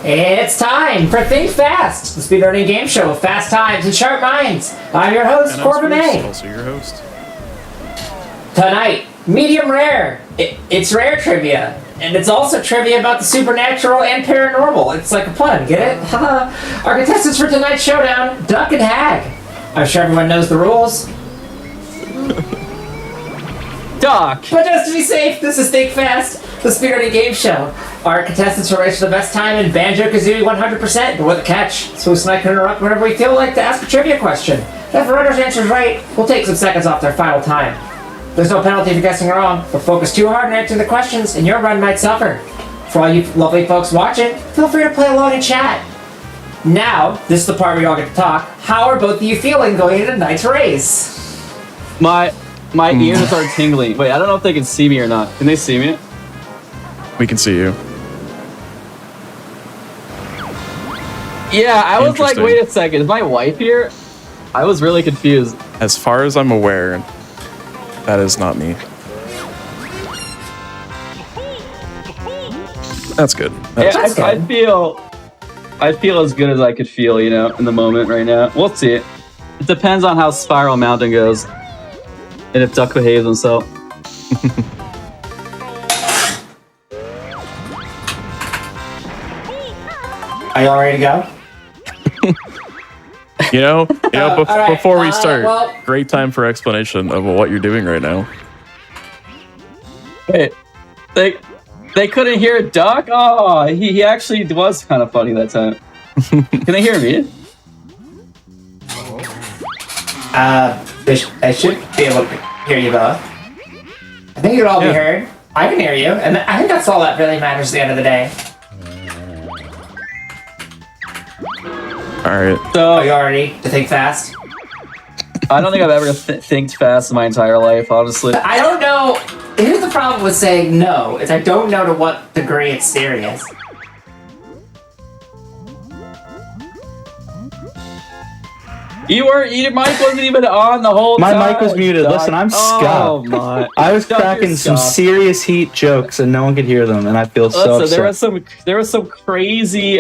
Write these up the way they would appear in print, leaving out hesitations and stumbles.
It's time for Think Fast, the speedrunning game show with fast times and sharp minds. I'm your host, Corbin May. Also your host. Tonight, medium rare. It's rare trivia. And it's also trivia about the supernatural and paranormal. It's like a pun, get it? Our contestants for tonight's showdown, Duck and Hag. I'm sure everyone knows the rules. Duck! But just to be safe, this is Think Fast, the speedrunning game show. Our contestants will race for the best time in Banjo-Kazooie 100%, but with a catch. Spooks and I can interrupt whenever we feel like to ask a trivia question. If the runner's answer is right, we'll take some seconds off their final time. There's no penalty for guessing wrong, but focus too hard on answering the questions and your run might suffer. For all you lovely folks watching, feel free to play along and chat. Now, this is the part where you all get to talk. How are both of you feeling going into tonight's race? My ears are tingling. Wait, I don't know if they can see me or not. Can they see me? We can see you. Yeah, I was like, wait a second, is my wife here? I was really confused. As far as I'm aware, that is not me. That's good. That's good. I feel as good as I could feel, you know, in the moment right now. We'll see. It depends on how Spiral Mountain goes. And if Duck behaves himself. Are you all ready to go? Before we start, great time for explanation of what you're doing right now. Wait, they couldn't hear Duck? Oh, he actually was kind of funny that time. Can they hear me? I should be able to hear you both. I think you'd all be heard. I can hear you, and I think that's all that really matters at the end of the day. Alright. So, are you all ready to think fast? I don't think I've ever think fast in my entire life, honestly. I don't know. Here's the problem with saying no, is I don't know to what degree it's serious. Your mic wasn't even on the whole time. My mic was muted. Duck. Listen, I'm scuffed. Oh my! I was cracking some serious heat jokes, and no one could hear them, and I feel so upset. There was some crazy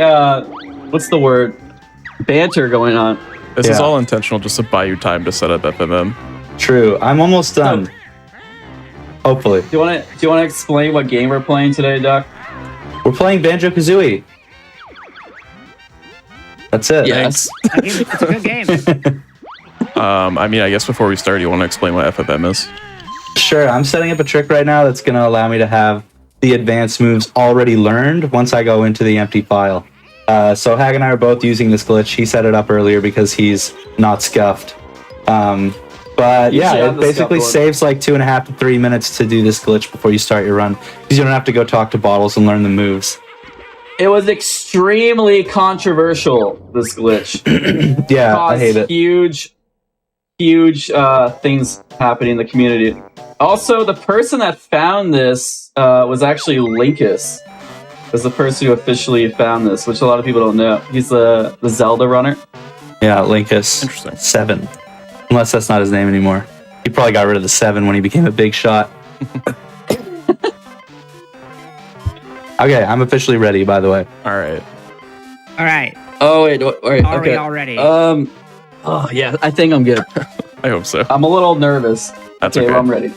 what's the word? Banter going on. This is all intentional, just to buy you time to set up FMM. True. I'm almost done. So, hopefully. Do you want to explain what game we're playing today, Doc? We're playing Banjo-Kazooie. That's it. Yes. It's a good game. I guess before we start, you want to explain what FFM is? Sure. I'm setting up a trick right now that's going to allow me to have the advanced moves already learned once I go into the empty file. So Hag and I are both using this glitch. He set it up earlier because he's not scuffed. But yeah, it basically saves like 2.5 to 3 minutes to do this glitch before you start your run, because you don't have to go talk to Bottles and learn the moves. It was extremely controversial, this glitch. Yeah, I hate it. Huge things happening in the community. Also, the person that found this was actually Linkus. Was the person who officially found this, which a lot of people don't know. He's the Zelda runner. Yeah, Linkus. Interesting. 7. Unless that's not his name anymore. He probably got rid of the 7 when he became a big shot. Okay, I'm officially ready, by the way. All right. Oh, wait. Okay. Are we all ready? Oh, yeah, I think I'm good. I hope so. I'm a little nervous. That's okay. Well, I'm ready.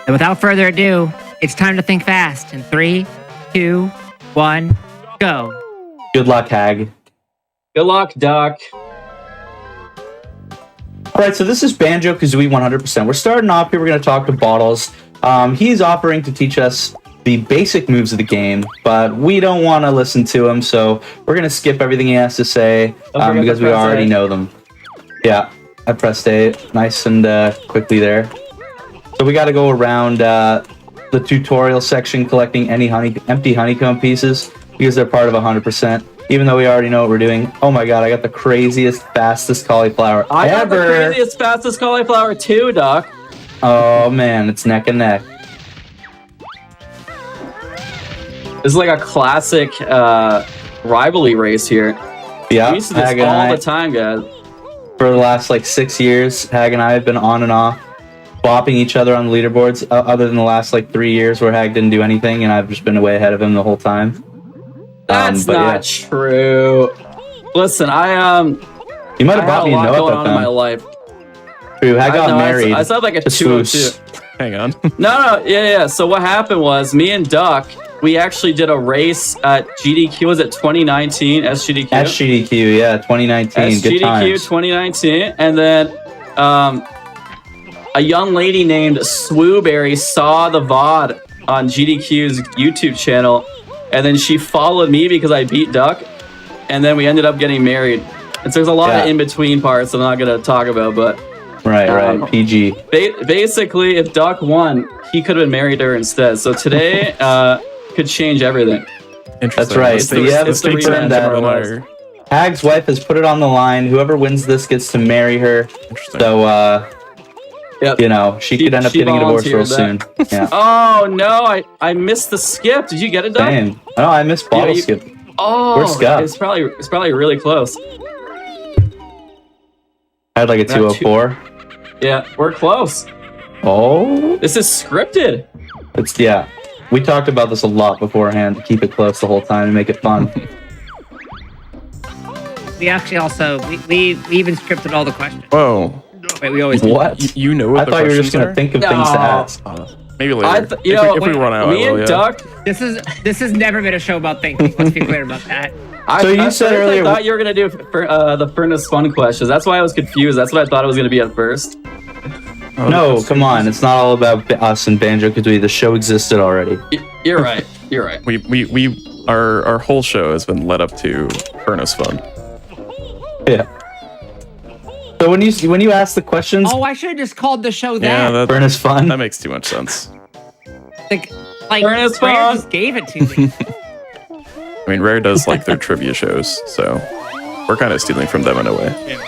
And without further ado, it's time to think fast. In 3, 2, 1, go. Good luck, Hag. Good luck, Doc. All right, so this is Banjo-Kazooie 100%. We're starting off here. We're going to talk to Bottles. He's offering to teach us the basic moves of the game, but we don't want to listen to him, so we're going to skip everything he has to say because we already know them. Yeah, I pressed A nice and quickly there. So we got to go around the tutorial section collecting any empty honeycomb pieces because they're part of 100%. Even though we already know what we're doing. Oh my god, I got the craziest, fastest cauliflower I ever. got the craziest, fastest cauliflower too, Doc. Oh man, it's neck and neck. This is like a classic rivalry race here. Yeah, we used to do this all the time, guys. For the last like 6 years, Hag and I have been on and off bopping each other on the leaderboards. Other than the last like 3 years where Hag didn't do anything, and I've just been way ahead of him the whole time. That's not true. Listen, You might have bought me a lot note going that on in my time. life. True, I got married. I saw like a to 202. Swoos. Hang on. Yeah. So what happened was me and Duck, we actually did a race at GDQ. Was it 2019? SGDQ? SGDQ, yeah, 2019. Good SGDQ times. 2019. And then a young lady named Swooberry saw the VOD on GDQ's YouTube channel. And then she followed me because I beat Duck. And then we ended up getting married. And so there's a lot of in-between parts I'm not going to talk about, but... Right, PG. Basically, if Duck won, he could have been married to her instead. So today could change everything. Interesting. That's right. It's So the- you have it's the confirmed rematch. that Hag's wife has put it on the line. Whoever wins this gets to marry her. Interesting. So, Yep. you know, she could end up she getting a divorce real soon. volunteered Yeah. Oh no, I missed the skip. Did you get it done? Same. Oh, I missed bottle you- skip. Oh, Where's Scott? it's probably really close. I had like a Not 204. Yeah, we're close. Oh, This is scripted. yeah. We talked about this a lot beforehand to keep it close the whole time and make it fun. We actually also we even scripted all the questions. Whoa. Wait, we always do. What? You know what I the thought you were just questions gonna are? think of things to No. ask. Maybe later. If we run out, me I will, and yeah. Duck. This has never been a show about thinking. Let's be clear about that. So you I said earlier- I thought you were gonna do the furnace fun questions. That's why I was confused. That's what I thought it was gonna be at first. Oh, No, that's- come on. It's not all about us and Banjo Kazooie. The show existed already. You're right. You're right. Our whole show has been led up to Furnace Fun. Yeah. So when you ask the questions, Oh, I should have just called the show Yeah, that. Furnace Fun. that makes too much sense. Like Furnace Rare Fun. just gave it to me. I mean, Rare does like their trivia shows, so we're kind of stealing from them in a way.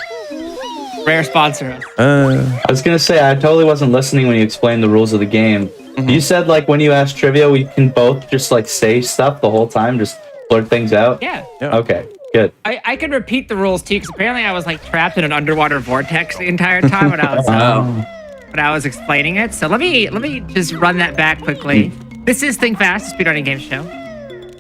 Rare sponsor us. I was gonna say I totally wasn't listening when you explained the rules of the game. You said like when you ask trivia, we can both just like say stuff the whole time, just blurt things out. Yeah. Okay. Good. I can repeat the rules too, because apparently I was like trapped in an underwater vortex the entire time when I was explaining it. So let me just run that back quickly. This is Think Fast, a speedrunning game show.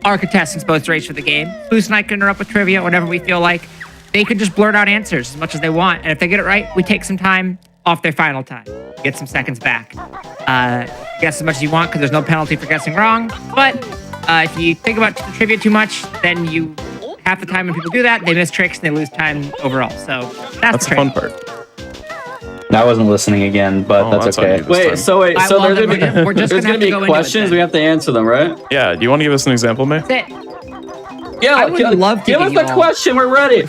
Our contestants both race for the game. Boost and I can interrupt with trivia whenever we feel like. They can just blurt out answers as much as they want, and if they get it right, we take some time off their final time. Get some seconds back. Guess as much as you want because there's no penalty for guessing wrong. But if you think about the trivia too much, then you half the time when people do that, they miss tricks and they lose time overall. So That's the the fun trick. part. I wasn't listening again, but Oh, that's that's on okay. you. This time. So I there's will- gonna we're just there's gonna have gonna to be go into it questions. then. We have to answer them, right? Yeah, do you want to give us an example, May? That's it. Yeah. I would love to give us give you the all- question. We're ready.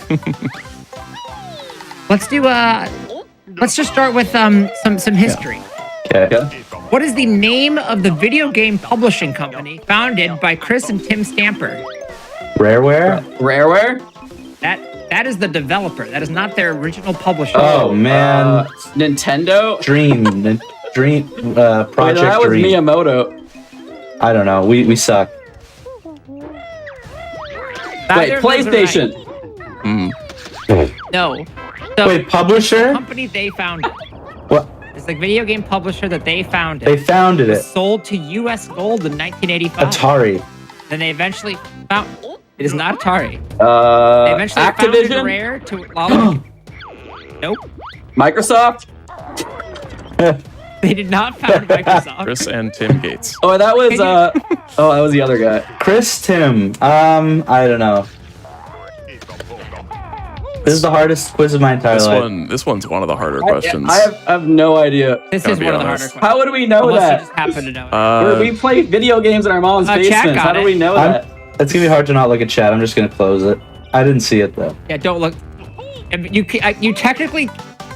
Let's do let's just start with some history. Okay. What is the name of the video game publishing company founded by Chris and Tim Stamper? Rareware. Rareware. That is the developer. That is not their original publisher. Oh man. Nintendo. Dream. Dream. Wait, Project that was Dream. Miyamoto. I don't know. We suck. Wait, Neither of those are PlayStation. right. No. So Wait, the publisher? company they founded. What? It's the video game publisher that they founded. They founded it. Sold to U.S. Gold in 1985. Atari. Then they eventually found. It is not Atari. They eventually founded Activision. Rare to. Well, nope. Microsoft. They did not found Microsoft. Chris and Tim Gates. Oh, that was that was the other guy. Chris Tim. I don't know. This is the hardest quiz of my entire life. This one's one of the harder questions. I have no idea. This Gotta is be one of the honest. harder questions. How would we know Unless you that? just happen to know it. We play video games in our mom's chat basements. got How do it. we know that? It's gonna be hard to not look at chat. I'm just gonna close it. I didn't see it though. Yeah, don't look. You technically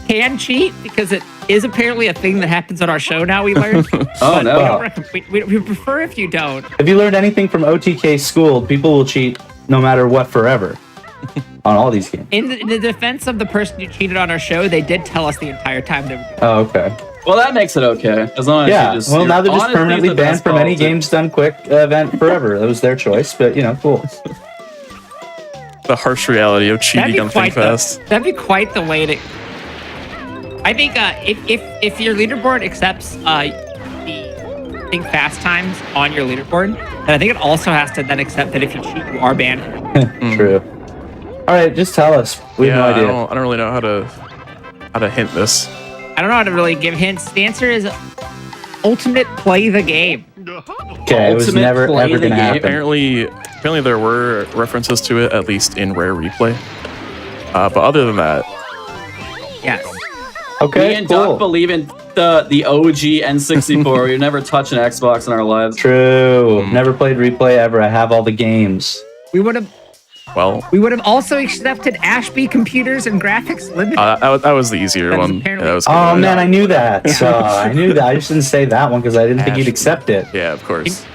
can cheat because it is apparently a thing that happens on our show now. We learned. Oh But no. we prefer if you don't. If you learned anything from OTK School, people will cheat no matter what forever on all these games. In the defense of the person who cheated on our show, they did tell us the entire time they were doing it. Oh, okay. Well, that makes it okay. As long as Yeah. you just. Well, now they're just honesty is permanently the banned best from any policy. games done quick event forever. That was their choice, but cool. The harsh reality of cheating on Think Fast. that'd be quite the way to I think if your leaderboard accepts the think fast times on your leaderboard, then I think it also has to then accept that if you cheat, you are banned. True. All right, just tell us. We have no idea. I don't really know how to hint this. I don't know how to really give hints. The answer is ultimate play the game. Okay, it was Ultimate never play ever the gonna game. happen. Apparently there were references to it, at least in Rare Replay. But other than that, Yes. Okay, Me and cool. Doc believe in the OG N64. We've never touched an Xbox in our lives. True. Never played Replay ever. I have all the games. We would have well, also accepted Ashby Computers and Graphics Limited. that was the easier That is one. apparently- that was Oh good. man, I knew that. So I knew that. I just didn't say that one because I didn't think you'd accept it. Yeah, of course.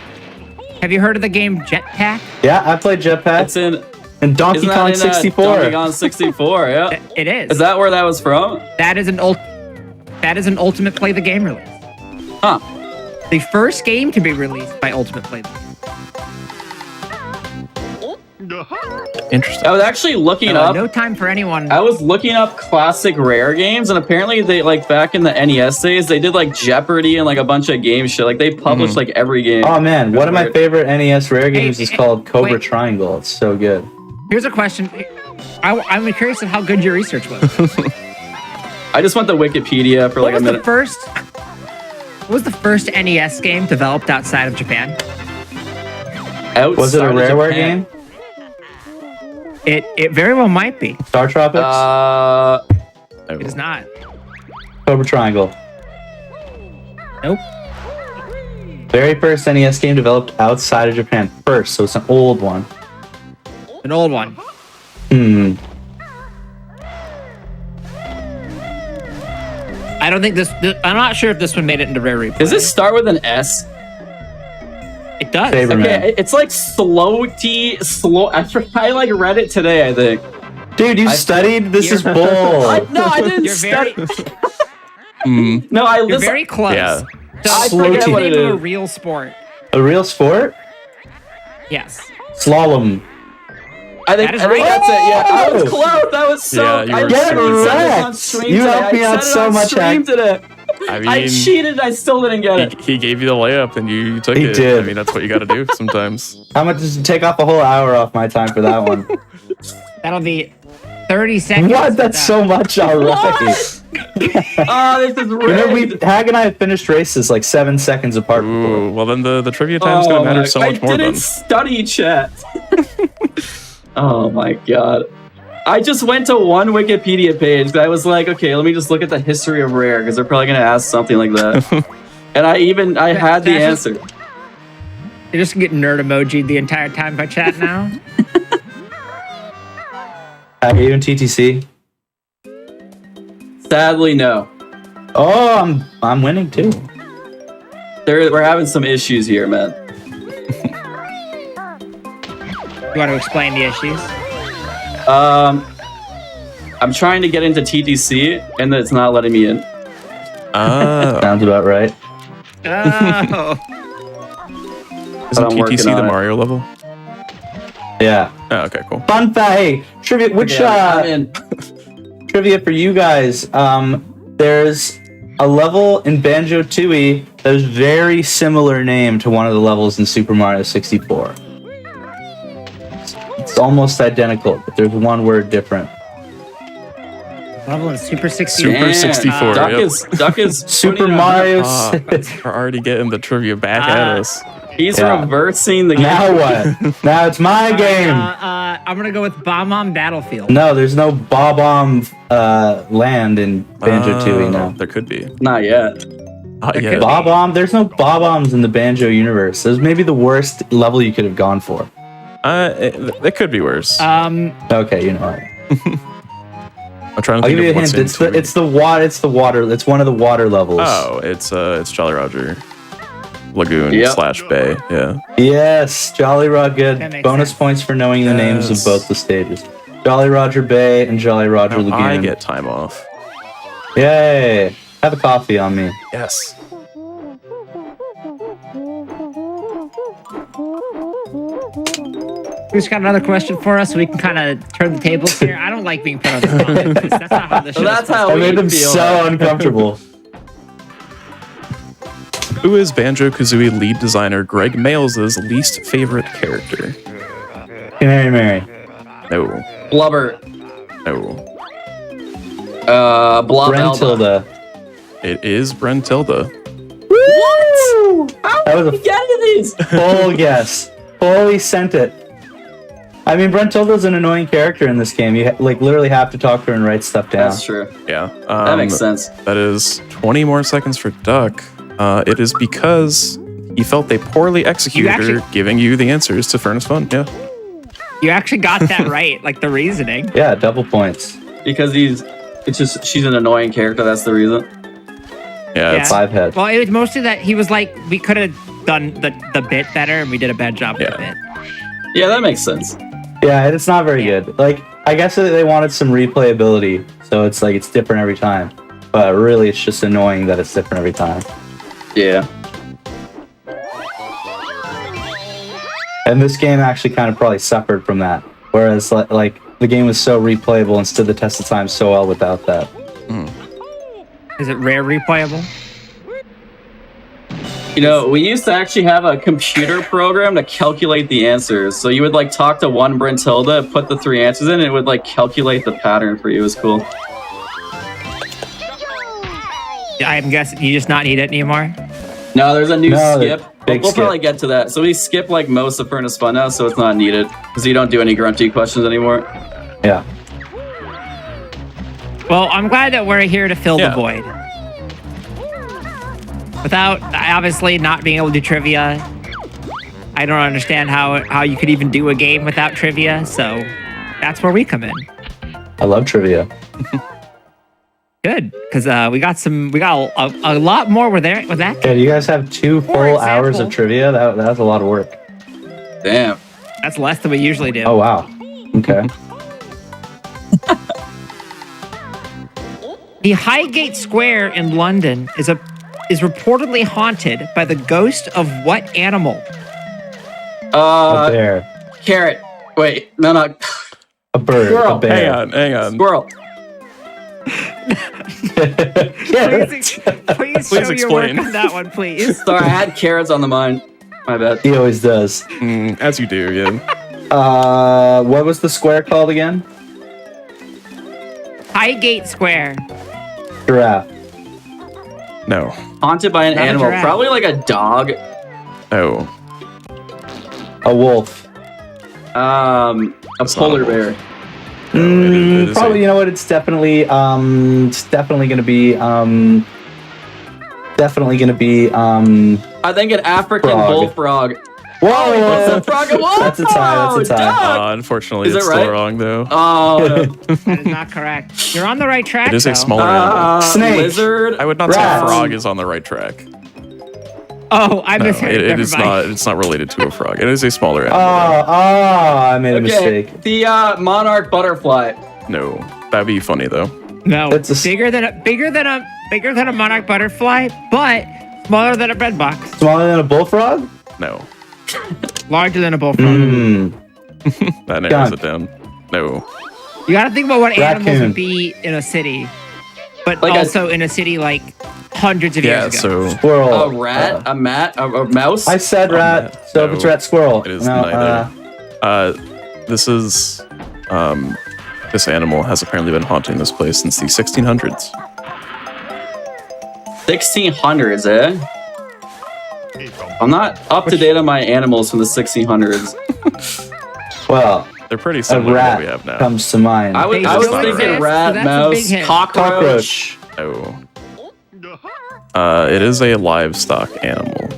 Have you heard of the game Jetpack? Yeah, I played Jetpack It's in and Donkey isn't that Kong in, 64. Donkey Kong 64. Yeah. It is. Is that where that was from? That is an Ultimate Play the Game release. Huh. The first game to be released by Ultimate Play the Game. Interesting. I was actually looking up. No time for anyone. I was looking up classic Rare games, and apparently they like back in the NES days, they did like Jeopardy and like a bunch of game shit. Like they published like every game. Oh man, one of my Weird. favorite NES Rare games is called Cobra wait. Triangle. It's so good. Here's a question. I'm curious of how good your research was. I just went to Wikipedia for like a What minute. was the first NES game developed outside of Japan? Was it a Outside of Rareware Japan. game? It very well might be. Star Tropics? It is not. Cobra Triangle. Nope. Very first NES game developed outside of Japan. First, so it's an old one. An old one. I don't think this. I'm not sure if this one made it into Rare Replay. Does this start with an S? It does. Favorite man. Okay, it's like slow. I like read it today, I think. Dude, you studied? This is bull. No, I didn't You're very, study. No, I you're listen. very close. Yeah. So I Slow forget tea. what it name of a is. real sport. A real sport? Yes. Slalom. I think, That is I think right. that's it. Yeah, I was Oh. close. That was so. Yeah, you I were literally so said this correct. on stream You today. helped me I out said it so on much, stream Hank. today. I mean, I cheated. I still didn't get it. he gave you the layup and you took He it. did. I mean, that's what you got to do sometimes. How much does it take off a whole hour off my time for that one? That'll be 30 seconds. What? That's so much already. Oh, this is You know, rigged. Hag and I have finished races like 7 seconds apart before. Ooh, well then the trivia time's gonna matter so much more I then. didn't study chat. Oh my god. I just went to one Wikipedia page. I was like, okay, let me just look at the history of Rare because they're probably gonna ask something like that. And I had the That's just- answer. You're just getting nerd emoji'd the entire time by chat now. Are you in TTC? Sadly, no. Oh, I'm winning too. We're having some issues here, man. You want to explain the issues? I'm trying to get into TTC and it's not letting me in. Ah, Sounds about right. Oh. isn't I'm working TTC the on it. Mario level? Yeah. Oh, okay, cool. Fun fact. Hey, trivia. Which Yeah, I'm in. trivia for you guys? There's a level in Banjo Tooie that is very similar name to one of the levels in Super Mario 64. It's almost identical, but there's one word different. Level in Super 64. Super 64, Duck yep. is Super putting Mario. Ah, 6. we're already getting the trivia back at us. He's Yeah. reversing the game. Now what? Now it's my game. I'm gonna go with Bomb on Battlefield. No, there's no Bob-omb land in Banjo Tooie now. There could be. Not yet. Not yet. could Bob-omb? There's no Bob-ombs in the Banjo universe. There's maybe the worst level you could have gone for. It could be worse. Okay, you know what? I'm trying to I'll think give you a of what's hint. in It's the water. It's one of the water levels. Oh, it's Jolly Roger Lagoon Yep. / Bay. Yeah. Yes, Jolly Roger. That makes Bonus sense. points for knowing the names of Yes. both the stages. Jolly Roger Bay and Jolly Roger Now Lagoon. I get time off. Yay! Have a coffee on me. Yes. Who's got another question for us so we can kind of turn the tables here? I don't like being put on the spot. That's not how the show. So that's how I we made them feel. so uncomfortable. Who is Banjo-Kazooie lead designer Greg Mails' least favorite character? Mary. No. Blubber. No. Blob Elba. Brentilda. It is Brentilda. What? How That was did a we get into these? full guess. Fully sent it. I mean, Brentilda's an annoying character in this game. You like literally have to talk to her and write stuff down. That's true. Yeah. That makes sense. That is 20 more seconds for Duck. It is because he felt they poorly executed her, giving you the answers to Furnace Fun. Yeah. You actually got that right, like the reasoning. Yeah, double points. Because she's an annoying character. That's the reason. Yeah. It's, 5 head. Well, it was mostly that he was like, we could have done the bit better, and we did a bad job with the bit. Yeah, that makes sense. Yeah, it's not very good. Like, I guess they wanted some replayability, so it's like it's different every time. But really, it's just annoying that it's different every time. Yeah. And this game actually kind of probably suffered from that. Whereas, like the game was so replayable and stood the test of time so well without that. Is it rare replayable? You know, we used to actually have a computer program to calculate the answers. So you would like talk to one Brentilda, put the 3 answers in, and it would like calculate the pattern for you. It was cool. I'm guessing you just not need it anymore. No, there's a new skip. big We'll skip. probably get to that. So we skip like most of Furnace Fun now, so it's not needed because you don't do any grunty questions anymore. Yeah. Well, I'm glad that we're here to fill Yeah. the void. Without obviously not being able to do trivia, I don't understand how you could even do a game without trivia. So that's where we come in. I love trivia. Good, because we got a lot more with that. Yeah, you guys have 2 full hours of trivia? That was a lot of work. Damn. That's less than we usually do. Oh, wow. Okay. The Highgate Square in London is reportedly haunted by the ghost of what animal? A bear. Carrot. Wait, no. A bird. Squirrel. A bear. hang on. Squirrel. Yeah. Please show your explain. work on that one, please. Sorry, I had carrots on the mind. My bad. He always does. As you do, yeah. What was the square called again? Highgate Square. Giraffe. No. Haunted by an Not a animal. giraffe. Probably like a dog. No. A wolf. A polar bear. It is Probably. You know what? It's definitely gonna be. I think an African Frog. bullfrog. Whoa! What's a frog? Whoa! That's a tie. That's a tie. Duck! Unfortunately, Is it's it still right? wrong, though. Oh, no. That is not correct. You're on the right track. It is a though. smaller animal. Snake. Lizard. I would not say Rat. a frog is on the right track. Oh, I No, misheard. it Never is mind. not. It's not related to a frog. It is a smaller animal. I made a Okay, mistake. the monarch butterfly. No, that'd be funny though. No, It's a bigger than a monarch butterfly, but smaller than a bread box. Smaller than a bullfrog? No, Larger than a bullfrog. that narrows Gun. it down. No, You got to think about what animals Raccoon. would be in a city, but Like also in a city like hundreds of yeah. years ago. So Squirrel. A rat, a mouse. I said rat, so if it's No. rat, squirrel. it is No, neither. This is this animal has apparently been haunting this place since the 1600s. 1600s, eh? I'm not up to date on my animals from the 1600s. well, They're pretty a similar to what we rat have now. comes to mind. I was They still thinking exist, rat, so that's a mouse, big hit. cockroach. Oh. It is a livestock animal.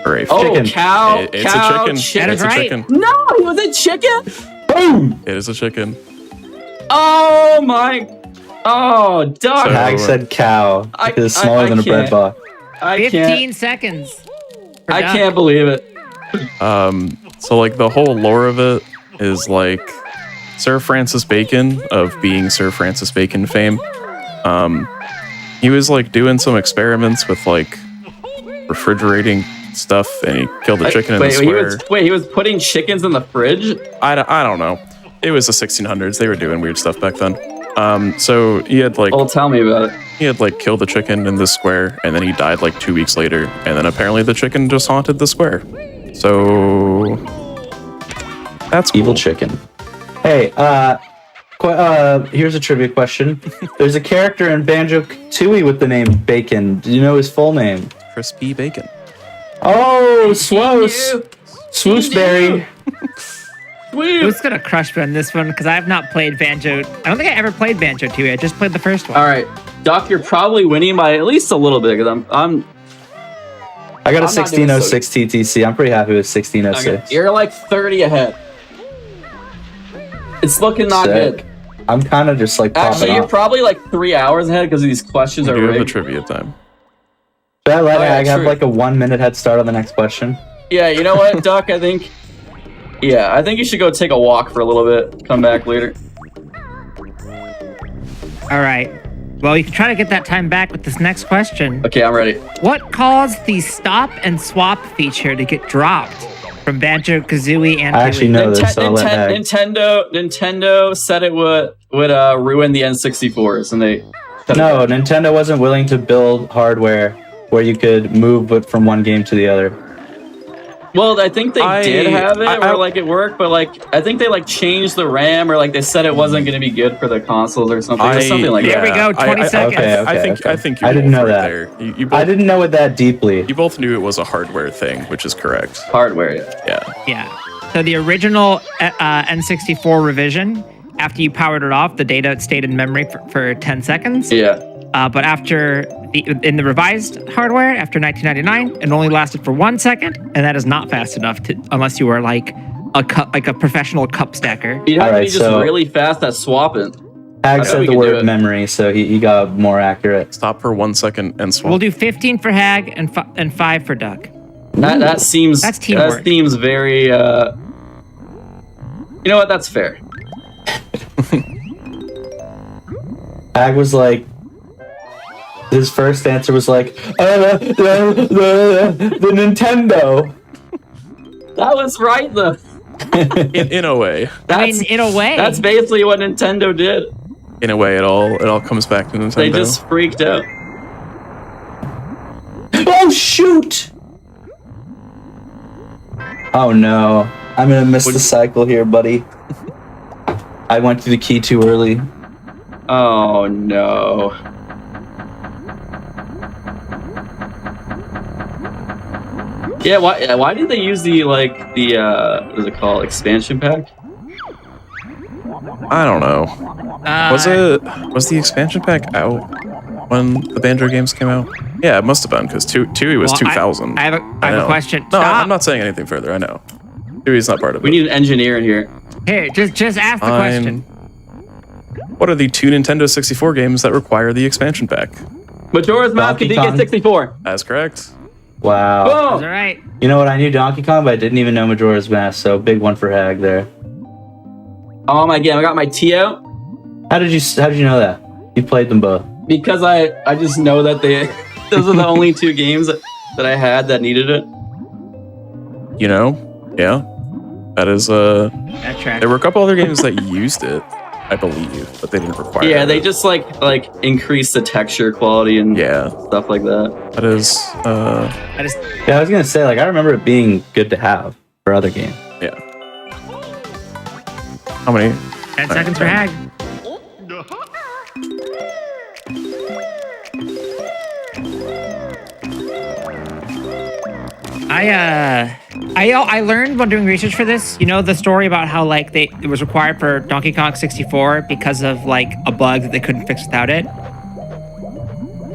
Or a Oh, Chicken. cow. It's cow, a chicken. That It's is a right. chicken. No, he was a chicken. Boom! It is a chicken. Oh my. Oh, duck. So- Hag said cow. I- It's I- smaller I than a bread can't. box. I 15 can't. seconds. for I duck. can't believe it. So like the whole lore of it is like Sir Francis Bacon of being Sir Francis Bacon fame. He was like doing some experiments with like refrigerating stuff, and he killed the chicken in the square. He was putting chickens in the fridge? I don't know. It was the 1600s. They were doing weird stuff back then. So he had like... Well, tell me about it. He had like killed the chicken in this square, and then he died like 2 weeks later, and then apparently the chicken just haunted the square. So... That's cool. Evil chicken. Hey, here's a trivia question. There's a character in Banjo-Tooie with the name Bacon. Do you know his full name? Crispy bacon. Oh, Swooseberry. Who's gonna crush me on this one? Because I have not played Banjo. I don't think I ever played Banjo 2. I just played the first one. All right, Doc, you're probably winning by at least a little bit because I got a 1606 TTC. I'm pretty happy with 1606. Okay, you're like 30 ahead. It's looking not good. I'm kind of just like Actually, you're probably like 3 hours ahead because these questions are You have rigged. the trivia time. Should I let Ag have like a 1 minute head start on the next question? Yeah, you know what, Doc? I think you should go take a walk for a little bit. Come back later. All right. Well, you can try to get that time back with this next question. Okay, I'm ready. What caused the stop and swap feature to get dropped from Banjo-Kazooie and I actually Tooie? know this. So I'll let Ag. Nintendo said it would ruin the N64s, and they No, Nintendo wasn't willing to build hardware where you could move it from one game to the other. Well, I think they did have it where like it worked, but like I think they like changed the RAM or like they said it wasn't going to be good for the consoles or something. Or something like There that. we go. 20 seconds. I think you I didn't both know were that. there. You both, I didn't know it that deeply. You both knew it was a hardware thing, which is correct. Hardware. Yeah. Yeah. So the original N64 revision, after you powered it off, the data stayed in memory for 10 seconds. Yeah. But in the revised hardware, after 1999, it only lasted for 1 second, and that is not fast enough unless you are like a professional cup stacker. You have to be Alright, just so- really fast at swapping. Ag we said the can do word it. memory, so he got more accurate. Stop for 1 second and swap. We'll do 15 for Hag and 5 for Duck. That seems That's teamwork. That seems very. You know what? That's fair. Ag was like, his first answer was like, the Nintendo. That was right though. in a way. I mean, in a way. That's basically what Nintendo did. In a way, it all comes back to Nintendo. They just freaked out. Oh shoot! Oh no, I'm gonna miss the cycle here, buddy. I went through the key too early. Oh no. Yeah, why did they use the what is it called, expansion pack? I don't know. Was the expansion pack out when the Banjo games came out? Yeah, it must have been because Tooie was 2000. I have a question. No, Stop. I'm not saying anything further. I know. Tooie's not part of We it. need an engineer in here. Here, just ask the question. What are the 2 Nintendo 64 games that require the expansion pack? Majora's Mask and Donkey Kong. DK64. That's correct. Wow. All Boom! right. You know what? I knew Donkey Kong, but I didn't even know Majora's Mask. So big one for Hag there. Oh my god, I got my T out How did you know that? You played them both. because I just know that those are the only 2 games that I had that needed it. You know, yeah, that is That track. There were a couple other games that used it, I believe, but they didn't require it. Yeah, they just like increase the texture quality and Yeah, stuff like that. that is I just Yeah, I was gonna say, like, I remember it being good to have for other games. yeah. How many? 10 seconds for Hag. I learned when doing research for this, you know, the story about how like it was required for Donkey Kong 64 because of like a bug that they couldn't fix without it.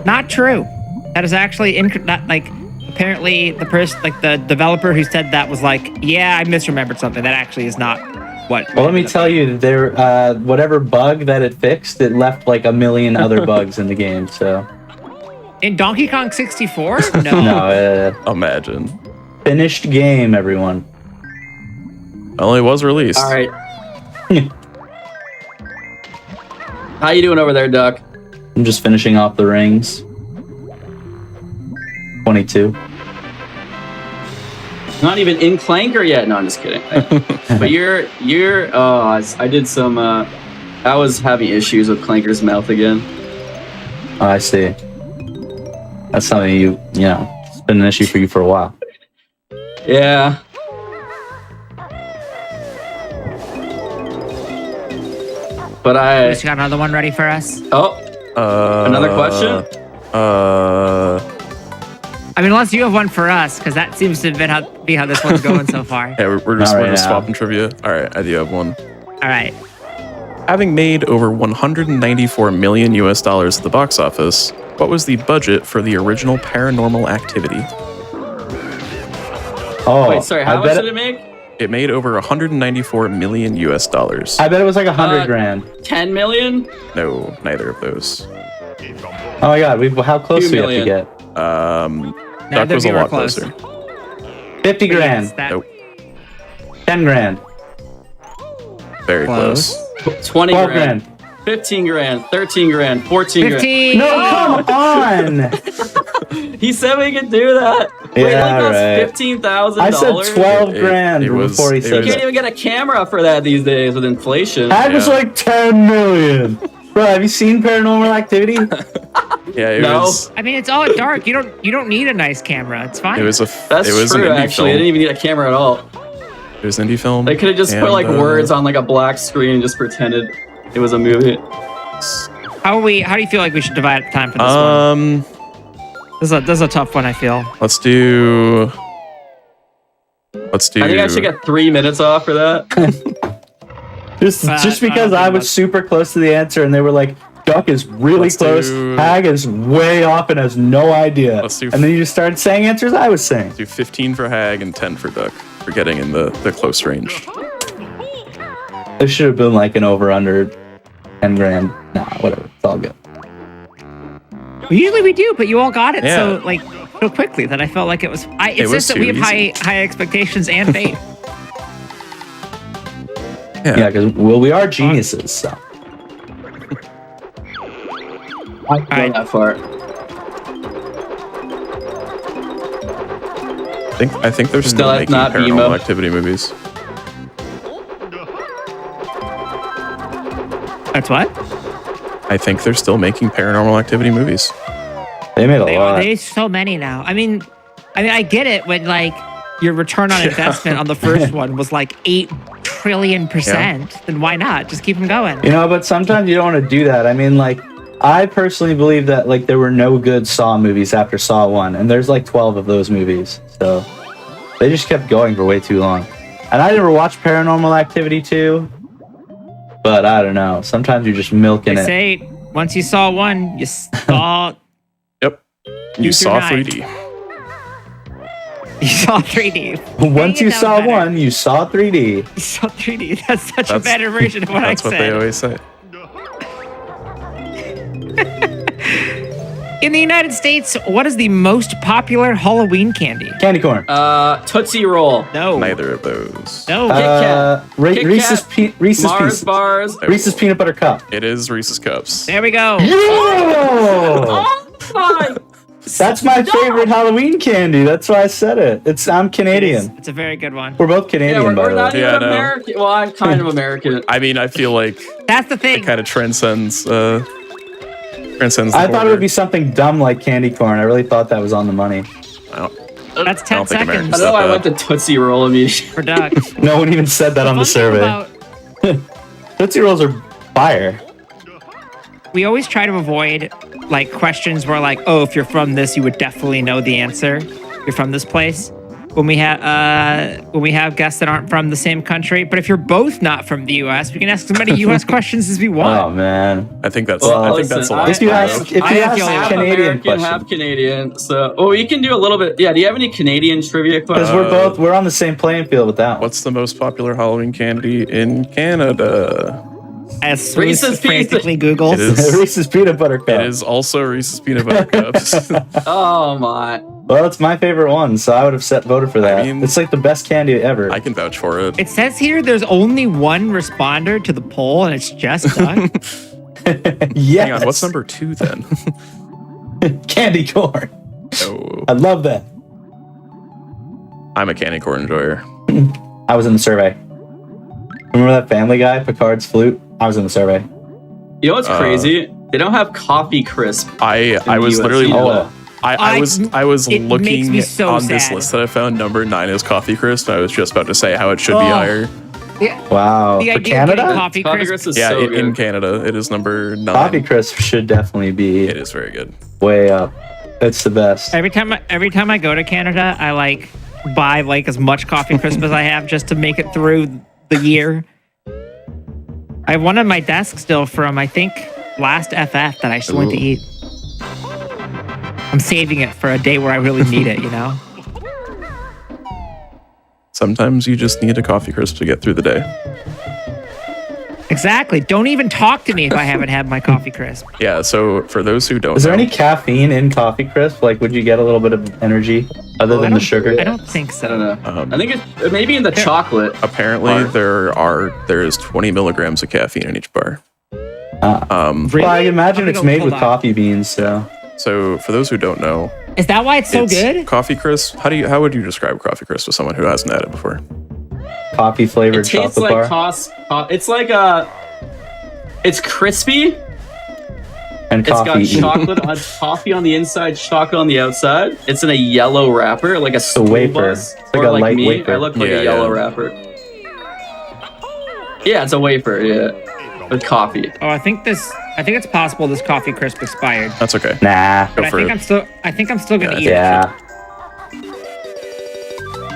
Not true. That is actually not like apparently the person like the developer who said that was like, yeah, I misremembered something. That actually is not what. Well, let me tell you, there, whatever bug that it fixed, it left like a million other bugs in the game. So In Donkey Kong 64? No. no, Imagine. finished game, everyone. Well, it was released. All right. How you doing over there, Duck? I'm just finishing off the rings. 22. Not even in Clanker yet. No, I'm just kidding. But you're. Oh, I did some. I was having issues with Clanker's mouth again. Oh, I see. That's something it's been an issue for you for a while. Yeah. But Just got another one ready for us. Oh, another question? I mean, unless you have one for us, because that seems to be how this one's going so far. Yeah, we're just Not right now. swapping trivia. All right, I do have one. All right. Having made over 194 million US dollars at the box office, what was the budget for the original Paranormal Activity? Oh, Wait, sorry, how much did it make? It made over 194 million US dollars. I bet it was like 100 grand. 10 million? No, neither of those. Oh my god, how close 2 do we have to million. get? Duck Neither was of a you are lot close. closer. 50 Yes, grand. that- Nope. 10 grand. Very Close. close. 20 12 grand. grand. 15 grand. 13 grand. 14 15. No, come on! grand. He said we could do that. Wait, Yeah, it only right. cost $15,000. I said 12 It- grand it was- before he it said You was- can't that. even get a camera for that these days with inflation. That was Yeah. like 10 million. Bro, have you seen Paranormal Activity? Yeah, it No. was. I mean, it's all dark. You don't need a nice camera. It's fine. It was a. That's it was true, an indie actually. I film. didn't even need a camera at all. It was an indie film. They could have just put and, like words on like a black screen and just pretended it was a movie. How do you feel like we should divide time for this one? This is a tough one. I feel. Let's do. I think I should get 3 minutes off for that. Just because I was super close to the answer and they were like, Duck is really Let's close, do- Hag is way off and has no idea. Let's do- And then you just started saying answers I was saying. Do 15 for Hag and 10 for Duck for getting in the close range. This should have been like an over under 10 grand. Nah, whatever. It's all good. Usually we do, but you all got it Yeah. so quickly that I felt like it was. It's was just that too we have easy. high expectations and faith. Yeah, because we are geniuses, so. I can Alright. go that far. I think they're still that's making not Paranormal emo. Activity movies. That's what. I think they're still making Paranormal Activity movies. They made a lot. There's so many now. I mean, I get it when like your return on investment on the first one was like 8 trillion %. Then why not? Just keep them going. But sometimes you don't want to do that. I mean, like, I personally believe that like there were no good Saw movies after Saw 1, and there's like 12 of those movies. So they just kept going for way too long. And I never watched Paranormal Activity 2, but I don't know. Sometimes you're just milking They it. say once you saw one, you saw Yep. You through saw 9. 3D. you saw 3D. Once Dang you it, that saw was better. one, you saw 3D. You saw 3D. That's such a That's- better version of what I That's what said. they always say. In the United States, what is the most popular Halloween candy? Candy corn. Tootsie Roll. No. Neither of those. No. Kit Kat. Kit Reese's, Kat, Reese's Mars Pieces. bars. Reese's Peanut Butter Cup. It is Reese's Cups. There we go. Oh! Oh my! That's my favorite Halloween candy. That's why I said it. I'm Canadian. It's a very good one. We're both Yeah, Canadian, by we're the not way. even Yeah, I know. American. Well, I'm kind of American. I mean, I feel like That's the thing. it kind of transcends. Transcends. The I thought it border. would be something dumb like candy corn. I really thought that was on the money. That's 10 don't think seconds Americans- I don't know why I Not went to Tootsie Roll immediately. for Duck. No one even said that on the Fun thing survey. Tootsie Rolls are fire. we always try to avoid like questions where like, oh, if you're from this, you would definitely know the answer. You're from this place. When we have guests that aren't from the same country, but if you're both not from the U.S., we can ask as many U.S. questions as we Oh want. man. I think that's. Well, I think that's a listen, lot. If you I- ask, if you I ask feel half Canadian American, questions, half Canadian. So, well, you can do a little bit. Yeah. Do you have any Canadian trivia because questions? we're on the same playing field with that one. What's the most popular Halloween candy in Canada? As Swiss Reese's frantically Googles. It is. Reese's Peanut Butter Cup. It is also Reese's Peanut Butter Cups. Oh my! Well, it's my favorite one, so I would have voted for that. mean- It's like the best candy ever. I can vouch for it. It says here there's only one responder to the poll, and it's just Doug. Yes. Hang on, what's number 2 then? Candy corn. No. I love that. I'm a candy corn enjoyer. I was in the survey. Remember that Family Guy, Picard's flute? I was in the survey. You know what's crazy? They don't have coffee crisp. I the was US literally either. I was it makes looking me so on this sad. list that I found. Number 9 is Coffee Crisp. I was just about to say how it should be higher. Wow. The For idea of getting Canada? coffee Coffee crisp. crisp is Yeah, so in good. Canada, it is number 9. Coffee Crisp should definitely be It is very good. way up. It's the best. Every time I go to Canada, I like buy like as much coffee crisp as I have just to make it through the year. I have one on my desk still from I think last FF that I still want to Ooh. eat. I'm saving it for a day where I really need it, you know? Sometimes you just need a Coffee Crisp to get through the day. Exactly. Don't even talk to me if I haven't had my coffee crisp. Yeah, so for those who don't Is there know, any caffeine in Coffee Crisp? Like, would you get a little bit of energy other than the sugar? I don't think I don't so. know. I think it's maybe in the chocolate. apparently Bar. there is 20 milligrams of caffeine in each bar. Really? Well, I imagine Let me it's go made pull with that. coffee beans, so. So for those who don't know, Is that why it's so it's good? Coffee Crisp. How would you describe Coffee Crisp to someone who hasn't had it before? Coffee It flavored tastes chocolate like bar. it's like it's crispy. And It's got coffee. chocolate on coffee on the inside, chocolate on the outside. It's in a yellow wrapper, like a school wafer. bus. It's like Or a like light me, wafer. I look like Yeah, a yellow yeah. wrapper. Yeah, it's a wafer. Yeah, with coffee. Oh, I think it's possible this coffee crisp expired. That's okay. Nah. But Go for it. I think I'm still gonna eat Yeah. it.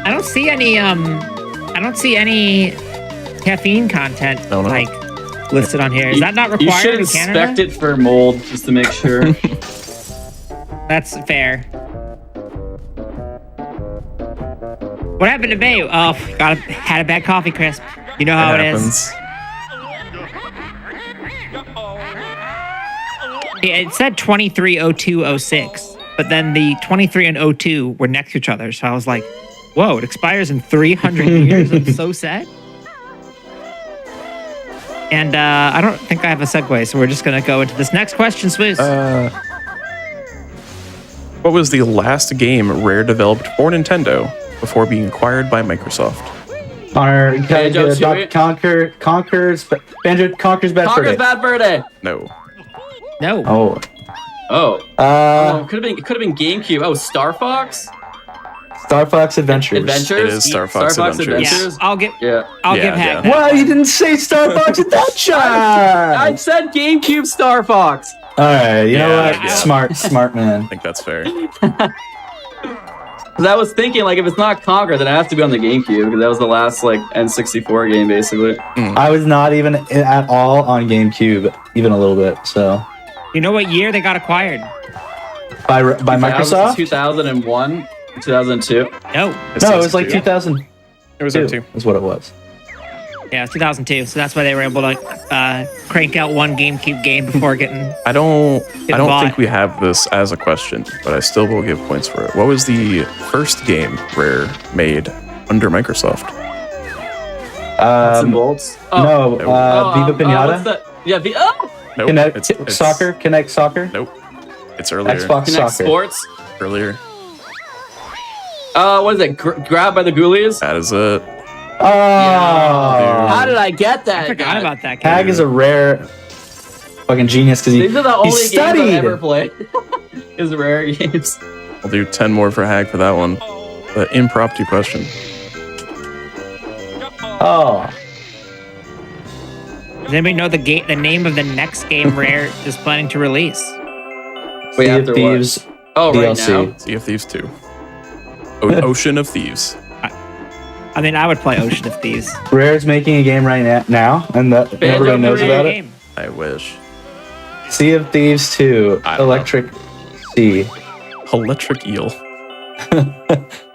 I don't see any caffeine content No. like listed on here. Is that not You required should in inspect Canada? it for mold just to make sure. That's fair. What happened to me? Oh, had a bad coffee crisp. You know how It it is. happens. Yeah, it said 230206, but then the 23 and 02 were next to each other. So I was like, whoa, it expires in 300 years. I'm so sad. And I don't think I have a segue, so we're just going to go into this next question, Swooze. What was the last game Rare developed for Nintendo before being acquired by Microsoft? Banjo Banjo, Conquers Bad Conker's Fur Day. Bad Fur Day. No. No. Oh. Oh, could have been GameCube. Oh, Star Fox Star Fox Adventures. Adventures. It is Star Fox Adventures. Yeah, I'll give Yeah, Hank yeah. Well, you didn't say Star Fox Adventures. I said GameCube Star Fox. All right, you know Yeah, what? yeah. Smart man. I think that's fair. Because I was thinking, like, if it's not Conquer, then it has to be on the GameCube, because that was the last, like, N64 game, basically. I was not even at all on GameCube, even a little bit. So You know what year they got acquired? by Microsoft. 2001, 2002. No. No, it was like 2002. It was up to. Is what it was. Yeah, it was 2002. So that's why they were able to crank out one GameCube game before getting. I don't bought. think we have this as a question, but I still will give points for it. What was the first game Rare made under Microsoft? Nuts and bolts. No, Viva Pinata. What's that? Yeah, Nope. Kinect Soccer. Kinect Soccer. Nope. It's earlier. Xbox Kinect Soccer. Sports. Earlier. What is it? Grab by the Ghoulies? That is it. Oh, How did I get that? I forgot guy? about that game. Tag is a rare fucking genius because These are the only games I've studied. ever played. Is rare games. I'll do 10 more for Hag for that one. The impromptu question. Oh, Does anybody know the name of the next game Rare is planning to release? Wait, Sea of after Thieves Oh, right DLC. now. Sea of Thieves 2. Ocean of Thieves. I mean, I would play Ocean of Thieves. Rare's making a game right now, and everybody knows Banjo about it. Game. I wish. Sea of Thieves 2, I don't Electric Sea. Electric Eel.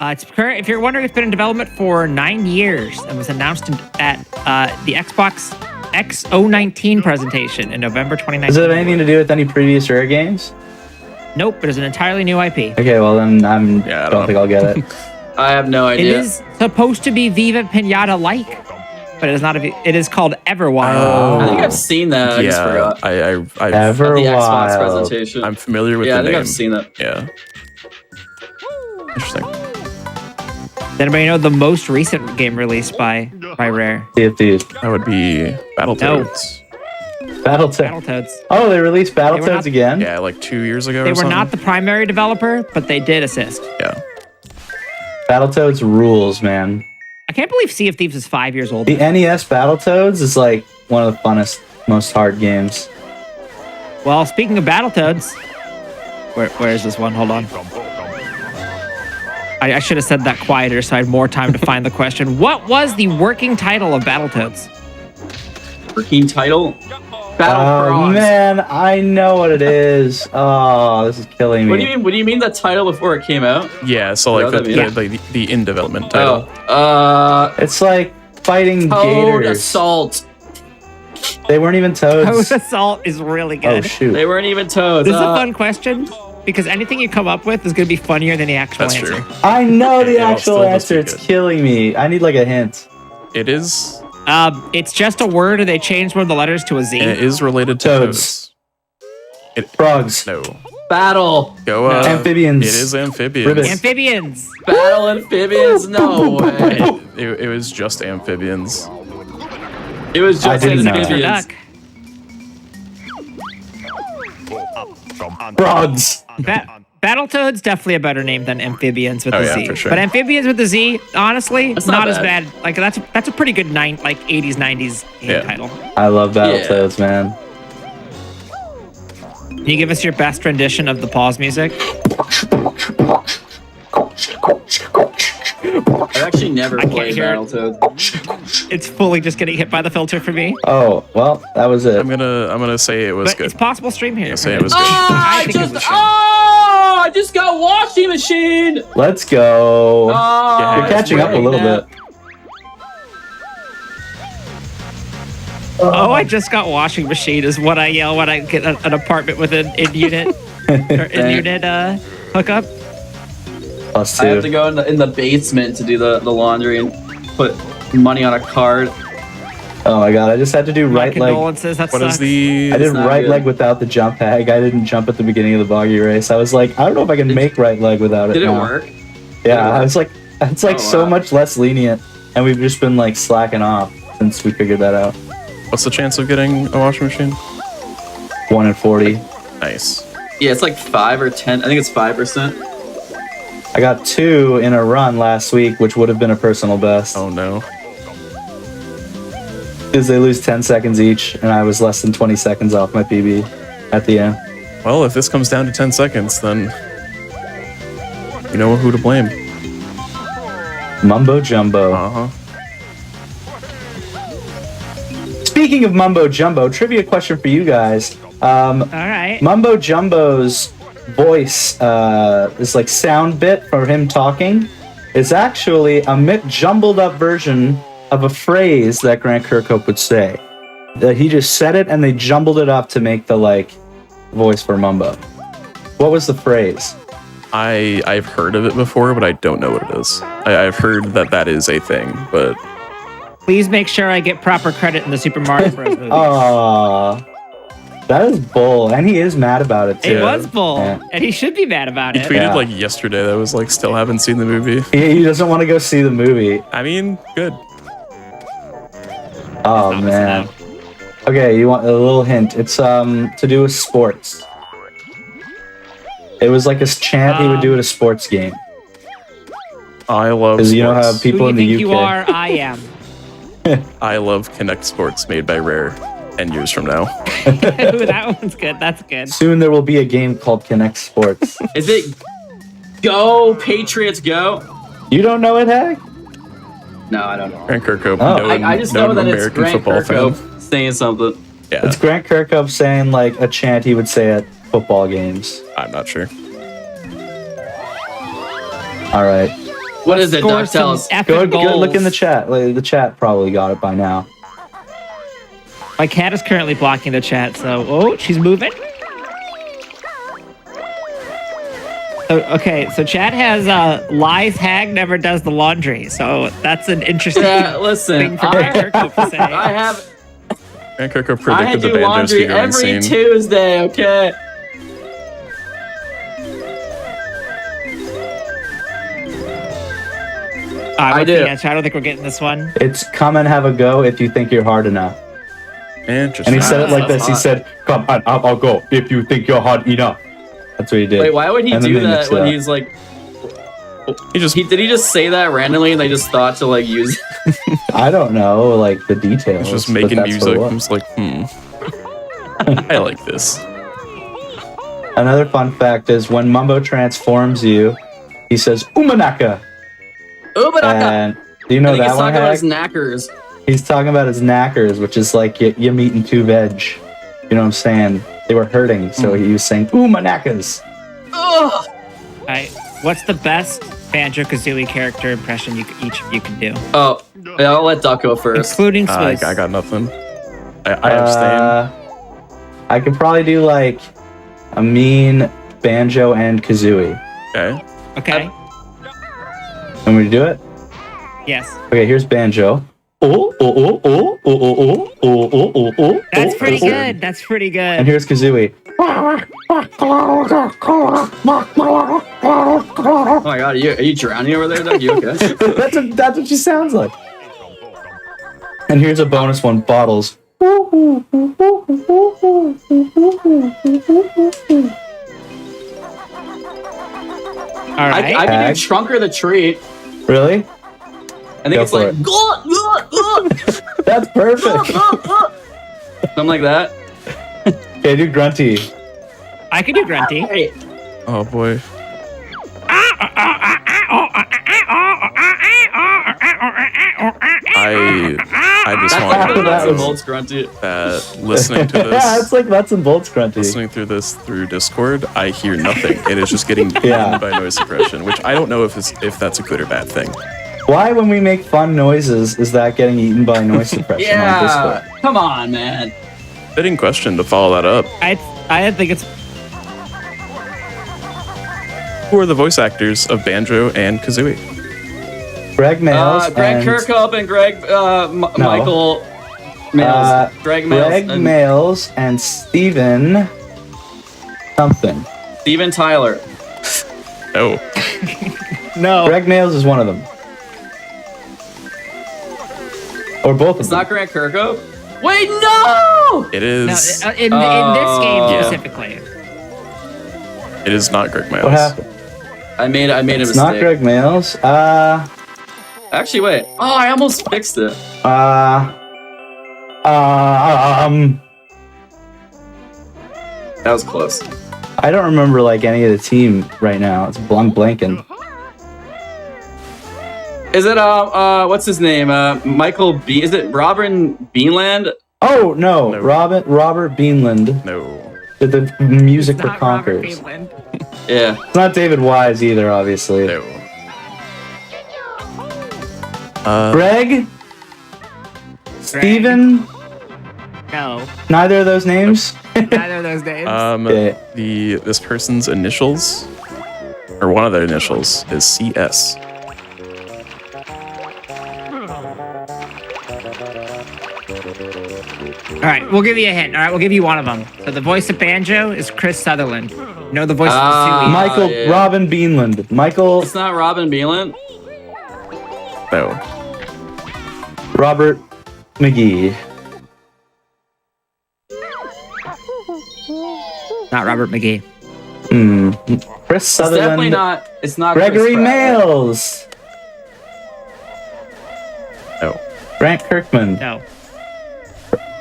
It's current. If you're wondering, it's been in development for 9 years and was announced at the Xbox X019 presentation in November 2019. Does it have anything to do with any previous Rare games? Nope, it is an entirely new IP. Okay, well then Yeah, I don't don't think I'll get it. I have no It idea. is supposed to be Viva Pinata-like, but it is not. It is called Everwild. I think I've seen that. I just Yeah, forgot. I've At the Xbox Everwild. presentation. I'm familiar with Yeah, the I think name. I've seen that. Yeah. Interesting. anybody know the most recent game released by Rare? Sea of Thieves. That would be Battletoads. Battletoads. Battletoads. Oh, they released were Battletoads not- again? Yeah, like 2 years ago They or were something. not the primary developer, but they did assist. Yeah. Battletoads rules, man. I can't believe Sea of Thieves is 5 years old. The NES Battletoads is like one of the funnest, most hard games. Well, speaking of Battletoads, where is this one? Hold on. I should have said that quieter so I had more time to find the question. What was the working title of Battletoads? Working title? Battle Oh Frogs. man, I know what it is. Oh, this is killing me. What do you mean? What do you mean the title before it came out? Yeah, so like No, that'd be- the in development title. It's like fighting Toad gators. Assault. They weren't even Toad toads. Assault is really Oh good. shoot. They weren't even toads. This is a fun question because anything you come up with is going to be funnier than the actual That's answer. true. I know the It'll actual still just answer. be It's good. killing me. I need like a hint. It is, It's just a word and they changed one of the letters to a Z. and it is related to Toads. Frogs. No. Battle. Go Amphibians. It is amphibians. Ribbit. Amphibians. Battle amphibians? No way. It was just amphibians. It was I just didn't know. Mr. amphibians. Duck. Frogs. Battletoads definitely a better name than amphibians with Oh, the yeah, Z. for sure. But amphibians with the Z, honestly, That's not not as bad. bad. Like that's a pretty good 80s 90s game Yeah. title. I love Battletoads, man. Can you give us your best rendition of the pause music? I've actually never can't played hear it. Battletoads. It's fully just getting hit by the filter for me. Oh, well, that was it. I'm gonna say it was But good. it's possible stream here. I'll say it was good. I think it was I just got washing machine. Let's go. Oh, You're catching up a little bit. Oh, I just got washing machine is what I yell when I get an apartment with an in-unit or in-unit hookup. Plus I have to 2. go in the basement to do the laundry and put money on a card. Oh my god, I just had to do My right leg. condolences. That What sucks. is the? I did not right good. leg without the jump hag. I didn't jump at the beginning of the boggy race. I was like, I don't know if I can make right leg without it. Did it now. work? Yeah, I was like, it's like Oh, so wow. much less lenient, and we've just been like slacking off since we figured that out. What's the chance of getting a washing machine? 1 in 40. Nice. Yeah, it's like 5 or 10. I think it's 5%. I got 2 in a run last week, which would have been a personal best. Oh no. Because they lose 10 seconds each, and I was less than 20 seconds off my PB at the end. Well, if this comes down to 10 seconds, then you know who to blame. Mumbo Jumbo. Uh huh. Speaking of Mumbo Jumbo, trivia question for you guys. All right. Mumbo Jumbo's voice, this like sound bit for him talking, is actually a jumbled up version of a phrase that Grant Kirkhope would say. That he just said it and they jumbled it up to make the like voice for Mumbo. What was the phrase? I've heard of it before, but I don't know what it is. I've heard that is a thing, but Please make sure I get proper credit in the Super Mario Bros. movie. Aww. That is bull, and he is mad about it too. It was bull, Yeah. and he should be mad about he it. tweeted Yeah. like yesterday that was like still haven't seen the movie. He doesn't want to go see the movie. I mean, good. Oh Not man. missing Okay, you want a little hint? It's to do with sports. It was like a chant he would do at a sports game. I love Because you know how sports. Who people do you in the think UK. you are? I am. I love Connect Sports made by Rare 10 years from now. Ooh, that one's good. That's good. Soon there will be a game called Connect Sports. Is it Go Patriots Go? You don't know it, Hag? No, I don't know. Grant Kirkhope, Oh. known, I just known know that it's American Grant football Kirkhope fan. saying something. Yeah, It's Grant Kirkhope saying like a chant he would say at football games. I'm not sure. All right. What is it, Score Doc? Tell some us. epic Go goals. look in the chat. Like, the chat probably got it by now. My cat is currently blocking the chat, so oh, she's moving. So Chad has lies Hag never does the laundry, so that's an interesting Yeah, listen. thing for Grant Kirkhope to say. I have. Grant Kirkhope I predicted the do Banjo laundry speedrunning every scene. Tuesday. Okay. what's do. the answer? I don't think we're getting this one. It's come and have a go if you think you're hard enough. Interesting. And he said it like That's this. He hot. said, "Come on, I'll go if you think you're hard enough." That's what he did. Wait, why would he And then do they that mixed it when up. he's like? Did Did he just say that randomly and they just thought to like use? I don't know, like the details. just but making that's what music. it I'm was. just like, I like this. Another fun fact is when Mumbo transforms you, he says "Umanaka." Umanaka. And do you know I think that he's one? talking about Hag? his knackers. He's talking about his knackers, which is like you eating two veg. You know what I'm saying? They were hurting, so he was saying "Umanakas." Ugh. All right. What's the best Banjo Kazooie character impression each of you can do, Oh, yeah, I'll let Duck go first. including I Swizz? got nothing. I abstain. I could probably do like a mean Banjo and Kazooie. Okay. Okay. Want me to do it? Yes. Okay, here's Banjo. Oh, oh, oh, oh, oh, oh, oh, oh, oh, oh, oh. That's pretty oh. good. That's pretty And good. here's Kazooie. Oh my god, are you drowning over there, Duck? You okay? that's what she sounds like. And here's a bonus one, Bottles. All right. I can Hag. do Trunker the Tree. Really? I think Go it's for like it. That's perfect. something like that. Okay, do Grunty. I could do Grunty. Hey, Oh boy. I just that's want like to the nuts and was- bolts Grunty. that listening to Yeah, it's this, like nuts and bolts Grunty. listening through this through Discord, I hear nothing. It is just getting Yeah. eaten by noise suppression, which I don't know if that's a good or bad thing. Why, when we make fun noises, is that getting eaten by noise suppression on Yeah, Discord? come on, man. Fitting question to follow that up. I think it's Who are the voice actors of Banjo and Kazooie? Greg Males Greg and Kirkhope and Greg Michael Males. Greg Males Greg and Males and Steven something. Steven Tyler. Oh, no. Greg Males is one of them. Or both of It's them. not Greg Kirkhope. Wait, no! it No, is. in this game Yeah. specifically. It is not Greg Miles. What happened? I made a It's mistake. not Greg Males. Actually, wait. Oh, I almost fixed it. That That was close. I don't remember like any of the team right now. It's blanking. Is it what's his name? Michael B. Is it Robin Beanland? Oh no, No. Robert Beanland No. did the music for Not Robert Conkers. Cleveland. Yeah. It's not David Wise either, obviously. No. Greg, Steven, No. neither of those names. Neither of those names. Okay. This person's initials, or one of their initials, is CS. All right, we'll give you a hint. All right, we'll give you one of them. So the voice of Banjo is Chris Sutherland. You know the voice of Kazooie. Michael yeah. Robin Beanland. Michael It's not Robin Beanland. No. Robert McGee. Not Robert McGee. Chris It's Sutherland. definitely not. It's not Gregory Chris Pratt. Males. No. Grant Kirkman. No.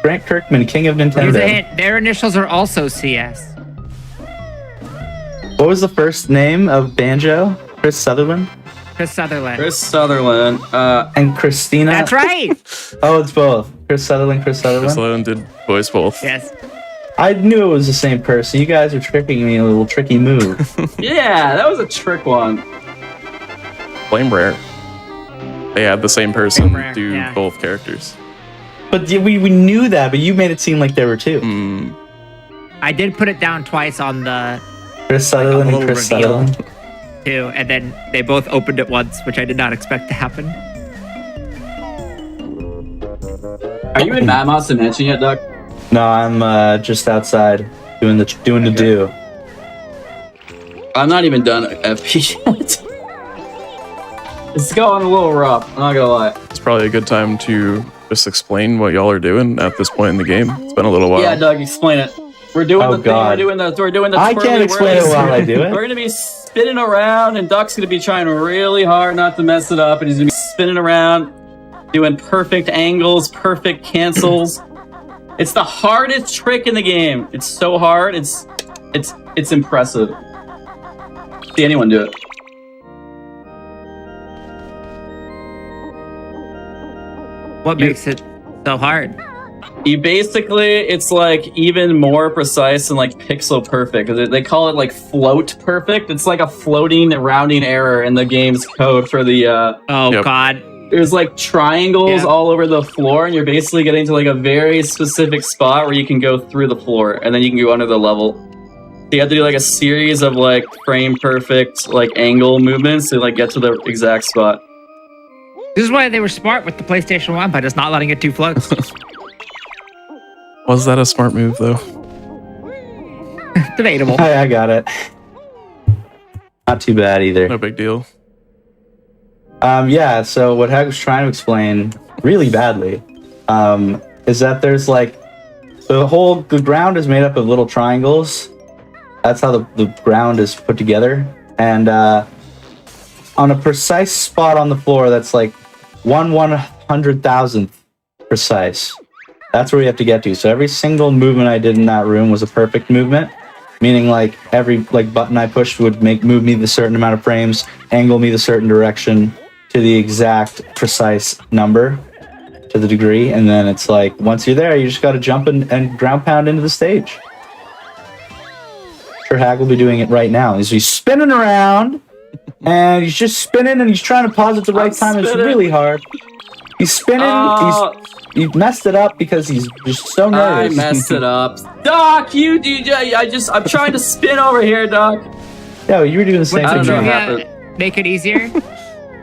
Grant Kirkman, King of Here's a Nintendo. hint. Their initials are also CS. What was the first name of Banjo? Chris Sutherland Chris Sutherland. Chris Sutherland. and Christina. That's right. Oh, it's both. Chris Sutherland, Chris Sutherland. Sloan did voice both. Yes. I knew it was the same person. You guys are tricking me, a little tricky move. Yeah, that was a trick one. Blame Rare. They had the same person Blame Rare, do yeah. both characters. But we knew that, but you made it seem like there were two. Hmm. I did put it down twice on the Chris Sutherland and little Chris reveal. Sutherland. two, and then they both opened at once, which I did not expect to happen. Are you in Mad Mouse Dimension yet, Duck? No, I'm just outside doing the do. I'm not even done FP yet. It's going a little rough. I'm not gonna lie. It's probably a good time to just explain what y'all are doing at this point in the game. It's been a little while. Yeah, Doug, explain it. We're doing Oh, the thing. God. We're doing the. I can't twirly explain it whirlies. while I do it. We're gonna be spinning around, and Duck's gonna be trying really hard not to mess it up, and he's gonna be spinning around, doing perfect angles, perfect cancels. It's the hardest trick in the game. It's so hard. It's impressive. See anyone do it? What makes it so hard? You basically, it's like even more precise and like pixel perfect. They call it like float perfect. It's like a floating rounding error in the game's code for the. Oh God. There's like triangles all over the floor, and you're basically getting to like a very specific spot where you can go through the floor, and then you can go under the level. So you have to do like a series of like frame perfect like angle movements to like get to the exact spot. This is why they were smart with the PlayStation 1 by just not letting it do floats. Was that a smart move, though? Debatable. I got it. Not too bad either. No big deal. Yeah, so what Hag was trying to explain really badly is that there's like the ground is made up of little triangles. That's how the ground is put together. And on a precise spot on the floor that's like 1/100,000th precise. That's where we have to get to. So every single movement I did in that room was a perfect movement. Meaning like every like button I pushed would move me the certain amount of frames, angle me the certain direction, to the exact precise number to the degree, and then it's like once you're there you just got to jump and ground pound into the stage. Sure, Hag will be doing it right now. He's spinning around and he's just spinning and he's trying to pause at the right time. It's really hard. He's spinning. He messed it up because he's just so nervous. I messed it up. Doc, I'm trying to spin over here, Doc. Yeah, you were doing the same I thing. don't know what Yeah, happened. make it easier.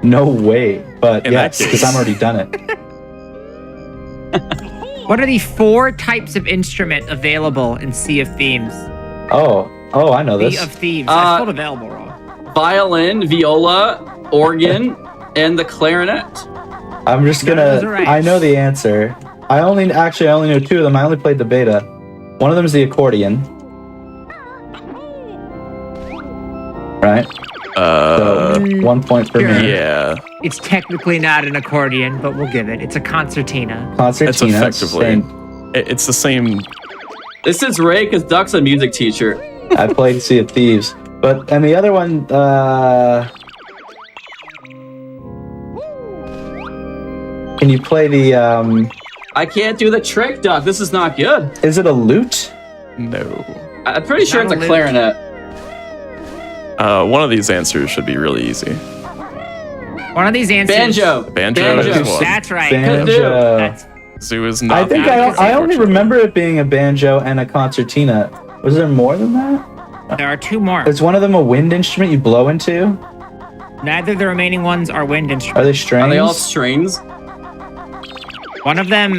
No way, but In that yes, because case. I'm already done it. What are the 4 types of instrument available in Sea of Themes? Oh, I know this. Sea of Thieves. I spelled available wrong. Violin, viola, organ, and the clarinet. I'm just None of gonna. those are right. I know the answer. I only know 2 of them. I only played the beta. One of them is the accordion. Right. So 1 point for Sure. me. Yeah. It's technically not an accordion, but we'll give it. It's a concertina. It's Concertina. effectively. same. It's the same. This is Ray because Duck's a music teacher. I played Sea of Thieves, and the other one. Can you play the? I can't do the trick, Duck. This is not good. Is it a lute? No. I'm pretty sure it's Not a a lute. clarinet. One of these answers should be really easy. One of these answers. Banjo. Banjo is one. That's right. Banjo. That's, Zoo is I not. think the I answer, only unfortunately. remember it being a banjo and a concertina. Was there more than that? there are 2 more. Is one of them a wind instrument you blow into? Neither of the remaining ones are wind Are instruments. they strings? Are they all strings? One of them,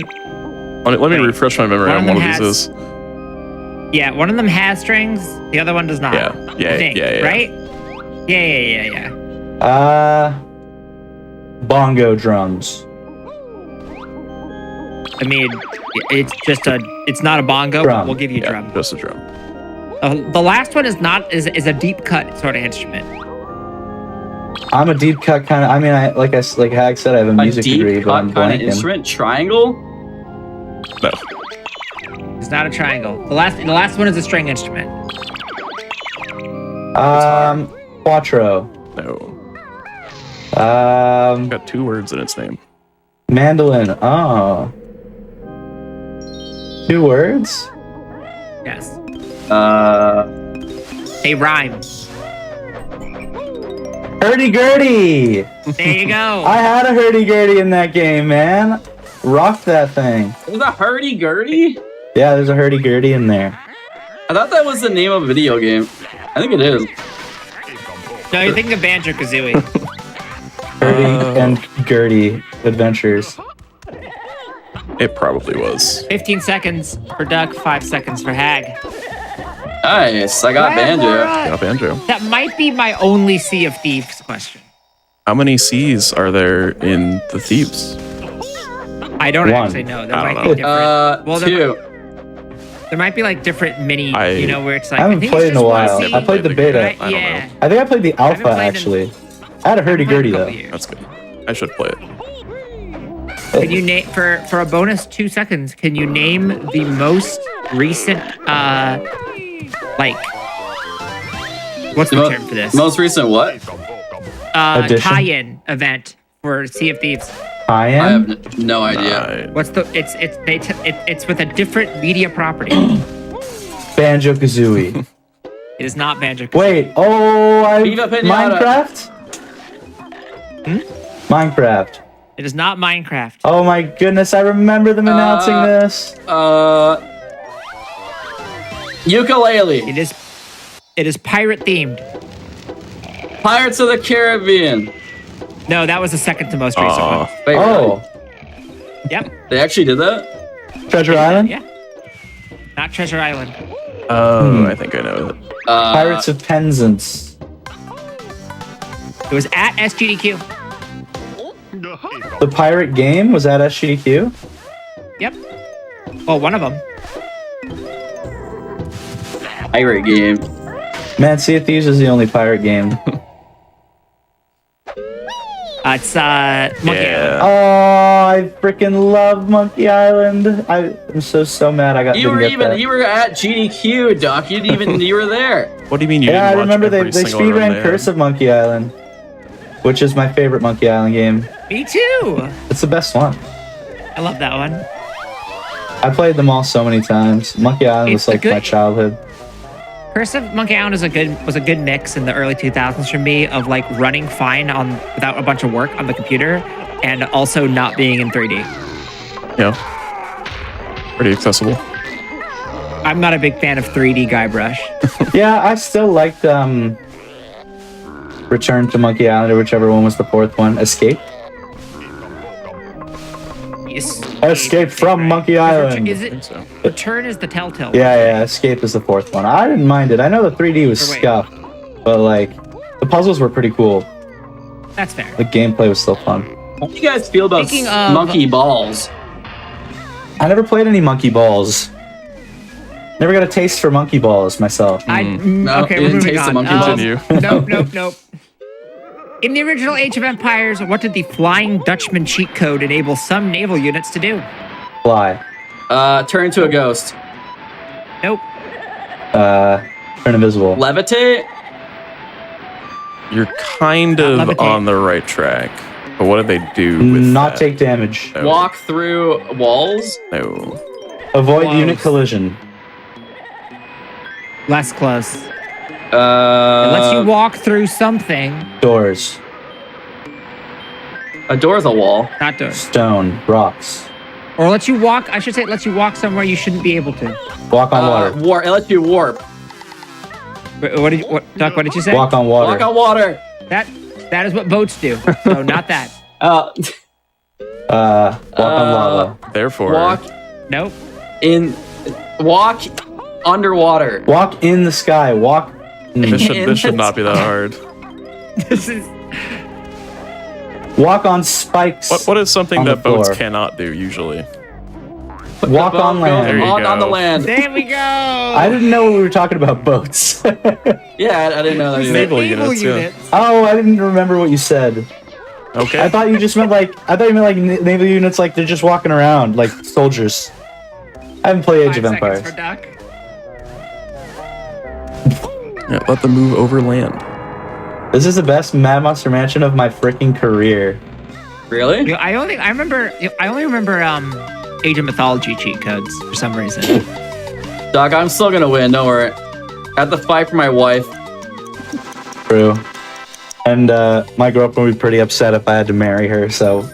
Let me Wait. refresh my memory One on of one them of these has- is. yeah, one of them has strings. The other one does not. Yeah. Yeah. I think, Yeah. Right? Yeah. Bongo drums. I mean, it's not a bongo, Drum. but we'll give you Yeah. drum. Just a drum. The last one is a deep cut sort of instrument. I'm a deep cut kind of. I mean, like Hag said, I have a A music degree, deep but I'm cut kind of blanking. instrument? Triangle? No. It's not a triangle. The last one is a string instrument. Quattro. No. Um, Got 2 words in its name. mandolin. Oh. 2 words? Yes. Uh, They rhyme. Hurdy-gurdy! There you go. I had a hurdy-gurdy in that game, man. Rocked that thing. is that hurdy-gurdy? Yeah, there's a hurdy-gurdy in there. I thought that was the name of a video game. I think it is. No, you're thinking of Banjo Kazooie. Hurdy and Gurdy adventures. It probably was. 15 seconds for Duck, 5 seconds for Hag. Nice. I got Banjo. Yeah, Banjo. That might be my only Sea of Thieves question. How many C's are there in the Thieves? I don't One. actually know. There I might don't be know. different. Well, 2. there might be like different mini. I- where it's like I haven't think played it's in a just one while. seed, I played the beta. right? I don't Yeah. know. I think I played the alpha played in- actually. I had a I've played hurdy-gurdy in a though. couple years. That's good. I should play it. Can you name for a bonus 2 seconds? Can you name the most recent like what's the term for this? Most recent what? Edition? Tie-in event for Sea of Thieves. I I am. have no idea. Alright. What's the? It's with a different media property. Banjo Kazooie. It is not Banjo. Wait. Oh, Viva Pinata. Minecraft. Minecraft. It is not Minecraft. Oh my goodness! I remember them announcing this. Ukulele. It is pirate themed. Pirates of the Caribbean. No, that was the second to most recent one. Wait, Oh, Yep. they actually did that? Treasure Island. Yeah. Not Treasure Island. Oh, I think I know it. Pirates of Penzance. It was at SGDQ. The pirate game was at SGDQ. Yep. Well, one of them. Pirate game. Man, Sea of Thieves is the only pirate game. It's Monkey Island. Oh, I freaking love Monkey Island. I'm so mad I You were didn't get that. you were at GDQ, Doc. You were there. What do you mean you Yeah, I didn't watch remember they every single run speedran they Curse had? of Monkey Island, which is my favorite Monkey Island game. Me too. It's the best one. I love that one. I played them all so many times. Monkey Island It's was like a good- my childhood. Curse of Monkey Island was a good mix in the early 2000s for me of like running fine on without a bunch of work on the computer, and also not being in 3D. Yeah. Pretty accessible. I'm not a big fan of 3D Guybrush. Yeah, I still liked Return to Monkey Island or whichever one was the fourth one. Escape. Escape from Monkey Island. Is it? So. Return is the Telltale. Yeah, Escape is the fourth one. I didn't mind it. I know the 3D was Or wait. scuffed, but like the puzzles were pretty cool. That's fair. The gameplay was still fun. How do you guys feel about Speaking of- monkey balls? I never played any Monkey Balls. Never got a taste for Monkey Balls myself. No, okay, you we're didn't moving taste the on. monkey balls. Nope. In the original Age of Empires, what did the Flying Dutchman cheat code enable some naval units to do? Fly. Turn into a ghost. Nope. Turn invisible. Levitate. You're kind of levitate. on the right track. But what did they do with Not that? take damage. No. Walk through walls. No. Avoid Close. unit collision. Less close. It Uh, lets you walk through something. Doors. a door's a wall. Not doors. Stone. Rocks. Or lets you walk. I should say it lets you walk somewhere you shouldn't be able to. Walk on water. Warp. It lets you warp. Duck? What did you say? Walk on water. Walk on water. That is what boats do. So not that. Uh, Walk on lava. Therefore, walk Nope. in. Walk underwater. Walk in the sky. Walk. this should not be that hard. This is. Walk on spikes. What is something On the that boats floor. cannot do usually? Walk on There There land. you on the go. land. There we go. I didn't know we were talking about boats. Yeah, I didn't know that either. Naval units, yeah. Oh, I didn't remember what you said. Okay. I thought you meant like naval units, like they're just walking around like soldiers. I haven't played Age 5 of seconds Empires. for Duck. Yeah, let them move over land. This is the best Mad Monster Mansion of my freaking career. Really? You know, I only remember Age of Mythology cheat codes for some reason. Doc, I'm still gonna win. Don't worry. I have to fight for my wife. True. And my girlfriend would be pretty upset if I had to marry her, so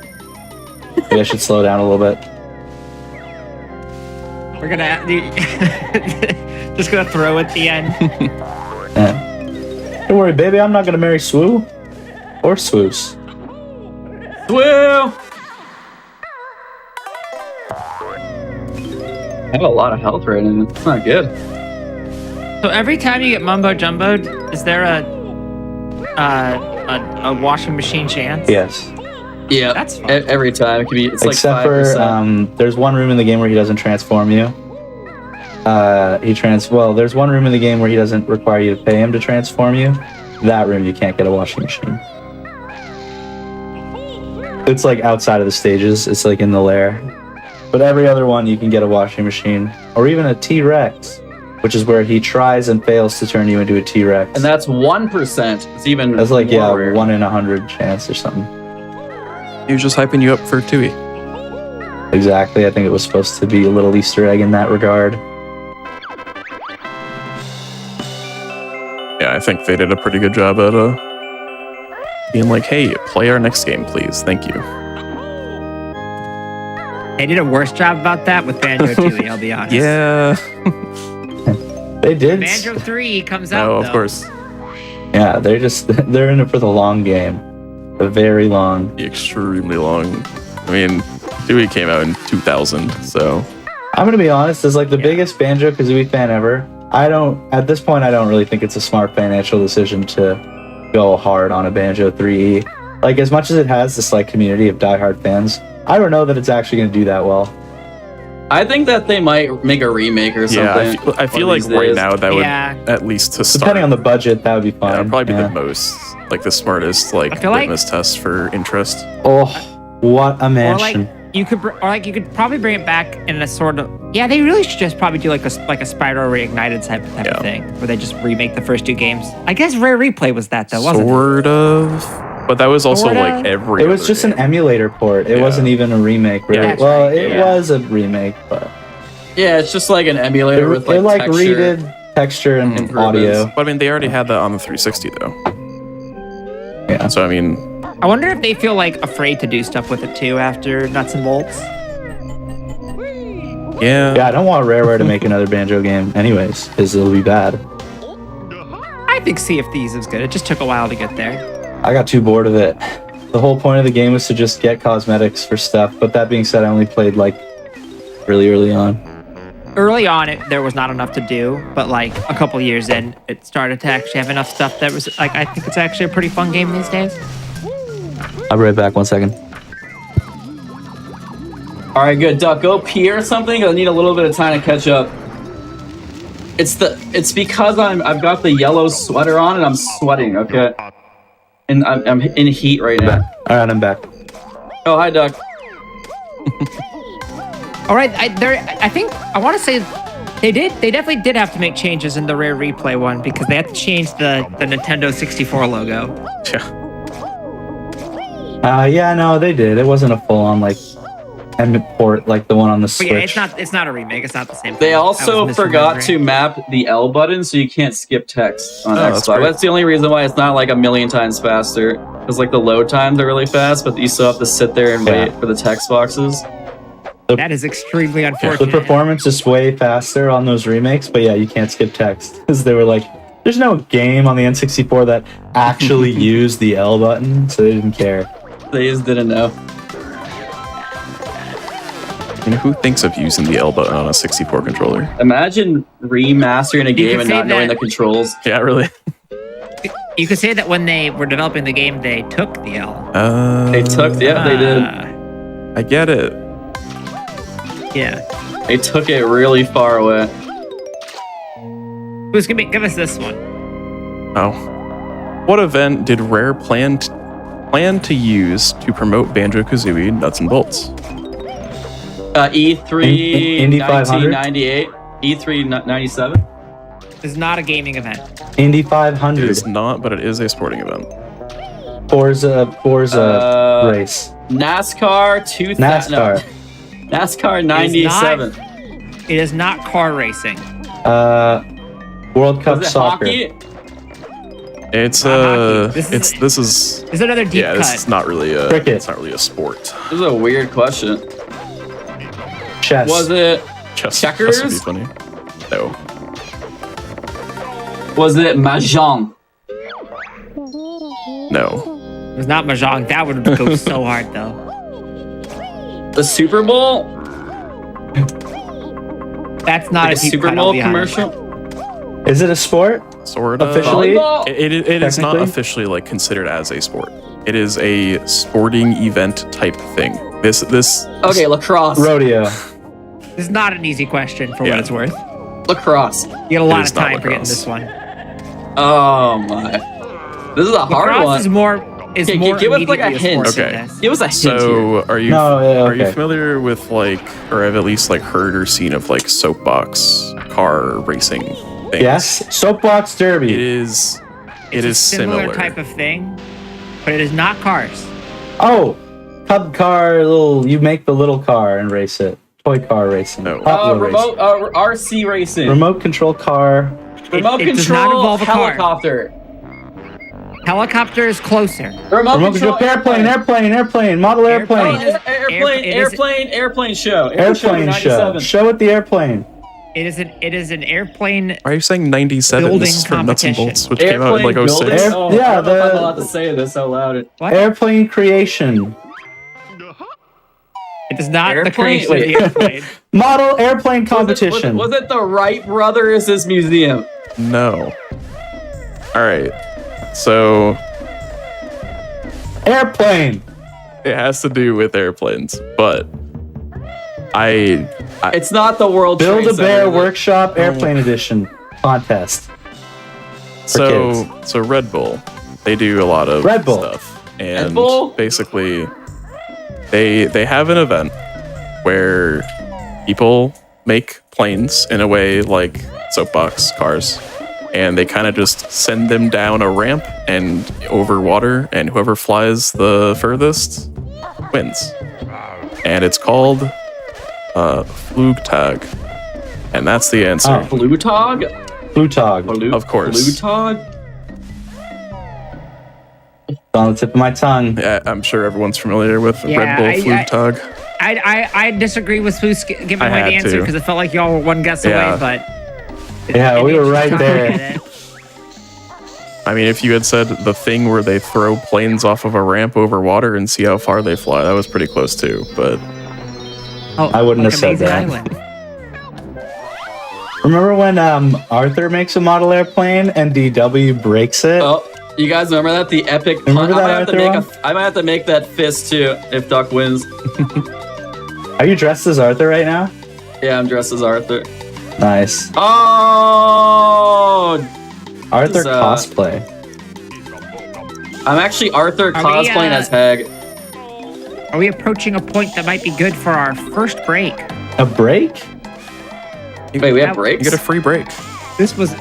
maybe I should slow down a little bit. We're gonna just gonna throw at the end. Yeah. Don't worry, baby, I'm not gonna marry Swoo or Swoos. Swoo! I have a lot of health right now. It's not good. So every time you get mumbo jumboed, is there a a washing machine chance? Yes. Yeah, That's fine. every time. It can be. It's Except like 5%. for there's one room in the game where he doesn't transform you. There's one room in the game where he doesn't require you to pay him to transform you. That room you can't get a washing machine. It's like outside of the stages. It's like in the lair. But every other one you can get a washing machine or even a T-Rex, which is where he tries and fails to turn you into a T-Rex. And that's 1%. It's even. That's like more rare. 1 in 100 chance or something. He was just hyping you up for Tui. Exactly. I think it was supposed to be a little Easter egg in that regard. Yeah, I think they did a pretty good job at being like, hey, play our next game, please. Thank you. They did a worse job about that with Banjo 2, I'll be honest. Yeah. They did. Banjo 3 comes out, No, though. of course. Yeah, they're in it for the long game. The very long. Extremely long. I mean, Tui came out in 2000, so. I'm gonna be honest, as like the biggest Banjo-Kazooie fan ever, at this point I don't really think it's a smart financial decision to go hard on a Banjo 3E. Like, as much as it has this like community of diehard fans, I don't know that it's actually gonna do that well. I think that they might make a remake or something. Yeah, I feel one like of these right days. now that would, Yeah. at least to start. Depending on the budget, that would be fine. Yeah, it'd probably be the most, like the smartest, like I feel like- litmus test for interest. Oh, what a Or mansion. you could probably bring it back in a sort of they really should just probably do like a Spyro Reignited type Yeah. of thing where they just remake the first 2 games. I guess Rare Replay was that though, wasn't it? Sort of. But that was also Sorta. like every. It was other just game. an emulator port. It Yeah. wasn't even a remake, really. That's Well, right, it yeah. was a remake, but Yeah, it's just like an emulator with it like like texture. redid texture and Improvements. audio. But I mean, they already had that on the 360 though. Yeah. So I mean, I wonder if they feel like afraid to do stuff with it too after Nuts and Bolts. yeah. Yeah, I don't want Rareware to make another Banjo game anyways, because it'll be bad. I think Sea of Thieves is good. It just took a while to get there. I got too bored of it. The whole point of the game was to just get cosmetics for stuff, but that being said, I only played like really early on. Early on, there was not enough to do, but like a couple years in, it started to actually have enough stuff that was like I think it's actually a pretty fun game these days. I'll be right back, 1 second. All right, good. Duck, go pee or something. I need a little bit of time to catch up. It's because I've got the yellow sweater on and I'm sweating. Okay, and I'm in heat right now. All right, I'm back. Oh, hi, Duck. All right, I think I want to say they definitely did have to make changes in the Rare Replay one because they had to change the Nintendo 64 logo. Yeah. Yeah, no, they did. It wasn't a full-on like port like the one on the But Switch. yeah, it's not a remake. It's not the same. They thing. I also was forgot to misremembering. map the L button so you can't skip text on Oh, that's Xbox. great. That's the only reason why it's not like a million times faster. Because like the load times are really fast, but you still have to sit there and wait for the text boxes. That is extremely The unfortunate. performance is way faster on those remakes, but yeah, you can't skip text because they were like, there's no game on the N64 that actually used the L button, so they didn't care. They just didn't know. I mean, who thinks of using the L button on a 64 controller? Imagine remastering a game can and say not knowing that- the controls. Yeah, really. You could say that when they were developing the game, they took the L. They took, yeah, they did. I get it. Yeah. They took it really far away. Who's gonna give us this one? Oh. What event did Rare plan to use to promote Banjo-Kazooie Nuts and Bolts? E3 Indy 500? 1998, E3 97. This is not a gaming event. Indy It 500, is not, but it is a sporting event. Forza race, NASCAR 2000. NASCAR, NASCAR 97. It is not car racing. World Cup Was it soccer. hockey? It's Not hockey. this is This is another deep yeah, cut. this is not really a Cricket. it's not really a sport. This is a weird question. Chess. Was it Chess Checkers? would be funny. No. was it Mahjong? No. It was not Mahjong. That would go so hard though. The Super Bowl? That's not Like a a deep Super cut, I'll Bowl be honest. commercial? Is it a sport? Sort of. Officially? Volleyball? It is not Technically? officially like considered as a sport. It is a sporting event type thing. This Okay, lacrosse. Rodeo. This is not an easy question for Yeah. what it's worth. Lacrosse. You get a lot is of not time for getting lacrosse. this one. Oh my. This is a hard Lacrosse one. is Okay, more give us like a immediately hint. sport than Okay. this. Give us a hint here. So are you No, yeah, are you okay. familiar with like, or have at least like heard or seen of like soapbox car racing things? Yes. Soapbox It Derby. is. It It's is a similar similar. type of thing, but it is not cars. Oh, cub car. You make the little car and race it. Toy car racing. No. Hot wheel racing. Remote RC racing. Remote control car. Remote it does not control involve a car. helicopter. Helicopter is closer. Remote Remote control airplane. Model airplane. Airplane show. Airplane show. 97. Show it the airplane. It is an airplane. Why are you saying 97? Building This is from Nuts and competition. Bolts, which came out in like Airplane 06. building? Oh, Yeah, I don't know if I'm the- allowed to say this out loud. What? Airplane creation. It is not the Airplane? creation of the airplane. Model airplane competition. Was it the Wright Brothers' museum? No. All right. So Airplane. it has to do with airplanes, but I It's not the World Build Trade a Bear Center. Workshop Airplane Edition contest. so Red Bull, they do a lot of Red Bull. stuff, and Red Bull? basically they have an event where people make planes in a way like soapbox cars, and they kind of just send them down a ramp and over water, and whoever flies the furthest wins. And it's called Flugtag, and that's the answer. Oh. Flutog? Flutog. Of course. Flutog? It's on the tip of my tongue. Yeah, I'm sure everyone's familiar with Yeah, Red Bull Flugtag. I disagree with Foos giving I away the had answer to. because I felt like y'all were one guess Yeah. away, but Yeah, we were right Get there. it. I mean, if you had said the thing where they throw planes off of a ramp over water and see how far they fly, that was pretty close too. But Oh, I wouldn't like have said Amazing that. Island. Remember when Arthur makes a model airplane and DW breaks it? Oh, you guys remember that? The epic Remember I that might have to Arthur make one? I might have to make that fist too if Duck wins. Are you dressed as Arthur right now? Yeah, I'm dressed as Arthur. Nice. Oh, Arthur Is, cosplay. I'm actually Arthur Are we, cosplaying as Hag. Are we approaching a point that might be good for our first break? A break? Wait, we have You breaks? you get a free break. This was.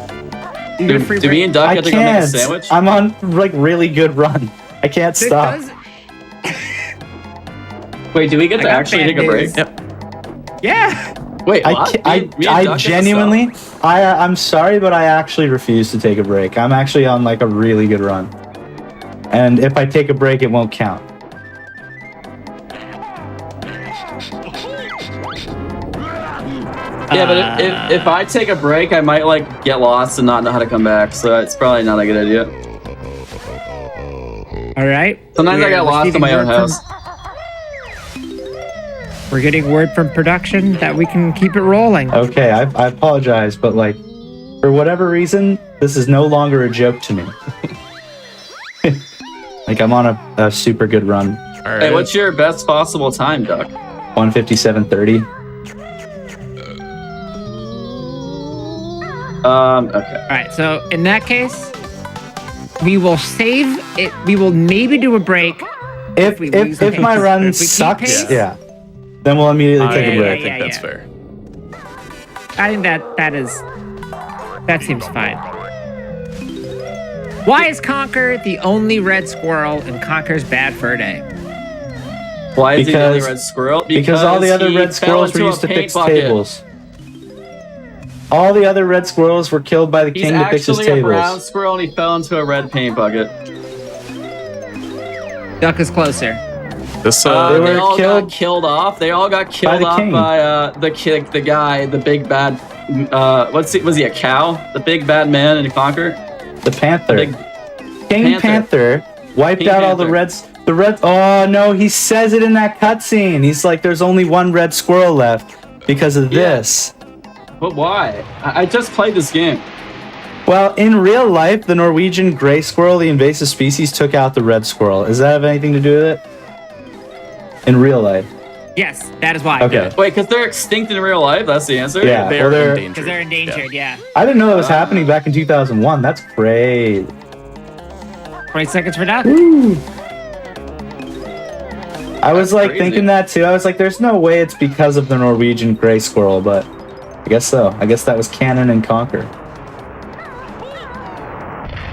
You get a free Do me break. and Duck I have to go make a can't. sandwich? I'm on like really good run. I can't This stop. does- Wait, do we get I to got actually bad take a break? news. Yep. Yeah. Wait, I, what? ca- Me and Duck I get to genuinely, I'm sorry, but I actually refuse to take a break. I'm actually on like a really good run. And if I take a break, it won't count. stop? Yeah, but if I take a break, I might like get lost and not know how to come back. So it's probably not a good idea. All right. Sometimes I We're get lost in receiving my own word house. We're getting word from production that we can keep it rolling. Okay, I apologize, but like, for whatever reason, this is no longer a joke to me. Like, I'm on a super good run. All right. Hey, what's your best possible time, Duck? 157.30. Okay. All right. So in that case, we will save it. We will maybe do a break. If we lose if my pace. run If we keep sucks, pace. yeah, then we'll immediately take I a break. think yeah, that's yeah. fair. I think that seems fine. Why is Conker the only red squirrel in Conker's Bad Fur Day? Why is he the only Because- red squirrel? Because all the other he red fell squirrels were into a used to paint fix bucket. tables. All the other red squirrels were killed by the He's king to fix his actually a brown tables. squirrel and he fell into a red paint bucket. Duck is closer. This They They were all killed got killed off. They all got killed the off king. by the guy, the big bad. Was he a cow? The big bad man in Conquer. The panther. Big, King Panther wiped King out all the Panther. reds. The red. Oh no, he says it in that cutscene. He's like, "There's only one red squirrel left because of Yeah. this." but why? I just played this game. Well, in real life, the Norwegian gray squirrel, the invasive species, took out the red squirrel. Does that have anything to do with it? In real life. Yes, that is why. Okay. Wait, because they're extinct in real life? That's the answer? Yeah. They're Well, endangered. Because they're endangered, yeah. I didn't know that was happening back in 2001. That's crazy. 20 seconds for Doc. I was like crazy. thinking that too. I was like, there's no way it's because of the Norwegian gray squirrel, but I guess so. I guess that was canon and Conquer.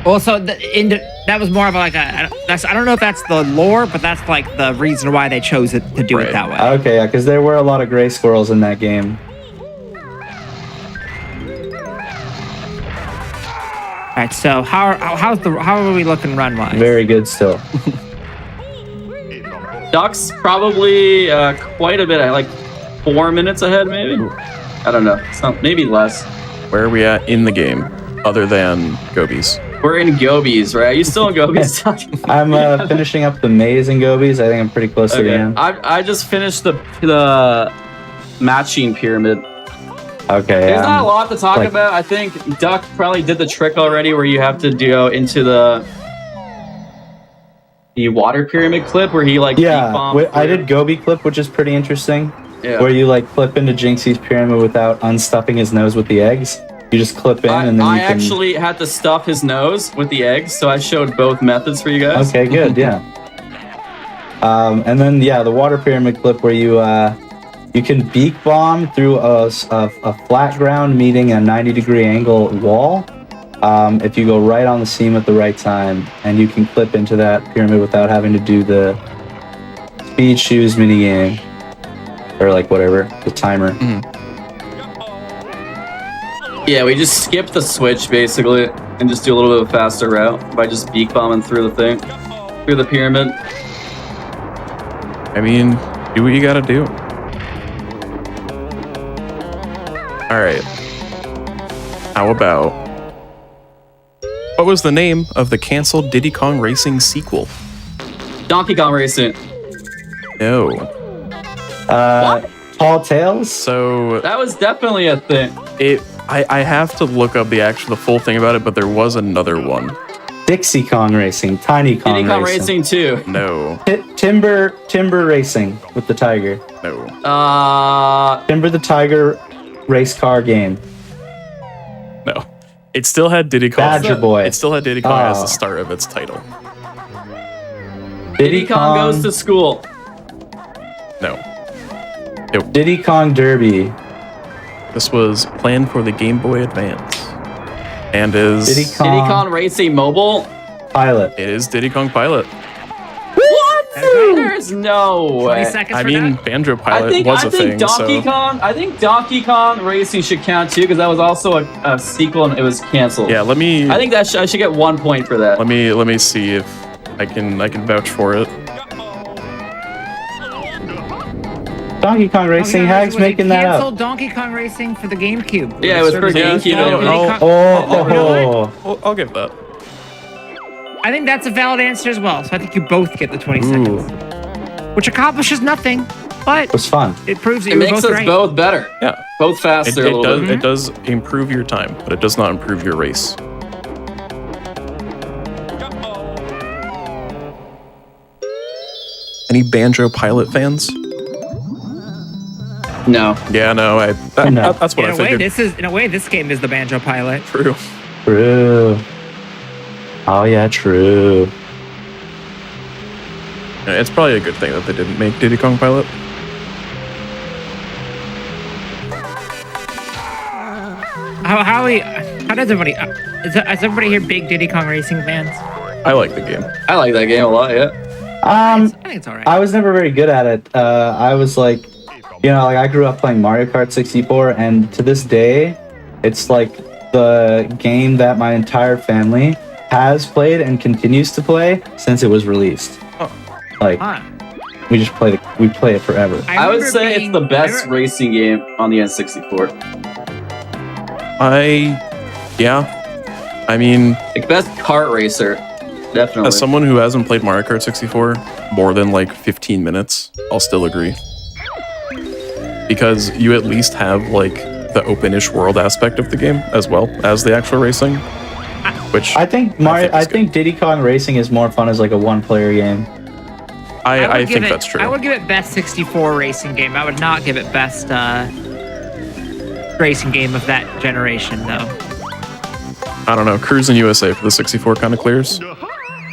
Well, so that was more of like I don't know if that's the lore, but that's like the reason why they chose it to do it Right. that way. Okay, yeah, because there were a lot of gray squirrels in that game. All right, so how are we looking run wise? Very good still. Duck's probably quite a bit, like 4 minutes ahead, maybe? I don't know. Maybe less. Where are we at in the game, other than Gobies? We're in Gobies, right? Are you still in Gobies, Duck? I'm finishing up the maze in Gobies. I think I'm pretty close to the end. I just finished the matching pyramid. Okay, There's not a lot to talk like- about. I think Duck probably did the trick already where you have to go into the water pyramid clip where he like Yeah, deep-bombed I through. did Gobi clip, which is pretty interesting. Yeah. Where you like clip into Jinxie's pyramid without unstuffing his nose with the eggs. You just clip in and then I you can. actually had to stuff his nose with the eggs, so I showed both methods for you guys. Okay, good, yeah. And then the water pyramid clip where you can beak bomb through a flat ground meeting a 90-degree angle wall. If you go right on the seam at the right time, and you can clip into that pyramid without having to do the speed shoes minigame. Or like whatever, the timer. Yeah, we just skip the switch basically and just do a little bit of a faster route by just beak bombing through the thing, through the pyramid. I mean, do what you gotta do. Alright. How about... What was the name of the canceled Diddy Kong Racing sequel? Donkey Kong Racing. No. Tall Tales? So That was definitely a thing. I have to look up the full thing about it, but there was another one. Dixie Kong Racing, Tiny Kong Diddy Kong Racing. Racing 2. No. Timber Racing with the tiger. No. Timber the Tiger race car game. No. It still had Diddy Kong. Badger Boy. It still had Diddy Kong as Oh. the start of its title. Diddy Kong goes to school. No. Diddy Kong Derby. This was planned for the Game Boy Advance. And is... Diddy Diddy Kong Kong Racing Mobile. Pilot. It is Diddy Kong Pilot. What? There's no 20 way. seconds I for mean, Doc. Banjo I Pilot think was a thing, Donkey so... Kong. I think Donkey Kong Racing should count too because that was also a sequel and it was canceled. Yeah, let me... I think that I should get 1 point for that. Let me see if I can vouch for it. Donkey Kong Racing, Hag's making that Canceled up. Donkey Kong Racing for the GameCube. Yeah, it was for GameCube. Diddy Kong- Oh, I'll give that. I think that's a valid answer as well. So I think you both get the 20 seconds, which accomplishes nothing, but it was fun. it proves that It you were makes both us right. both better. Yeah. Both faster a little bit. It does improve your time, but it does not improve your race. Any Banjo Pilot fans? No. Yeah, no, No. that's what I figured. In a way, this game is the Banjo Pilot. True. True. Oh yeah, true. Yeah, it's probably a good thing that they didn't make Diddy Kong Pilot. How does everybody? Is everybody here big Diddy Kong Racing fans? I like the game. I like that game a lot, yeah. I think it's all right. I was never very good at it. I was like, like I grew up playing Mario Kart 64, and to this day, it's like the game that my entire family has played and continues to play since it was released. Like, Huh. we just play it forever. I would remember say being- it's the best I remember- racing game on the N64. I mean, Like best kart racer. Definitely. as someone who hasn't played Mario Kart 64 more than like 15 minutes, I'll still agree. Because you at least have like the open-ish world aspect of the game as well as the actual racing. which I think is good. Diddy Kong Racing is more fun as like a one-player game. I would think give it- that's true. I would give it best 64 racing game. I would not give it best racing game of that generation, though. I don't know. Cruising USA for the 64 kind of clears.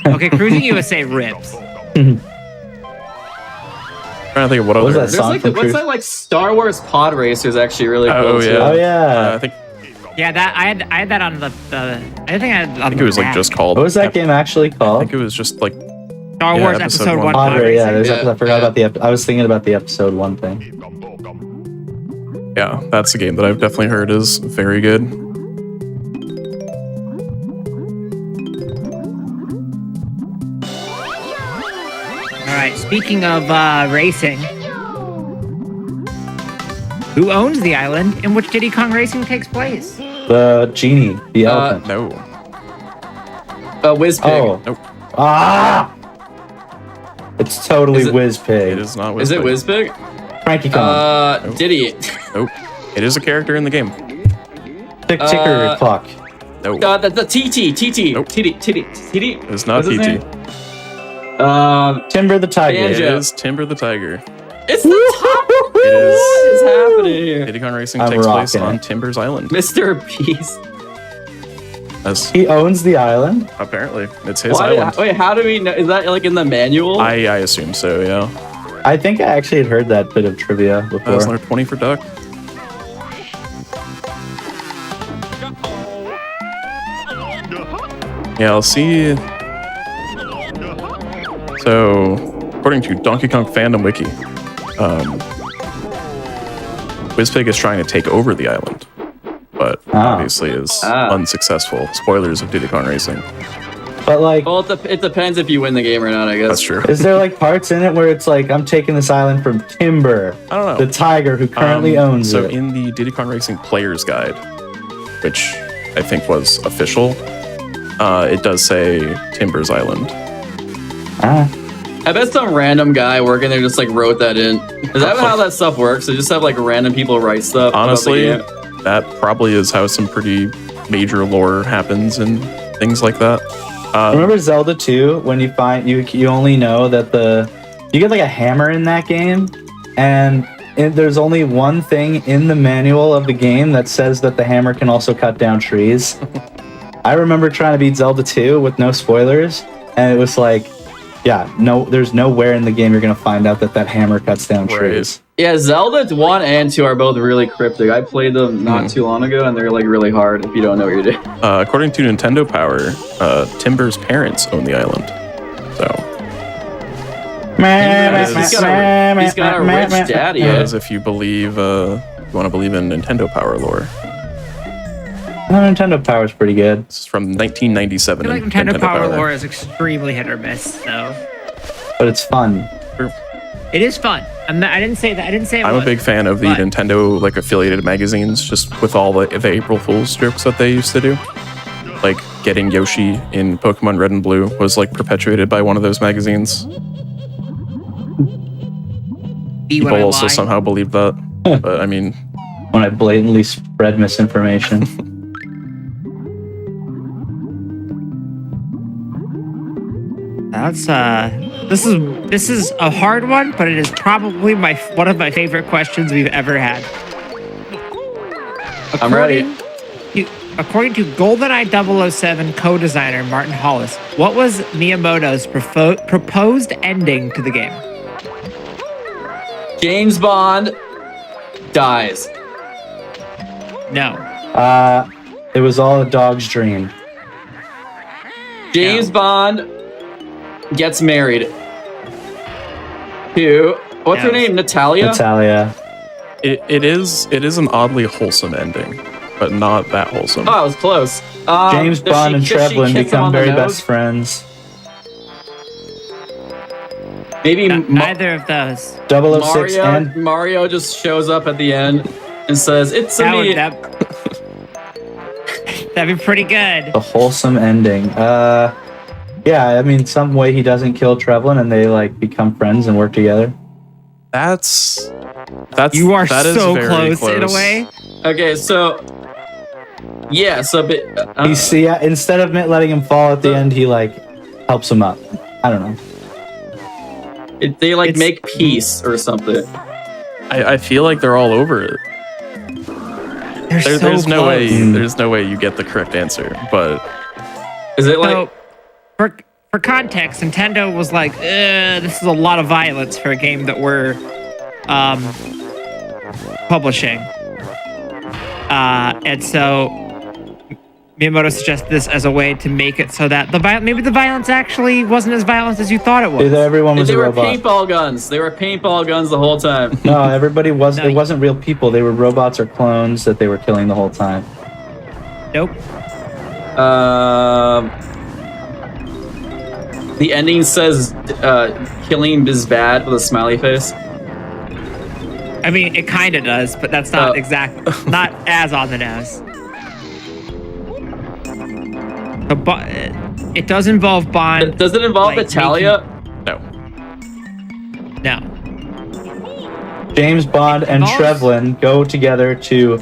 Okay, Cruising USA rips. Trying to think of what What was other. that There's song like from what's Cruise? that like Star Wars Pod Racer is actually really cool Oh too. yeah. Oh, yeah. I think Yeah, that I had that on the I think I had on it was like back. just called. What was that game actually I called? think it was just like Star yeah, Wars episode Episode one. 1. Padre, yeah. Racing. Yeah, I forgot yeah. about the. I was thinking about the episode 1 thing. yeah, that's a game that I've definitely heard is very good. All right, speaking of racing, who owns the island in which Diddy Kong Racing takes place? The genie, the elephant. No. Whiz Pig. Oh. Nope. Ah! It's totally Is it- Whiz Pig. It is not. Is it Wizpig. Whiz Pig? Frankie Kong. Diddy. Nope. It is a character in the game. Ticker clock. No. The TT. Nope. TT. It is not What's his TT. name? Timber the Tiger. Banjo. It is Timber the Tiger. It's the top. It is. What is happening here? Diddy Kong Racing I'm takes place rocking on it. Timbers Island. Mr. Beast. As He owns the island. apparently, it's his Why, island. wait, how do we know? Is that like in the manual? I assume so. Yeah. I think I actually had heard that bit of trivia That was before. another 20 for Duck. Yeah, I'll see. So, according to Donkey Kong Fandom Wiki, Wizpig is trying to take over the island, but obviously is unsuccessful. Spoilers of Diddy Kong Racing. But like, Well, it depends if you win the game or not, I guess. That's true. is there like parts in it where it's like I'm taking this island from Timber, I don't know. the tiger who currently owns So it? in the Diddy Kong Racing Player's Guide, which I think was official, it does say Timbers Island. Ah. I bet some random guy working there just like wrote that in. Is that how that stuff works? They just have like random people write stuff. about the Honestly, game? that probably is how some pretty major lore happens and things like that. Remember Zelda 2 when you find you only know that you get like a hammer in that game, and there's only one thing in the manual of the game that says that the hammer can also cut down trees. I remember trying to beat Zelda 2 with no spoilers, and it was like, yeah, no, there's nowhere in the game you're gonna find out that hammer cuts down trees. Yeah, Zelda 1 and 2 are both really cryptic. I played them not too long ago, and they're like really hard if you don't know what you're doing. According to Nintendo Power, Timber's parents own the island. So, He's got a rich daddy. as if you believe, you want to believe in Nintendo Power lore. Nintendo Power is pretty good, This is from 1997. I feel like in Nintendo Power lore is extremely hit or miss, though. but it's fun. It is fun. I didn't say that. I didn't say it I'm a was. big fan of the But- Nintendo like affiliated magazines, just with all the April Fool's jokes that they used to do. Like getting Yoshi in Pokemon Red and Blue was like perpetuated by one of those magazines. People also somehow believe that, but I mean, When I blatantly spread misinformation. That's this is a hard one, but it is probably one of my favorite questions we've ever had. I'm ready. According to GoldenEye 007 co-designer Martin Hollis, what was Miyamoto's proposed ending to the game? James Bond dies. No. It was all a dog's dream. James Bond gets married to what's her name? Natalia. Natalia. it is an oddly wholesome ending, but not that wholesome. Oh, I was close. James does Bond and does she Trevlin kiss him become on the very nose? best friends. Maybe Neither of those. 006 and Mario just shows up at the end and says, "It's a me." That'd be pretty good. a wholesome ending. Yeah, I mean, some way he doesn't kill Trevlin and they like become friends and work together. That's You are that is so very close in a way. Okay, so Yeah, so You see, instead of letting him fall at the end, he like helps him up. I don't know. they like make peace or something. I feel like they're all over it. There's no way. There's no way you get the correct answer. But Is it like So, for context, Nintendo was like, this is a lot of violence for a game that we're publishing. And so Miyamoto suggested this as a way to make it so that maybe the violence actually wasn't as violent as you thought it was. Everyone was they a were robot. paintball guns? They were paintball guns the whole time. No, everybody was. No. It wasn't real people. They were robots or clones that they were killing the whole time. Nope. The ending says killing is bad with a smiley face. I mean, it kind of does, but that's not not as on the nose. But it does involve Bond. Does it involve like, Italia? no. No. James Bond and involves- Trevlin go together to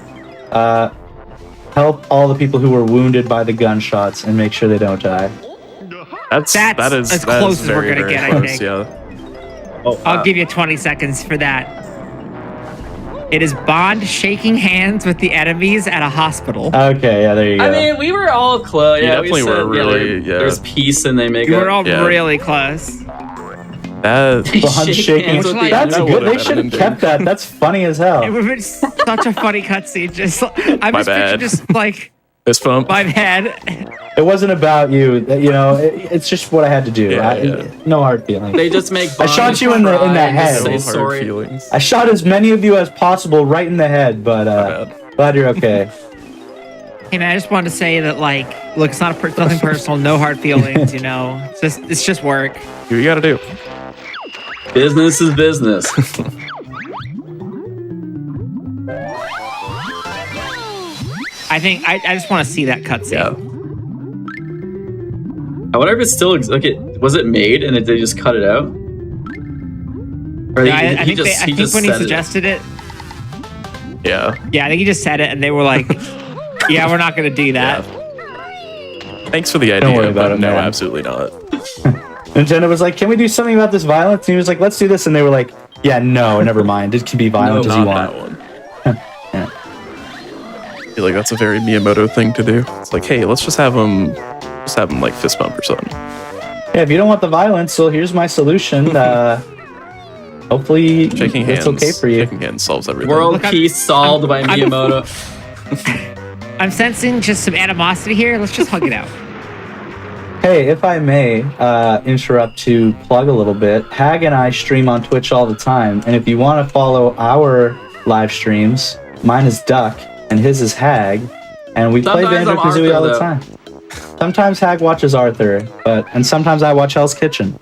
help all the people who were wounded by the gunshots and make sure they don't die. That's that is as that close is as we're very, gonna very get, I close, think. Yeah. Oh, I'll give you 20 seconds for that. It is Bond shaking hands with the enemies at a hospital. Okay, yeah, there you go. I mean, we were all close. Yeah, definitely we said, were really, yeah. There's peace and they make You up. were all Yeah. really close. That Bond Shake shaking. hands with the That's That good. would've They been should have ending. kept that. That's funny as hell. It would have been such a funny cutscene. Just I'm My just bad. picturing just like fist bump. my head. It wasn't about you. You know, it's just what I had to do. Yeah. No hard feelings. They just make. I shot you in the head. Say No hard sorry. feelings. I shot as many of you as possible right in the head, but bad. glad you're okay. Hey man, I just wanted to say that like, look, it's not nothing personal, no hard feelings. You know, it's just work. Do what you gotta do. Business is business. I think I just want to see that cutscene. Yeah. I wonder if it's still was it made and they just cut it out? Or Yeah, I think when he said it. suggested it, Yeah. yeah, I think he just said it, and they were like, "Yeah, we're not gonna do that." Thanks for the idea, Don't worry about but it, no, man. absolutely not. Nintendo was like, "Can we do something about this violence?" And he was like, "Let's do this." And they were like, "Yeah, no, never mind. It can be violent as you Not want." that one. Yeah. I feel like that's a very Miyamoto thing to do. It's like, hey, let's just have them like fist bump or something. Yeah, if you don't want the violence, well, here's my solution. Hopefully, Shaking hands. it's okay for you. Shaking hands solves everything. World Look, peace solved by Miyamoto. I'm sensing just some animosity here. Let's just hug it out. Hey, if I may interrupt to plug a little bit, Hag and I stream on Twitch all the time, and if you want to follow our live streams, mine is Duck and his is Hag, and we play Sometimes I'm Banjo-Kazooie all the Arthur, time. Sometimes Hag watches Arthur, and sometimes I watch Hell's Kitchen.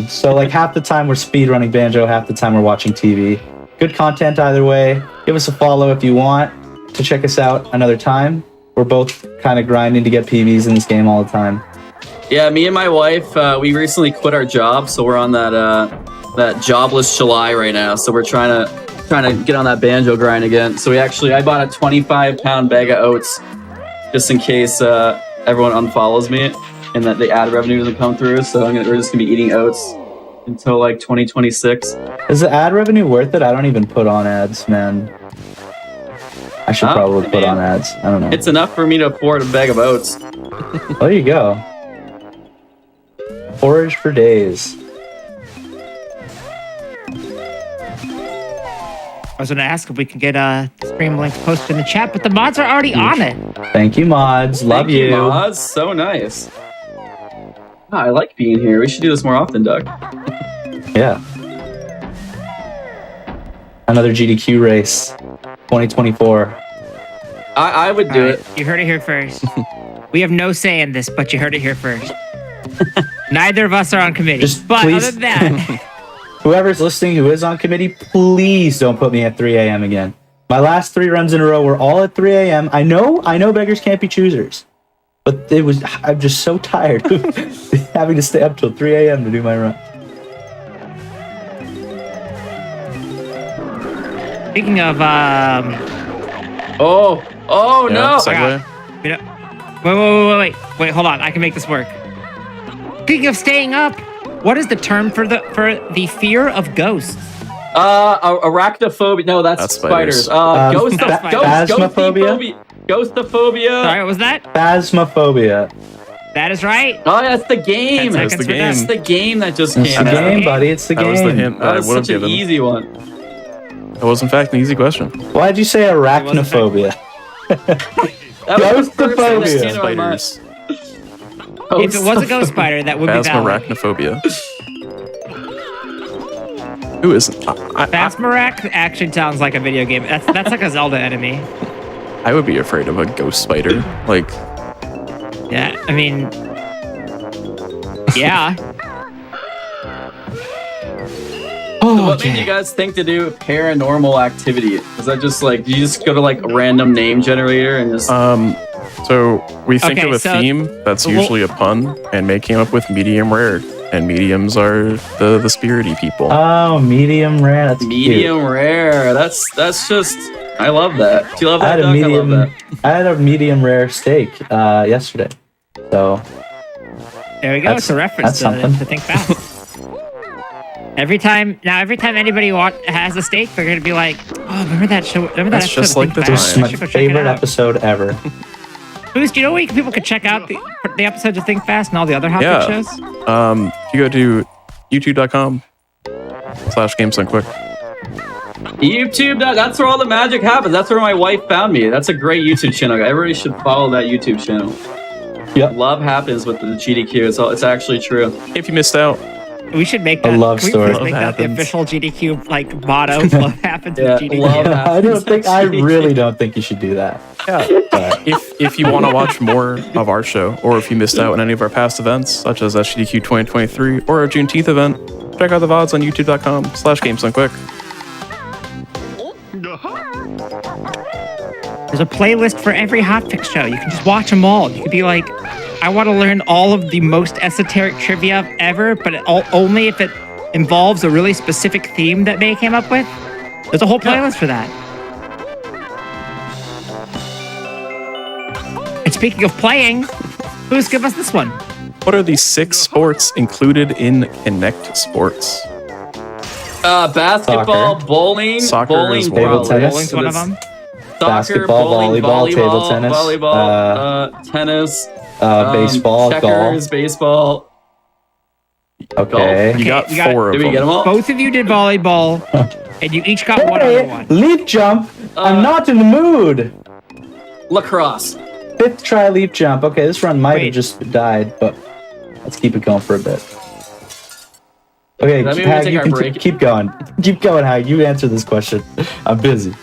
So like half the time we're speedrunning Banjo, half the time we're watching TV. Good content either way. Give us a follow if you want to check us out another time. We're both kind of grinding to get PBs in this game all the time. Yeah, me and my wife, we recently quit our job, so we're on that jobless July right now. So we're trying to get on that Banjo grind again. So I bought a 25-pound bag of oats just in case everyone unfollows me and that the ad revenue doesn't come through. So we're just gonna be eating oats until like 2026. Is the ad revenue worth it? I don't even put on ads, man. I should probably put on ads. I don't know. It's enough for me to afford a bag of oats. Well, there you go. Forage for days. I was gonna ask if we can get the stream link posted in the chat, but the mods are already on it. Thank you, mods. Love Thank you. mods. So nice. I like being here. We should do this more often, Doug. Yeah. Another GDQ race. 2024. I would do All right, it. you heard it here first. We have no say in this, but you heard it here first. Neither of us are on committee. Just but please- other than that, Whoever's listening who is on committee, please don't put me at 3 a.m. again. My last 3 runs in a row were all at 3 a.m. I know beggars can't be choosers. But I'm just so tired of having to stay up till 3 a.m. to do my run. speaking of Oh, Oh no! Segue. You know, wait, hold on. I can make this work. Speaking of staying up, what is the term for the fear of ghosts? Arachnophobia. No, that's spiders. Phasmophobia? Ghostophobia. Sorry, what was that? Phasmophobia. That is right. Oh, that's the game. 10 That's seconds the for game. That's the game that just It's came the out. game, buddy. It's the That game. was the hint that That I was would have such an given. easy one. That was in fact an easy question. Why'd you say arachnophobia? That was the first thing that Ghostophobias. came to my mind. Spiders. If it was a ghost spider, that would be valid. Phasmarachnophobia. Who isn't? Phasmarak actually sounds like a video game. That's like a Zelda enemy. I would be afraid of a ghost spider. Like, Yeah, I mean, yeah. So what made you guys think to do paranormal activity? Is that just like you just go to like a random name generator and just so we think Okay, of a so- theme that's usually a pun, and May came up with medium rare, and mediums are the spirity people. Oh, medium rare. That's medium rare? That's just I love that. Do you love Cute. that? Doc? I love that. I had a medium rare steak yesterday. So There we go. It's a reference that's to something. Think Fast. Every time anybody has a steak, they're gonna be like, "Oh, remember that show? Remember that That's episode just of like Think the this Fast? is time. my I should go check it favorite out." episode ever. Boost, do you know where people could check out the episodes of Think Fast and all the other Hot Yeah. Fix shows? If you go to youtube.com/GamesDoneQuick. YouTube, that's where all the magic happens. That's where my wife found me. That's a great YouTube channel. Everybody should follow that YouTube channel. Yep. Love happens with the GDQ. It's actually true. If you missed out, We should make A that. love can we story. please make Love that the happens. official GDQ motto? Love happens Yeah, with GDQ. love happens. I really don't think you should do that. But if you want to watch more of our show, or if you missed out on any of our past events, such as SGDQ 2023 or our Juneteenth event, check out the VODs on youtube.com/GamesDoneQuick. There's a playlist for every hotfix show. You can just watch them all. You could be like, I want to learn all of the most esoteric trivia ever, but only if it involves a really specific theme that May came up with. There's a whole playlist for that. And speaking of playing, who's give us this one? What are the 6 sports included in Connect Sports? Basketball, Soccer. bowling, Soccer bowling, is Table probably. tennis. Bowling's one of them. Soccer, Basketball, bowling, volleyball, table tennis, volleyball, tennis, baseball, checkers, baseball. golf. Okay. You got you got 4 of Did we them. get them all? Both of you did volleyball, and you each got one other Hey, one. leap jump. I'm not in the mood. Lacrosse. 5th try leap jump. Okay, this run might Wait. have just died, but let's keep it going for a bit. Okay, Does that mean we Hag, take you our can break? keep going. Keep going, Hag. You answer this question. I'm busy.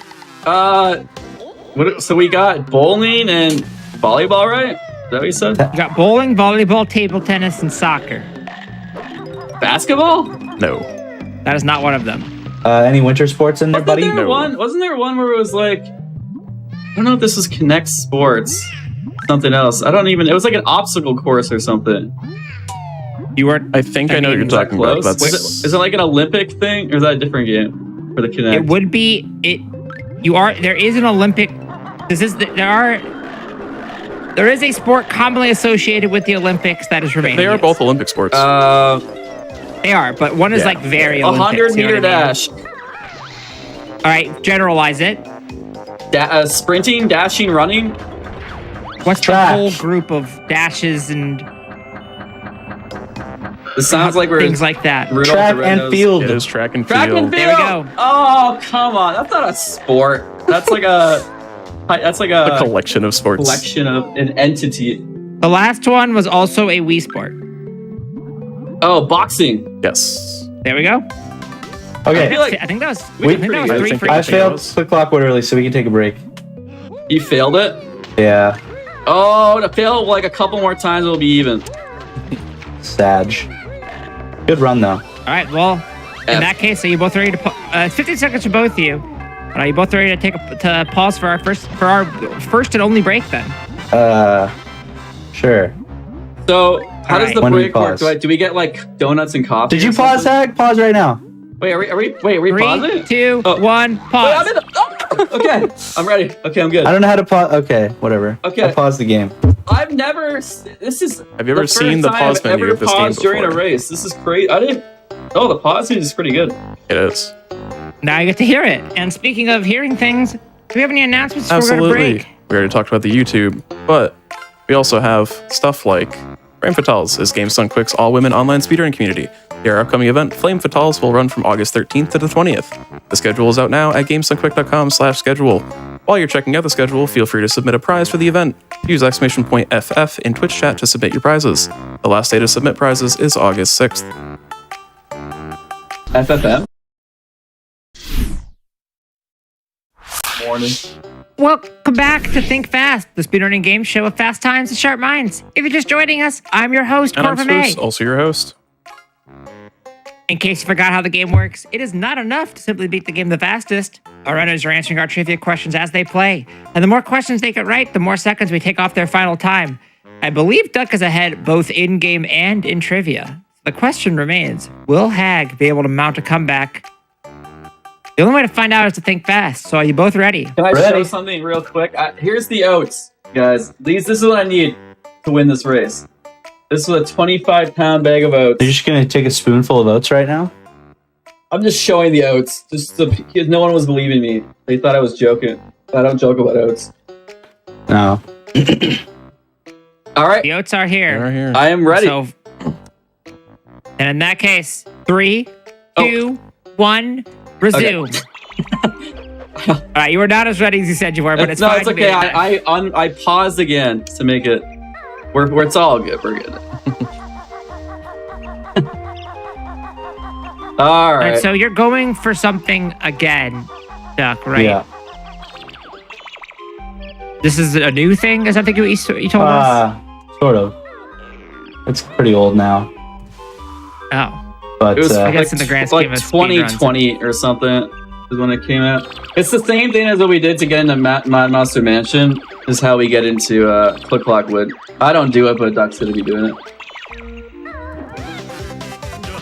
So we got bowling and volleyball, right? Is that what you said? You got bowling, volleyball, table tennis, and soccer. Basketball? No. That is not one of them. Any winter sports in there, buddy? Wasn't there No. one? Wasn't there one where it was like, I don't know if this was Connect Sports, something else. I don't even. It was like an obstacle course or something. You were. I think I know what you're Is that talking about. close? That's Is it like an Olympic thing, or is that a different game for the Connect? It would be it. You are. There is an Olympic. There is a sport commonly associated with the Olympics that is remaining. they are yes. both Olympic sports. They are, but one is Yeah. like very 100 Olympics. You know meter what I mean? dash, All right, generalize it. sprinting, dashing, running. What's Track. the whole group of dashes and This sounds like we're things like that? Rudolph Track the and Red-Nosed. field. it is track and Track field. and field. There we go. Oh, come on. That's not a sport. That's like a. That's like A a collection of sports. collection of an entity. The last one was also a Wii sport. Oh, boxing. Yes. There we go. Okay, feel like I think that was. we- I think that was I 3 think for I each. failed Quick Clock early, so we can take a break. You failed it. Yeah, Oh, to fail like a couple more times, it'll be even. Sag. Good run though. All right. Well, in F. that case, are you both ready to? 15 seconds for both of you. Are you both ready to take to pause for our first and only break then? Sure. So, how does Alright. the When do we break work? pause? Do we get like donuts and coffee? Did you or pause, something? Hag? Pause right now. Wait, are we 3, pausing? 2, Oh. 1, Wait, pause. I'm in the. Oh! Okay, I'm ready. Okay, I'm good. I don't know how to pause. Okay, whatever. Okay. I paused the game. I've never. This is. Have you ever seen the pause menu of this game during a before? race? This is crazy. I didn't. Oh, the pause menu is pretty good. It is. Now you get to hear it. And speaking of hearing things, do we have any announcements before Absolutely. we're going to break? We already talked about the YouTube, but we also have stuff like Flame Fatales is GameStone Quick's all-women online speedrunning community. Their upcoming event, Flame Fatales, will run from August 13th to the 20th. The schedule is out now at GameStoneQuick.com/schedule. While you're checking out the schedule, feel free to submit a prize for the event. Use !FF in Twitch chat to submit your prizes. The last day to submit prizes is August 6th. FFM. Morning. Welcome back to Think Fast, the speedrunning game show of fast times and sharp minds. If you're just joining us, I'm your host, And I'm Corvin May. Spruce, also your host. In case you forgot how the game works, it is not enough to simply beat the game the fastest. Our runners are answering our trivia questions as they play, and the more questions they get right, the more seconds we take off their final time. I believe Duck is ahead both in-game and in trivia. The question remains, will Hag be able to mount a comeback? The only way to find out is to think fast, so are you both ready? Can I show something real quick? Here's the oats, guys. This is what I need to win this race. This is a 25-pound bag of oats. You're just gonna take a spoonful of oats right now? I'm just showing the oats. Just because no one was believing me. They thought I was joking. I don't joke about oats. No. All right. The oats are here. They are here. I am ready. So, and in that case, 3, 2, 1, resume. All right, you were not as ready as you said you were, but it's fine. It's okay. I paused again to make it. We're it's all good. We're good. All right. So you're going for something again, Duck, right? Yeah. This is a new thing? Is that something you told us? Sort of. It's pretty old now. Oh. But it was I guess in the grand scheme of 2020 or something is when it came out. It's the same thing as what we did to get into Mad Monster Mansion. Is how we get into Click Clock Wood. I don't do it, but Duck's gonna be doing it.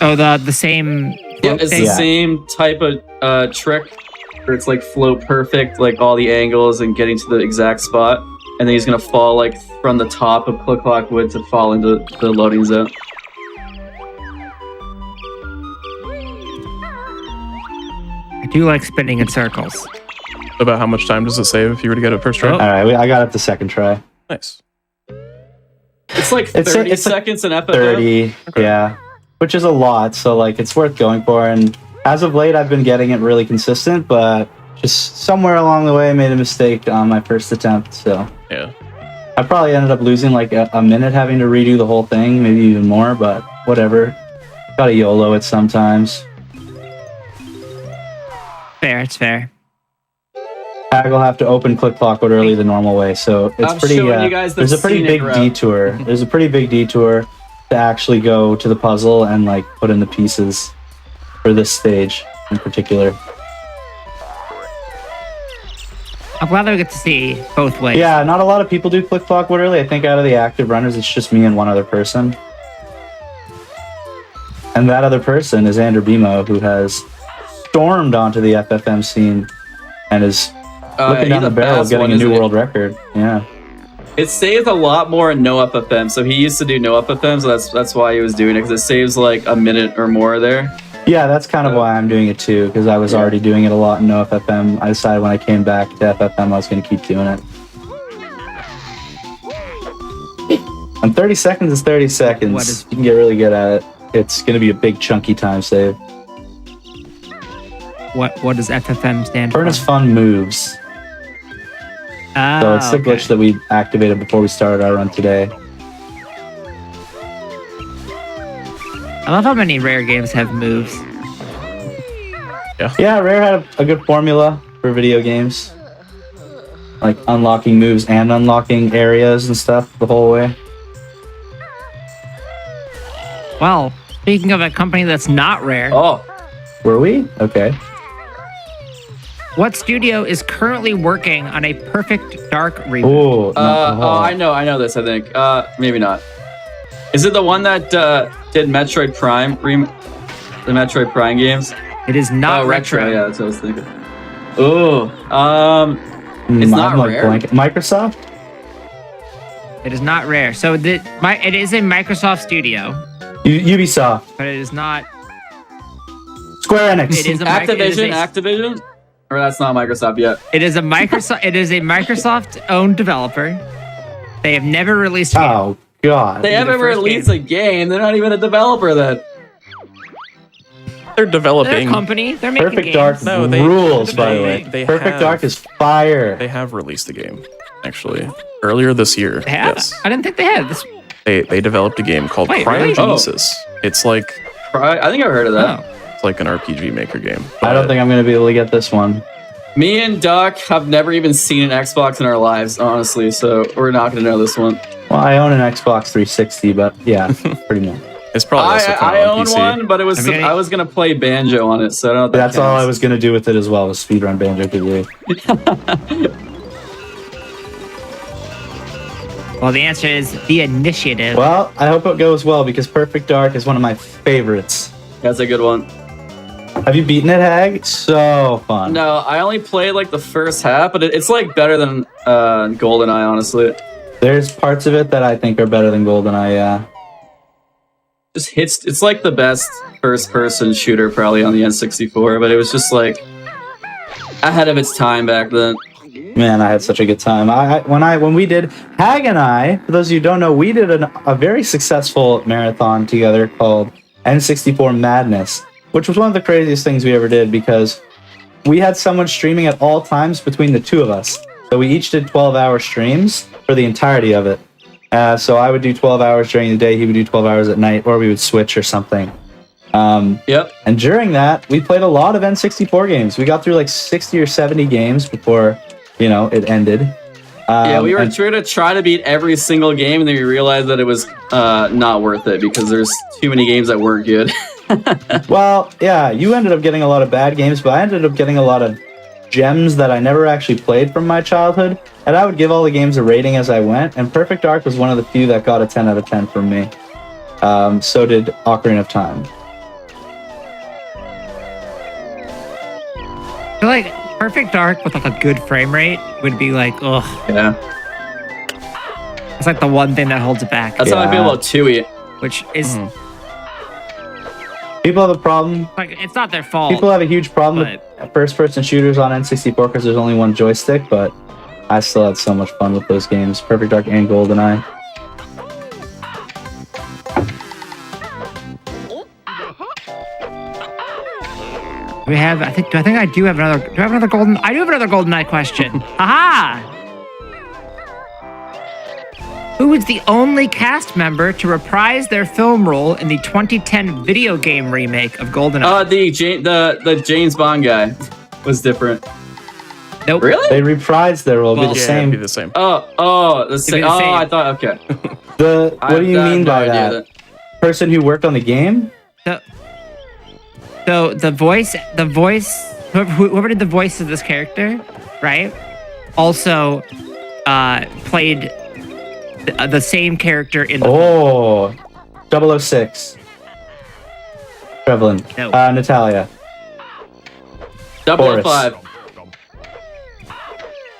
Oh, the same. Yeah, it's thing? the same type of trick where it's like float perfect, like all the angles and getting to the exact spot, and then he's gonna fall like from the top of Click Clock Wood to fall into the loading zone. I do like spinning in circles. About how much time does it save if you were to get it first try? all right, I got it the second try. Nice. It's like 30 seconds in FFM. 30, yeah. Which is a lot, so like it's worth going for. And as of late, I've been getting it really consistent, but just somewhere along the way, I made a mistake on my first attempt. So Yeah. I probably ended up losing like a minute having to redo the whole thing, maybe even more, but whatever. Gotta YOLO it sometimes. Fair, it's fair. Hag will have to open Click Clock Wood early the normal way, so it's I'm pretty. showing you guys the There's a pretty scenic big route. detour. There's a pretty big detour to actually go to the puzzle and like put in the pieces for this stage in particular. I'm glad that we get to see both ways. Yeah, not a lot of people do Click Clock Wood early. I think out of the active runners, it's just me and one other person. And that other person is Andrew Bimo, who has stormed onto the FFM scene and is looking down the barrel of getting a new world record. Yeah. It saves a lot more in no FFM. So he used to do no FFM, so that's why he was doing it, because it saves like a minute or more there. Yeah, that's kind of why I'm doing it too, because I was already doing it a lot in no FFM. I decided when I came back to FFM, I was going to keep doing it. And 30 seconds is 30 seconds. You can get really good at it. It's going to be a big chunky time save. What does FFM stand for? Furnace Fun Moves. So it's the glitch that we activated before we started our run today. I love how many rare games have moves. Yeah, Rare had a good formula for video games. Like unlocking moves and unlocking areas and stuff the whole way. Well, speaking of a company that's not rare, Oh, Were we? Okay. what studio is currently working on a Perfect Dark reboot? Oh, I know this. I think maybe not. Is it the one that did Metroid Prime, the Metroid Prime games? It is not Retro. retro. Yeah, that's what I was thinking. Ooh. It's not I'm like rare. blank. Microsoft? It is not rare. So it is a Microsoft studio, Ubisoft. but it is not. Square Enix. It is a Activision? Or that's not Microsoft yet. It is a Microsoft. It is a Microsoft-owned developer. They have never released. A game. Oh, God. They haven't first released game. a game. They're not even a developer then. They're They're a developing. company. They're making Perfect games. Dark No, they- rules, by the they- way. they Perfect have- Dark is fire. They have released a game, actually, earlier this year. They have? Yes, I didn't think they had this. they developed a game called Wait, really? Cryogenesis. It's like I think I've heard of that. Oh. it's like an RPG maker game. I don't think I'm going to be able to get this one. Me and Duck have never even seen an Xbox in our lives, honestly, so we're not going to know this one. Well, I own an Xbox 360, but yeah, pretty much. It's probably also I coming on own PC. one, but I mean, I was going to play Banjo on it, so I don't know if that That's all I counts. was going to do with it as well, was speedrun Banjo-Kazooie. Well, the answer is The Initiative. Well, I hope it goes well, because Perfect Dark is one of my favorites. That's a good one. Have you beaten it, Hag? So fun. No, I only played like the first half, but it's like better than GoldenEye, honestly. There's parts of it that I think are better than GoldenEye, yeah. Just hits. It's like the best first-person shooter probably on the N64, but it was just like ahead of its time back then. Man, I had such a good time. When we did, Hag and I, for those of you who don't know, we did a very successful marathon together called N64 Madness, which was one of the craziest things we ever did, because we had someone streaming at all times between the two of us. So we each did 12-hour streams for the entirety of it. So I would do 12 hours during the day, he would do 12 hours at night, or we would switch or something. Yep. And during that, we played a lot of N64 games. We got through like 60 or 70 games before, it ended. Yeah, we were and- trying to try to beat every single game, and then we realized that it was not worth it because there's too many games that weren't good. Well, yeah, you ended up getting a lot of bad games, but I ended up getting a lot of gems that I never actually played from my childhood, and I would give all the games a rating as I went, and Perfect Dark was one of the few that got a 10 out of 10 from me. So did Ocarina of Time. I feel like Perfect Dark with like a good frame rate would be like, ugh. Yeah, It's like the one thing that holds it back, that's how I feel Yeah. about Tui. which is People have a problem. like it's not their fault. People have a huge problem with first-person shooters on N64 because there's only one joystick, but I still had so much fun with those games, Perfect Dark and GoldenEye. We have. I think I do have another. Do I have another golden? I do have another GoldenEye question. Aha! Who is the only cast member to reprise their film role in the 2010 video game remake of GoldenEye? The James Bond guy was different. Nope. Really? They reprised their role, Well, be the Yeah, same. it'd be the same. The same. the Oh, same. I thought okay. What do you mean by idea that? Person who worked on the game? So the voice, whoever did the voice of this character, right? Also, played the same character in the. Oh, 006. Trevelyan. No. Natalia. 005. Nope.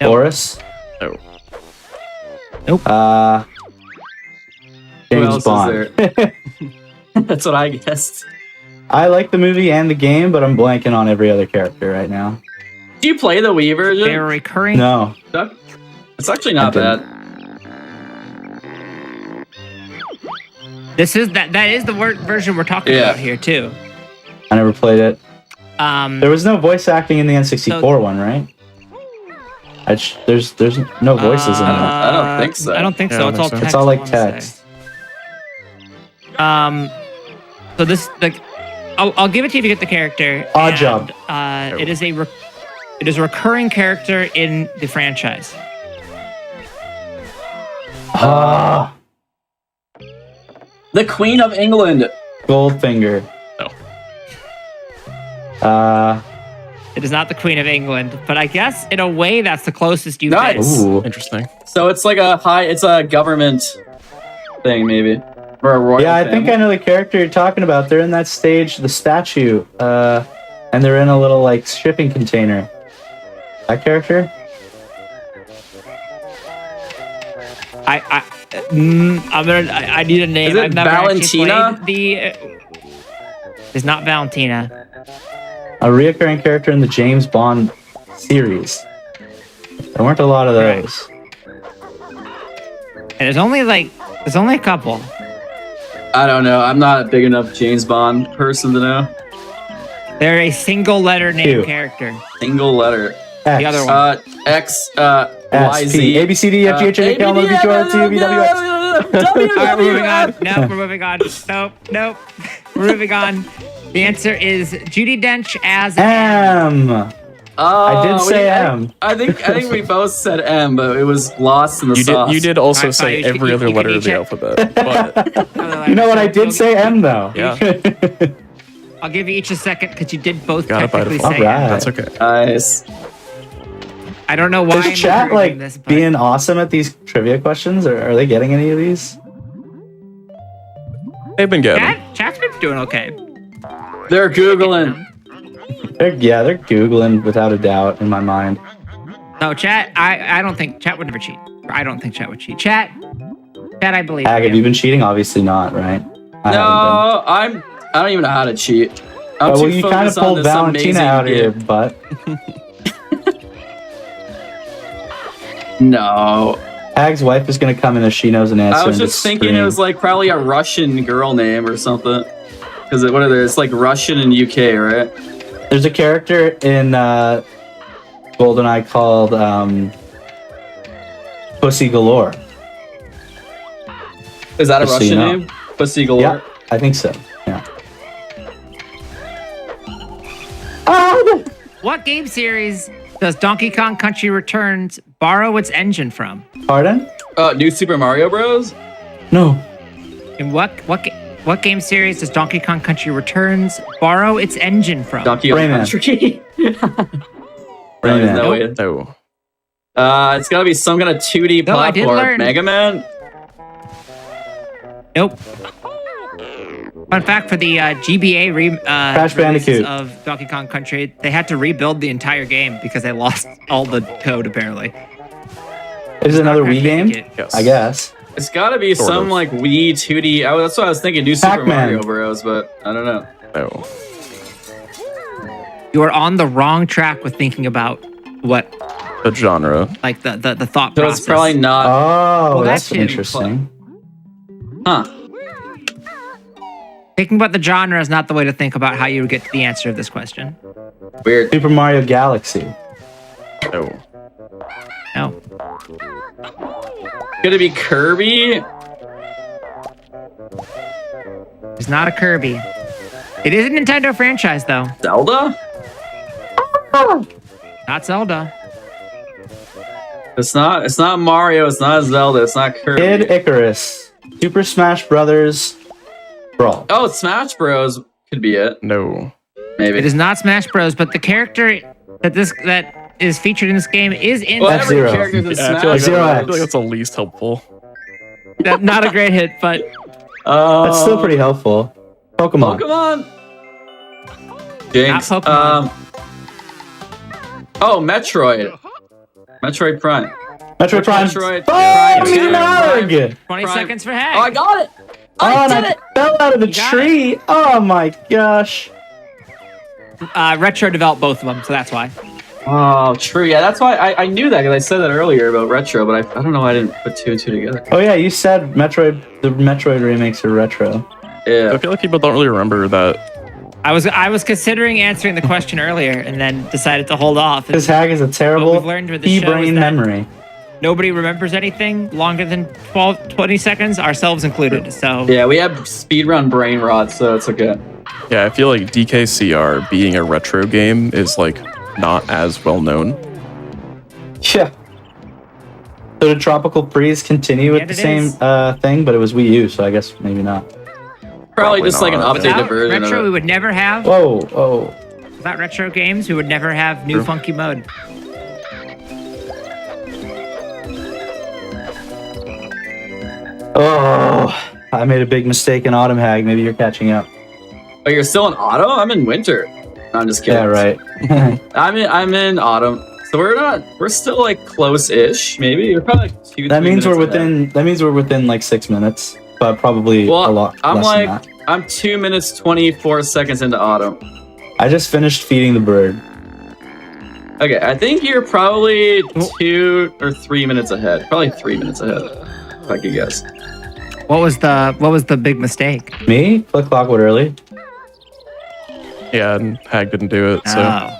Boris. No. Nope. Who James else Bond. is there? That's what I guessed. I like the movie and the game, but I'm blanking on every other character right now. Do you play the Wii version? They're recurring. No. Duck? It's actually not I didn't. bad. This is that is the version we're talking Yeah. about here too. I never played it. Um, There was no voice acting in the N64 one, right? There's no voices in that. I don't think so. I don't think Yeah, so. I It's don't all think so. text. It's all I like wanna say. text. So this like, I'll give it to you to get the character. Odd and, job. It is a recurring character in the franchise. Ah, The Queen of England. Goldfinger. No. It is not the Queen of England, but I guess in a way that's the closest you Nice. get. Ooh. Interesting. So it's like it's a government thing, maybe. Or a royal Yeah, I think family. I know the character you're talking about. They're in that stage, the statue, and they're in a little like shipping container. That character? I need a name. Is it I've never actually Valentina? played it's not Valentina. A reoccurring character in the James Bond series. There weren't a lot of those. And there's only a couple. I don't know. I'm not a big enough James Bond person to know. They're a single letter name Q. character. Single letter. X. The other one. X, S, Y, T, Z. A, B, C, D, F, G, H, I, J, K, L, M, N, O, P, Q, R, S, T, U, V, W, X. All right, we're moving on. Nope, we're moving on. Nope. We're moving on. The answer is Judi Dench as M. I did say I M. think we both said M, but it was lost in the sauce. You did also Alright, say fine, every you other can letter of each the have- alphabet. But You know what? I did say M though. yeah, I'll give you each a second because you did both Got it by technically default. say Alright. that's okay. Nice. I don't know why I'm Is chat encouraging like this, but being awesome at these trivia questions, or are they getting any of these? They've been getting them. Chat's been doing okay. They're Googling. They're Googling without a doubt in my mind. No, chat. I don't think chat would never cheat. I don't think chat would cheat. Chat, I believe. Hag, in have you been cheating? Obviously not, right? I haven't No, I don't even know how to cheat. been. I'm Well, too you kind of focused on pulled this Valentina amazing out of your game. butt. No. Hag's wife is gonna come in as she knows an answer. I was and just thinking scream. it was like probably a Russian girl name or something. Because what are there? It's like Russian and UK, right? There's a character in GoldenEye called Pussy Galore. Is that a Just so you Russian know. name? Pussy Galore? Yeah, I think so. Yeah. Oh, What game series does Donkey Kong Country Returns borrow its engine from? pardon? New Super Mario Bros? No. And what game series does Donkey Kong Country Returns borrow its engine from? Donkey Kong Rayman. Country? Rayman. No way. No. It's gotta be some kind of 2D No, I did platform. learn. Mega Man? Nope. Fun fact for the GBA Crash release Bandicoot. of Donkey Kong Country, they had to rebuild the entire game because they lost all the code apparently. Is it another Crash Wii game? Bandicoot. Yes. I guess. It's gotta be Sort some of. like Wii 2D. That's what I was thinking. New Super Pac-Man. Mario Bros. But I don't know. No. You are on the wrong track with thinking about what The genre. like the thought So process. it's probably not. Oh, Well, that's that can be interesting. Huh. Thinking about the genre is not the way to think about how you would get to the answer of this question. Weird. Super Mario Galaxy. No. No. Could it be Kirby? It's not a Kirby. It is a Nintendo franchise though. Zelda? Not Zelda. It's not Mario. It's not Zelda. It's not Kirby. Kid Icarus. Super Smash Brothers Brawl. Oh, Smash Bros. Could be it. No. Maybe. It is not Smash Bros, but the character that is featured in this game is in Well, F-Zero. every character's in Yeah, Smash I feel like, Zero I X. feel like that's the least helpful. not a great hit, but That's still pretty helpful. Pokemon. Pokemon. Jinx. Not Pokemon. Oh, Metroid. Metroid Prime. Metroid Prime. Metroid Oh, Prime me 2. Narg! 20 Prime. seconds for Hag. Oh, I got it. Oh, I and did I it. fell out of the got tree. Oh my gosh. Retro developed both of them, so that's why. Oh, true. Yeah, that's why I knew that because I said that earlier about retro, but I don't know why I didn't put two and two together. Oh yeah, you said the Metroid remakes are retro. Yeah. I feel like people don't really remember that. I was considering answering the question earlier and then decided to hold off. Because Hag is a terrible we've learned with the show is brain that- memory. Nobody remembers anything longer than 20 seconds, ourselves included. So Yeah, we have speedrun brain rot, so it's okay. Yeah, I feel like DKCR being a retro game is like not as well known. Yeah. So did Tropical Freeze continue with Yeah, the it same is. thing, but it was Wii U, so I guess maybe not. Probably just like an not. updated without version retro, we of it. would never have. Whoa. Without retro games, we would never have new True. funky mode. Oh, I made a big mistake in Autumn Hag. Maybe you're catching up. Oh, you're still in autumn? I'm in winter. No, I'm just kidding. Yeah, right. I'm in autumn. So we're still like close-ish, maybe. We're probably like 2. That 3 means minutes ahead. That means we're within like 6 minutes, but probably Well, a lot I'm less like, than I'm 2 minutes 24 seconds into autumn. that. I just finished feeding the bird. Okay, I think you're probably 2 or 3 minutes ahead. Probably 3 minutes ahead, if I could guess. What was the big mistake? Me? Click Clockwood early. Yeah, and Hag didn't do it, so. Oh.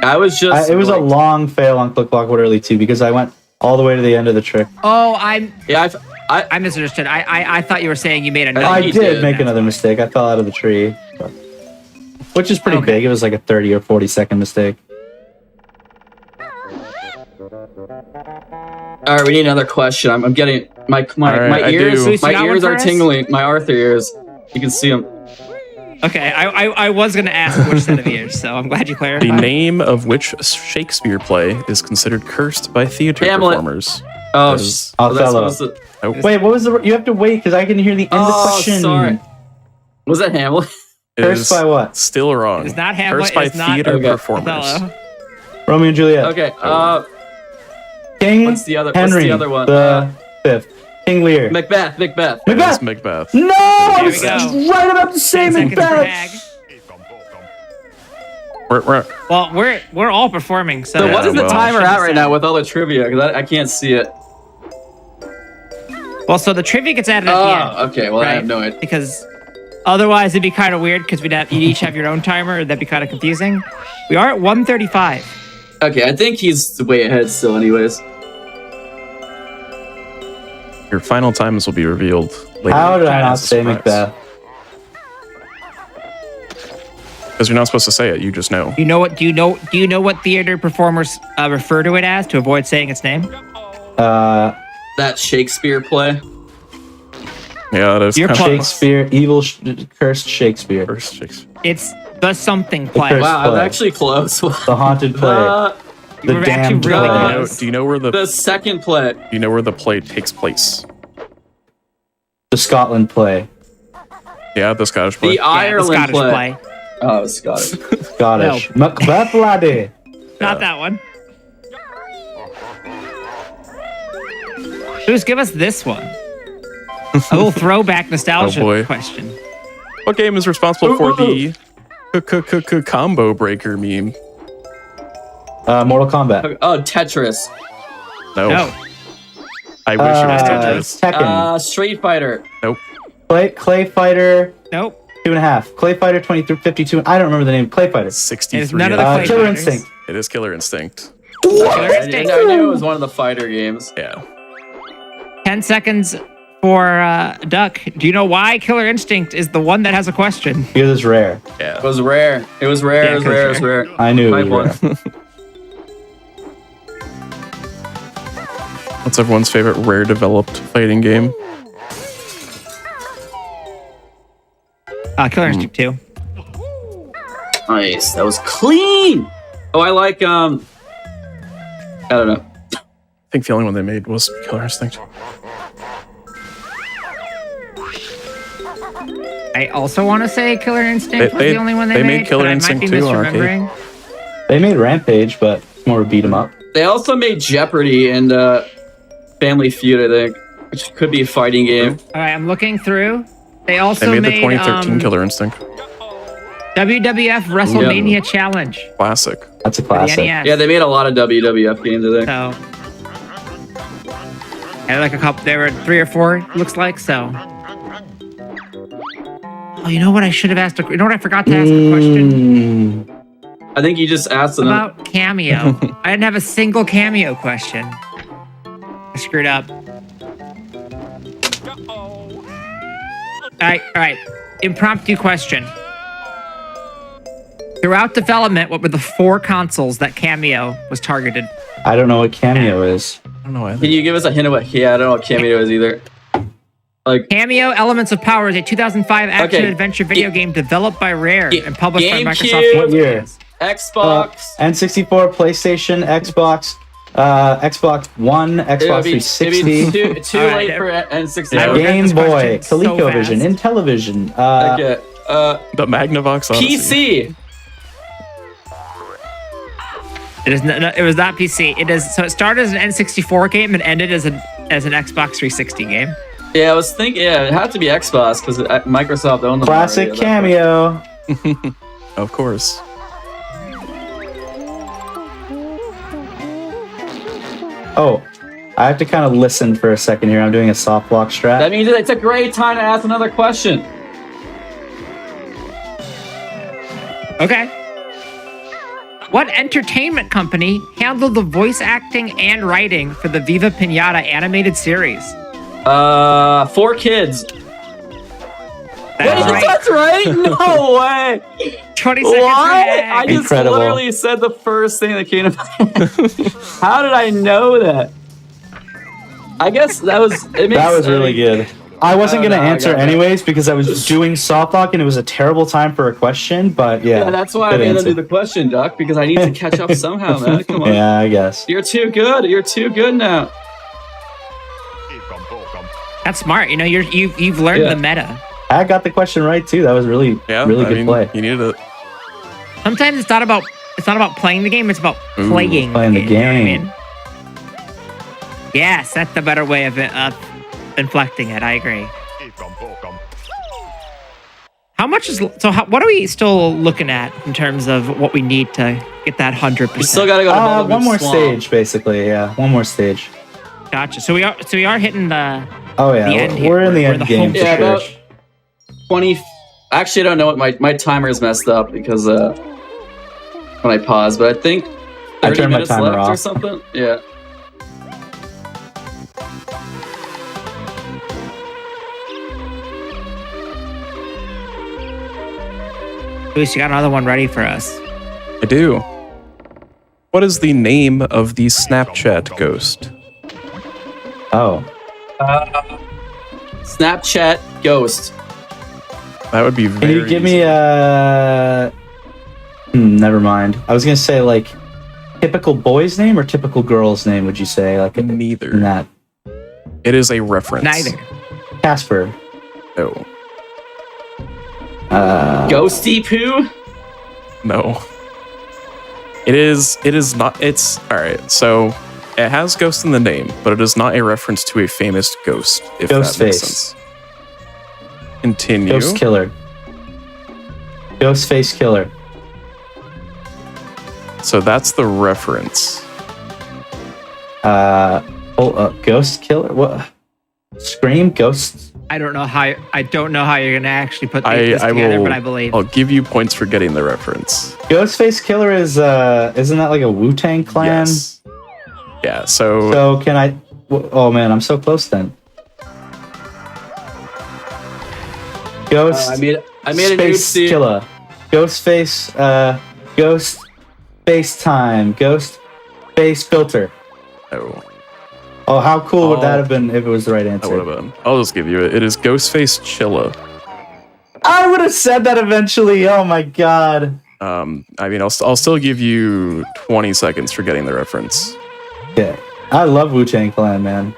I was just. It was a like- long fail on Click Clockwood early too because I went all the way to the end of the trick. Oh, Yeah, I misunderstood. I thought you were saying you made another. think I you did did. make another mistake. I fell out of the tree, which is pretty Okay. big. It was like a 30 or 40-second mistake. All right, we need another question. I'm getting my All right, my I ears. do. You My got one ears for are us? tingling. My Arthur ears. You can see them. Okay, I was gonna ask which set of ears, so I'm glad you The clarified. name of which Shakespeare play is considered cursed by theater Hamlet. performers? Oh, Is- Othello. supposed to- Nope. Wait, what was the? You have to wait because I can hear the end of the Oh, question. sorry. Was that Hamlet? It Cursed is by what? Still wrong. It's not Hamlet, Cursed by it's not theater Okay. performers. Othello. Romeo and Juliet. Okay. King What's the other? Henry, What's the other one? the fifth. King Lear. Macbeth. Macbeth. It is Macbeth. Macbeth. No, I There was we go. right about to say 10 seconds per Macbeth. tag. We're- Well, we're all performing, so. So what is the well. timer at right now with all the trivia? Because I can't see it. Well, so the trivia gets added at the end. Oh, okay. Well, I have right? no idea. Because otherwise it'd be kind of weird because you'd each have your own timer. That'd be kind of confusing. We are at 1:35. Okay, I think he's way ahead still, anyways. Your final times will be revealed later. How did I not As a say surprise. Macbeth? Because you're not supposed to say it. You just know. You know what? Do you know what theater performers refer to it as to avoid saying its name? That Shakespeare play. Yeah, that is You're kind of close. Shakespeare, cursed Shakespeare, first Shakespeare. It's the something play. curse. Wow, I was play. actually close. the haunted play, You the were actually damned really play. close. Do you know where the the second play. Do you know where the play takes place? the Scotland play, Yeah, the Scottish play. The Yeah, the Ireland Scottish play. Oh, it's Scottish. Scottish Macbeth laddie. Not that one. Just give us this one. A little throwback nostalgia Oh, boy. question. What game is responsible for the combo breaker meme? Mortal Kombat. Oh, Tetris. No. No. I wish it was Tetris. Tekken. Street Fighter. Nope. Clay Fighter Nope. 2.5. Clay Fighter 23, 52. I don't remember the name. Clay Fighter. 63. It's none of the Clay Killer Fighters. Instinct. It is Killer Instinct. Killer I Instinct. knew it was one of the fighter games. Yeah. 10 seconds for Duck. Do you know why Killer Instinct is the one that has a question? Because it's rare. Yeah. It was rare. It was rare. Yeah, it was rare. It was rare. I knew it Type was one. rare. What's everyone's favorite rare developed fighting game? Killer Instinct 2. Nice. That was clean. Oh, I like I don't know. I think the only one they made was Killer Instinct. I also want to say Killer Instinct was They- the only one they made Killer but Instinct I might be 2 on arcade. misremembering. They made Rampage, but it's more of a beat 'em up. They also made Jeopardy and Family Feud, I think, which could be a fighting game. All right, I'm looking through. They also They made the 2013 Killer Instinct. WWF WrestleMania Challenge Classic. That's a for the classic. NES. Yeah, they made a lot of WWF games, I think. So, and like a couple, there were 3 or 4, looks like. So, oh, you know what? I should have asked. You know what? I forgot to ask a question I think you just asked them. about Cameo. I didn't have a single Cameo question. I screwed up. All right. Impromptu question. Throughout development, what were the 4 consoles that Cameo was targeted? I don't know what Cameo is. I don't know either. Can you give us a hint of what? Yeah, I don't know what Cameo is either. Like Cameo Elements of Power is a 2005 action-adventure video game developed by Rare and published by Microsoft. What year? Xbox. N64, PlayStation, Xbox, Xbox One, Xbox 360, It'd be too All right, late for N64. I regret Game this Boy, question so ColecoVision, fast. Intellivision, Okay. The Magnavox Odyssey. PC. It is it was not PC. It is so it started as an N64 game and ended as an Xbox 360 game. Yeah, I was thinking. Yeah, it had to be Xbox because Microsoft owned them. Classic already. cameo. Of course. Oh, I have to kind of listen for a second here. I'm doing a soft block strat. That means it's a great time to ask another question. Okay. What entertainment company handled the voice acting and writing for the Viva Pinata animated series? 4 Kids. That's right. That's right. No way. 20 seconds. What? remaining. I just Incredible. literally said the first thing that came to my head. How did I know that? I guess that was. It makes, That was really good. I wasn't Oh, going to no, I answer got that. anyways because I was doing softball and it was a terrible time for a question, but yeah. Yeah, that's why I good made them answer. do the question, Duck, because I need to catch up somehow, man. Come on. Yeah, I guess. You're too good. You're too good now. That's smart. You know, you've learned Yeah. the meta. I got the question right too. That was really, Yeah, really I good mean, play. You needed it. Sometimes it's not about playing the game. It's about playing Playing the you know what I game. mean? Yes, that's the better way of inflecting it. I agree. How much is what are we still looking at in terms of what we need to get that 100%? We still gotta go to Bubble One Goose more Swamp. stage, basically. Yeah, one more stage. Gotcha. So we are hitting the. Oh yeah, The end here. we're in the We're end the game home for Yeah, sure. about 20. Actually, I don't know what my timer is messed up because when I pause, but I think 30 I turned my minutes timer left or off. something. Yeah. Luis, you got another one ready for us. I do. What is the name of the Snapchat ghost? Oh, Snapchat Ghost. That would be can very you give me easy. a? Never mind. I was gonna say like typical boy's name or typical girl's name. Would you say like in Neither. that? It is a reference. Neither. Casper. No. Ghosty Poo? No. It is not. It's all right. So it has ghost in the name, but it is not a reference to a famous ghost. If that makes Ghostface. sense. Continue. Ghost killer. Ghostface killer. So that's the reference. Ghost killer. What? Scream ghosts. I don't know how you're gonna actually put I this together, will. but I believe. I'll give you points for getting the reference. Ghostface killer is isn't that like a Wu-Tang clan? Yes. Yeah. So So can I? Oh man, I'm so close then. Ghost. I made a new Space killer. Ghostface. Ghost. Space time. Ghost. Space filter. oh, Oh, how cool would that Oh. have been if it was the right that would answer? have been. I'll just give you it. It is Ghostface Chilla. I would have said that eventually. Oh my god. I mean, I'll still give you 20 seconds for getting the reference. Yeah, I love Wu-Tang Clan, man.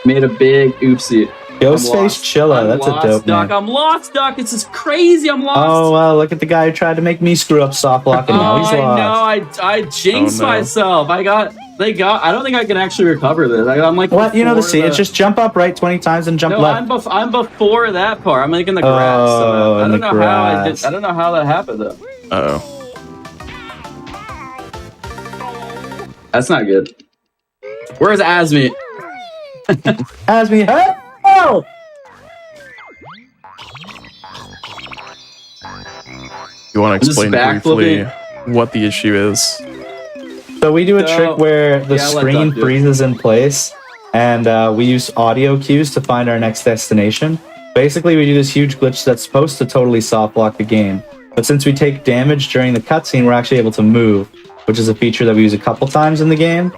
Made a big oopsie. Ghostface Chilla. That's a dope Duck. name. I'm lost, Duck. This is crazy. I'm lost. Oh well, look at the guy who tried to make me screw up soft block, and now he's I lost. know. I jinxed Oh, no. myself. I don't think I can actually recover this. I'm like. What? You know the before scene. It's just jump up right 20 times and jump No, left. I'm before that part. I'm like in the grass. Oh, I in don't the know how I did. grass. I don't know how that happened though. Oh. That's not good. Where's Asmi? Has me. Oh! You want to Just explain briefly what the issue is? So we do a So- trick where the Yeah, I'll let screen Doug do it. freezes in place, and we use audio cues to find our next destination. Basically, we do this huge glitch that's supposed to totally soft block the game. But since we take damage during the cutscene, we're actually able to move, which is a feature that we use a couple times in the game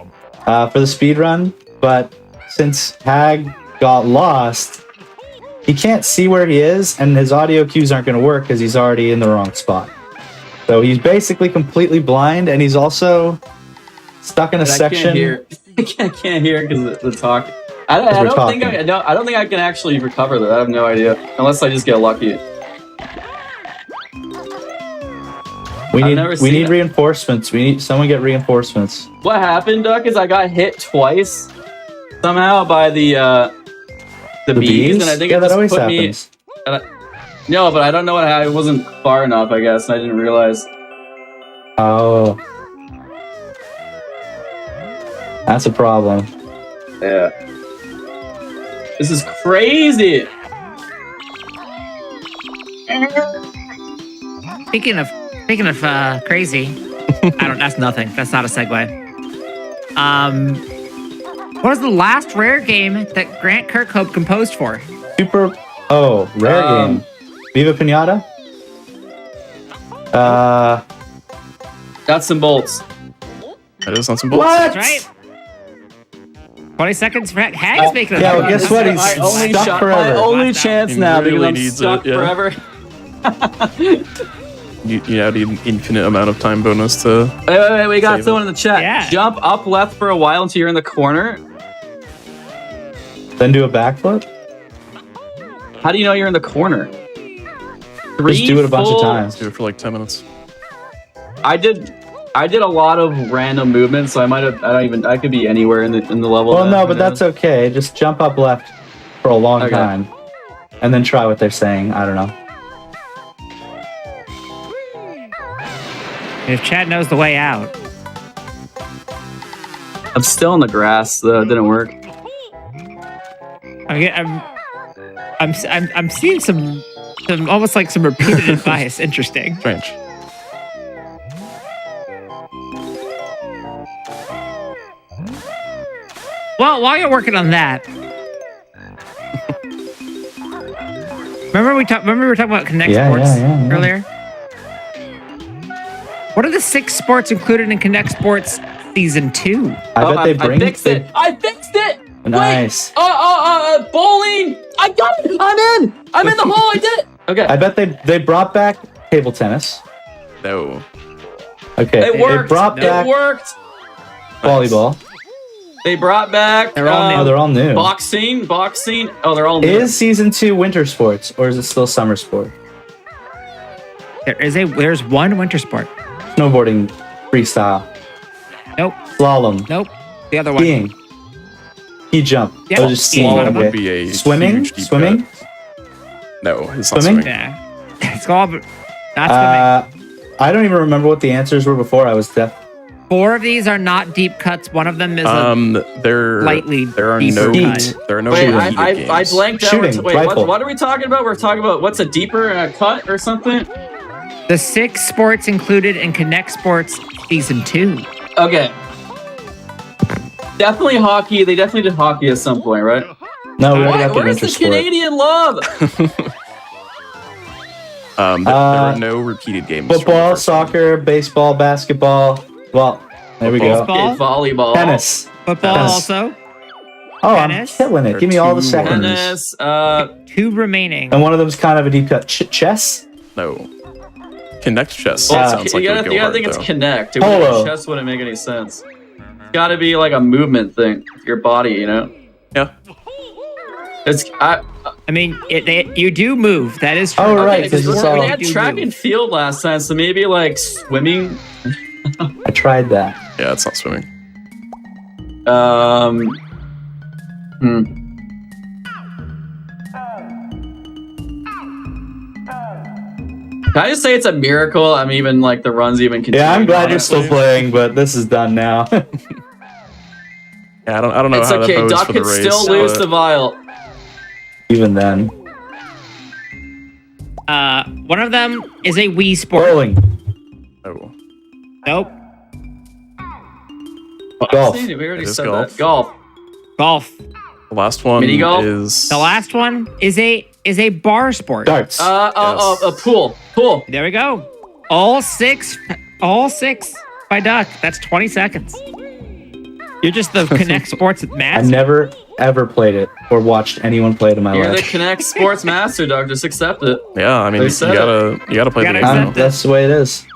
for the speed run. But since Hag got lost, he can't see where he is, and his audio cues aren't going to work because he's already in the wrong spot. So he's basically completely blind, and he's also stuck in a But section. I can't hear. I can't hear because the talk. I we're don't think talking. I don't think I can actually recover that. I have no idea unless I just get lucky. We I've need never seen it. reinforcements. We need someone get reinforcements. What happened, Duck, is I got hit twice somehow by the bees, and I think yeah, it that just always put happens. me. No, but I don't know what happened. It wasn't far enough, I guess. And I didn't realize. Oh, that's a problem. Yeah. This is crazy. Speaking of crazy, I don't. That's nothing. That's not a segue. What was the last rare game that Grant Kirkhope composed for? Super. Oh, rare game. Viva Pinata. Nuts and bolts. That is nuts and bolts. What? That's right. 20 seconds for Hag's making it. yeah, well, guess what? He's My only stuck shot, forever. my only Last out. chance He now really because I'm needs stuck it, yeah. forever. You now need an infinite amount of time bonus to. Wait, we got Save someone it. in the chat. Yeah. Jump up left for a while until you're in the corner. Then do a backflip. How do you know you're in the corner? Just do it a bunch of full- times. Do it for like 10 minutes. I did a lot of random movements, so I could be anywhere in the level. Well, no, but that's okay. Just jump up left for a long Okay. time, and then try what they're saying. I don't know. If Chad knows the way out. I'm still in the grass. That didn't work. I'm seeing some almost like some repeated advice. Interesting. Strange. Well, while you're working on that, remember we were talking about Connect Yeah, Sports yeah. earlier. What are the 6 sports included in Connect Sports Season 2? I bet they bring. I fixed it. I fixed it. Nice. Wait. Bowling. I got it. I'm in. I'm in the hole. I did it. Okay. I bet they brought back table tennis. No. Okay. It worked. They brought back It worked. volleyball. They brought back. They're all new. Oh, they're all new. Boxing. Oh, they're all new. Is season 2 winter sports or is it still summer sport? There's one winter sport. Snowboarding, freestyle, Nope. slalom, Nope. The other one. skiing, ski jump. Yeah, Oh, just skiing. skiing. Slalom would Okay. be a Swimming, huge deep swimming. cut. No, it's not Swimming? swimming. Yeah. It's called not swimming. I don't even remember what the answers were before. I was deaf. 4 of these are not deep cuts. One of them is There lightly there are deeper no cut. there are no Wait, repeated I games. blanked out. Shooting, Wait, rifle. what are we talking about? We're talking about what's a deeper cut or something? the 6 sports included in Connect Sports Season 2. Okay. Definitely hockey. They definitely did hockey at some point, right? No, we already got the Where's winter the sport. Canadian love? There are no repeated games. from the Football, first one. soccer, baseball, basketball. Well, there we go. Football. Okay, volleyball. Tennis. Football Tennis. also. Oh, Tennis. I'm killing it. There Give me are all the two seconds. Tennis. 2 remaining. And one of them's kind of a deep cut. Chess? No. Connect chess. Well, Sounds like you it would gotta go hard, think it's though. connect. Polo. Chess wouldn't make any sense. It's gotta be like a movement thing. Your body, you know? Yeah. It's I mean, you do move. That is true. Oh, right, okay, 'cause because it's all- we had You do track move. and field last time, so maybe like swimming. I tried that. Yeah, it's not swimming. Can I just say it's a miracle? I'm even like the runs even continue. Yeah, I'm glad you're still playing, but this is done now. Yeah, I don't know It's how okay. that bodes Duck for the could race. still lose but- the vial. Even then. One of them is a Wii sport. Bowling. Oh. Nope. Golf. See, we already It is said golf. that. Golf. Golf. The last one Mini golf? is The last one is a bar sport. Darts. A pool. Pool. There we go. All six by Duck. That's 20 seconds. You're just the Connect Sports I've master. never, ever played it or watched anyone play it in my You're the life. Connect Sports Master, Doug. Just accept it. Yeah, I mean They you said gotta play You gotta the game. accept now. it. That's the way it is.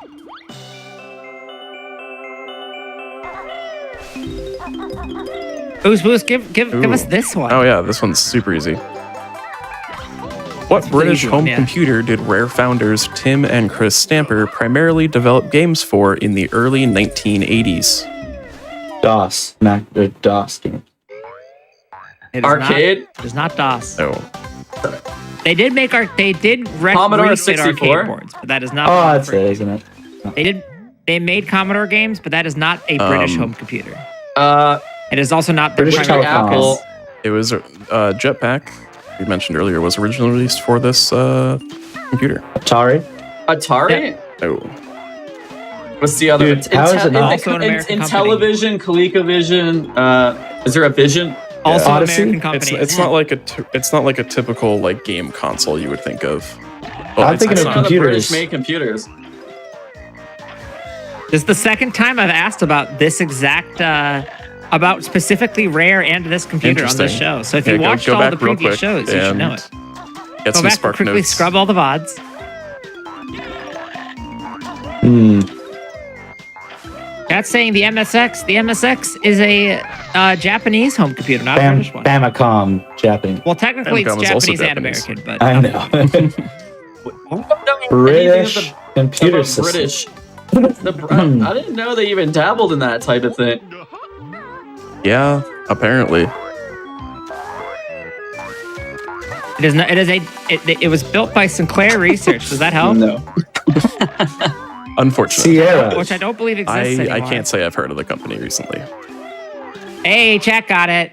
Boost, give us this one. Oh yeah, this one's super easy. What British easy home one, yeah. computer did Rare founders Tim and Chris Stamper primarily develop games for in the early 1980s? DOS. DOS game. It is Arcade? Not, it is not DOS. No. They did make Commodore refit 64? arcade boards, but that is not. Oh, that's it, isn't it? They made Commodore games, but that is not a British home computer. It is also not British primary Telecom. focus. It was Jetpack, we mentioned earlier, was originally released for this computer. Atari. Atari? No. What's the other? Dude, how is it not? Also an American company. Intellivision, ColecoVision. Is there a Vision? Also Odyssey? American company. It's not like it's not like a typical like game console you would think of. Well, I'm thinking it's of not. The computers. British made computers. This is the second time I've asked about this exact, about specifically Rare and this computer on this Interesting. show. So if Yeah, you go watched all back the real previous quick shows, you should know it. Get Go some back and Spark quickly notes. scrub all the VODs. That's saying the MSX is a Japanese home computer, not a British one. Famicom, Japanese. Well, technically Famicom it's is also Japanese and Japanese. American, but I know. British computer system. British. I didn't know they even dabbled in that type of thing. Yeah, apparently. it is not. It was built by Sinclair Research. Does that help? No. Unfortunately. Sierra. Which I don't believe exists I anymore. can't say I've heard of the company recently. Hey, chat got it.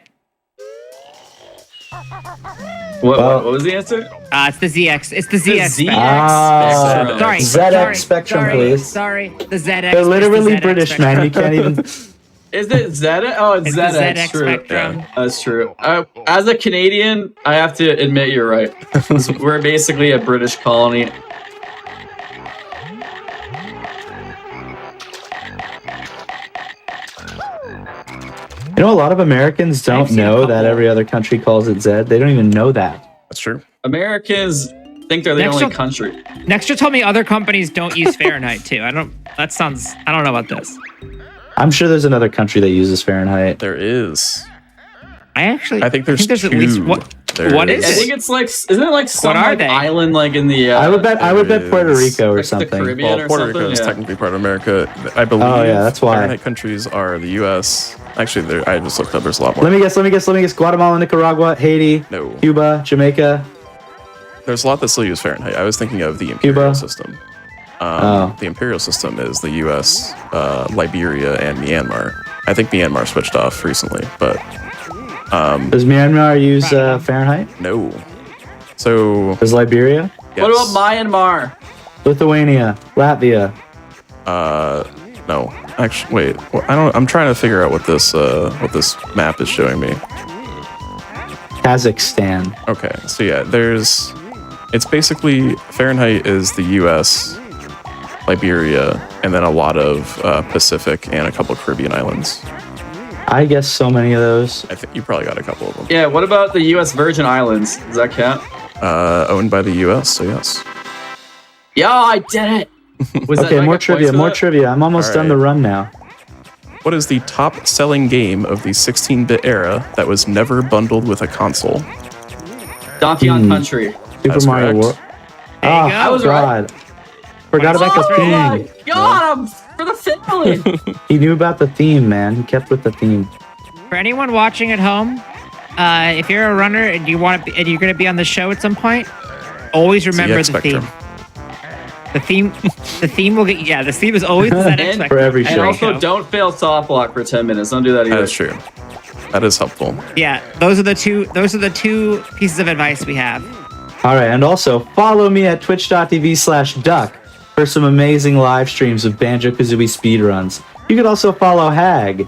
What was the answer? It's the ZX. It's the ZX. ZX. Ah, Sorry. ZX sorry, Spectrum, sorry, please. Sorry, the ZX. They're it's literally the ZX British, Spectrum. man. You can't even. Is it ZX? Oh, it's It's the ZX. ZX True. Spectrum. Yeah, that's true. As a Canadian, I have to admit you're right. We're basically a British colony. You know, a lot of Americans I've don't seen a know that couple. every other country calls it Z. They don't even know that. That's true. Americans think they're the Next only up- country. Nextra told me other companies don't use Fahrenheit too. I don't know about this. I'm sure there's another country that uses Fahrenheit. There is. I think there's at least two. what There what is. is I it? think it's like, isn't it like some are like they? island like in the? I would bet there Puerto is. Rico or Like the something. Caribbean. Well, or Puerto something? Rico is Yeah. technically part of America. I believe. Oh, yeah, that's why. Fahrenheit countries are the U.S. Actually, I just looked up. There's a lot more. Let me guess. Guatemala, Nicaragua, Haiti, No. Cuba, Jamaica. There's a lot that still use Fahrenheit. I was thinking of the imperial Cuba. system. Oh. The imperial system is the U.S., Liberia, and Myanmar. I think Myanmar switched off recently, but Does Myanmar use Fahrenheit? no. So Does Liberia? yes. What about Myanmar? Lithuania, Latvia. No, actually, wait. Well, I'm trying to figure out what this map is showing me. Kazakhstan. Okay, so yeah, it's basically Fahrenheit is the U.S., Liberia, and then a lot of Pacific and a couple Caribbean islands. I guess so many of those. I think you probably got a couple of them. Yeah. What about the U.S. Virgin Islands? Does that count? Owned by the U.S., so yes. Yeah, I did it. Was that Okay, like more a point trivia, for more that? trivia. I'm almost All done the right. run now. What is the top-selling game of the 16-bit era that was never bundled with a console? Donkey Kong Country. Super That's Mario correct. World. There you Oh, go. I was God. Forgot about the Oh my theme. God! For the family. He knew about the theme, man. He kept with the theme. For anyone watching at home, if you're a runner and you're going to be on the show at some point, always remember ZX the theme. Spectrum. The theme will get. Yeah, the theme is always the ZX And- Spectrum. For every And show. also, don't fail soft block for 10 minutes. Don't do that either. That is true. That is helpful. Yeah, those are the two pieces of advice we have. All right, and also follow me at twitch.tv/duck for some amazing live streams of Banjo-Kazooie speedruns. You could also follow Hag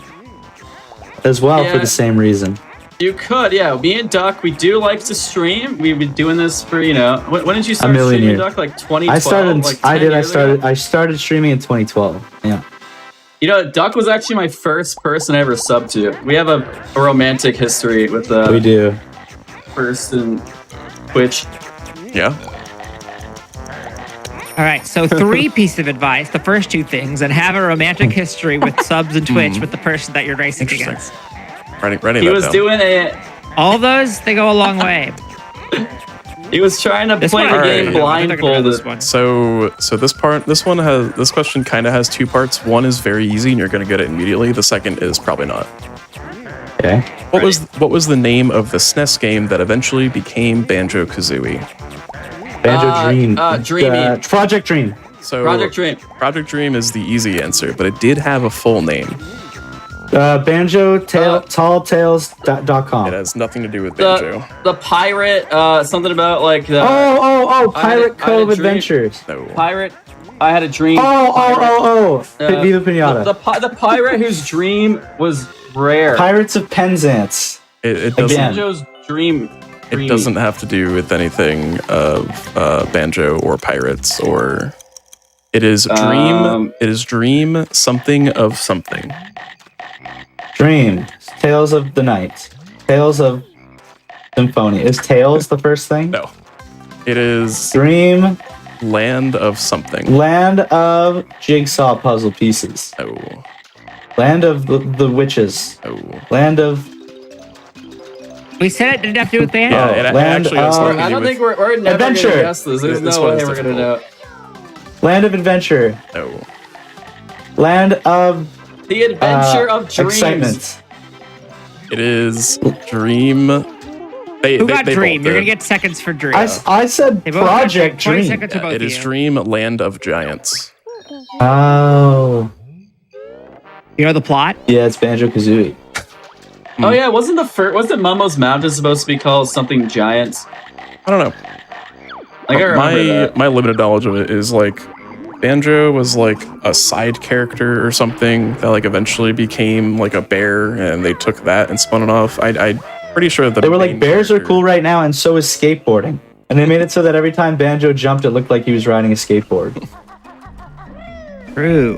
as well for Yeah. the same reason. You could, yeah. Me and Duck, we do like to stream. We've been doing this for, when did you start million streaming, years. Duck? Like 2012? I started. Like I 10 did. years ago? I started streaming in 2012. Yeah. Duck was actually my first person I ever subbed to. We have a romantic history with We do. first and Twitch. Yeah. All right, so 3 pieces of advice. The first 2 things, and have a romantic history with subs and Twitch with the person that you're racing Interesting. against. Writing He that was down. doing it. All those, they go a long way. He was trying to This play one, the alright. game I think I can know this blindfolded. one. So this question kind of has two parts. One is very easy and you're going to get it immediately. The second is probably not. Okay. What was the name of the SNES game that eventually became Banjo Kazooie? Banjo Dream. Dreamy. Project Dream. So Project Dream. Project Dream is the easy answer, but it did have a full name. Banjo talltales.com. It has nothing to do with Banjo. The pirate, something about like the Pirate I had Cove a dream. Adventures. No. pirate. I had a dream. Viva Pinata. The pirate whose dream was rare. Pirates of Penzance. It doesn't. Again. Banjo's dream. It doesn't have to do with anything of Banjo or pirates or. It is dream. It is dream something of something. Dream. Tales of the Night. Tales of Symphonia. Is Tales the first thing? No. It is Dream. land of something. Land of Jigsaw puzzle pieces. No. Land of the witches. No. Land of. We said it didn't have to do with Banjo. Yeah, it Land actually has of- nothing to I do don't with- think we're never Adventure. gonna guess this. There's This no one way is we're gonna know. Land of Adventure. No. Land of The Adventure of Dreams. Excitement. It is dream. Who got Dream? You're gonna get seconds for Dream. I said They both got Project 20 Dream. seconds for both It of is you. dream land of giants. Oh. You know the plot? Yeah, it's Banjo Kazooie. Oh yeah, wasn't Momo's Mountain supposed to be called something giants? I don't know. Like I remember that. My limited knowledge of it is like Banjo was like a side character or something that like eventually became like a bear, and they took that and spun it off. I'm pretty sure that They were like, bears are cool right now, and so is skateboarding. And they made it so that every time Banjo jumped, it looked like he was riding a skateboard. True.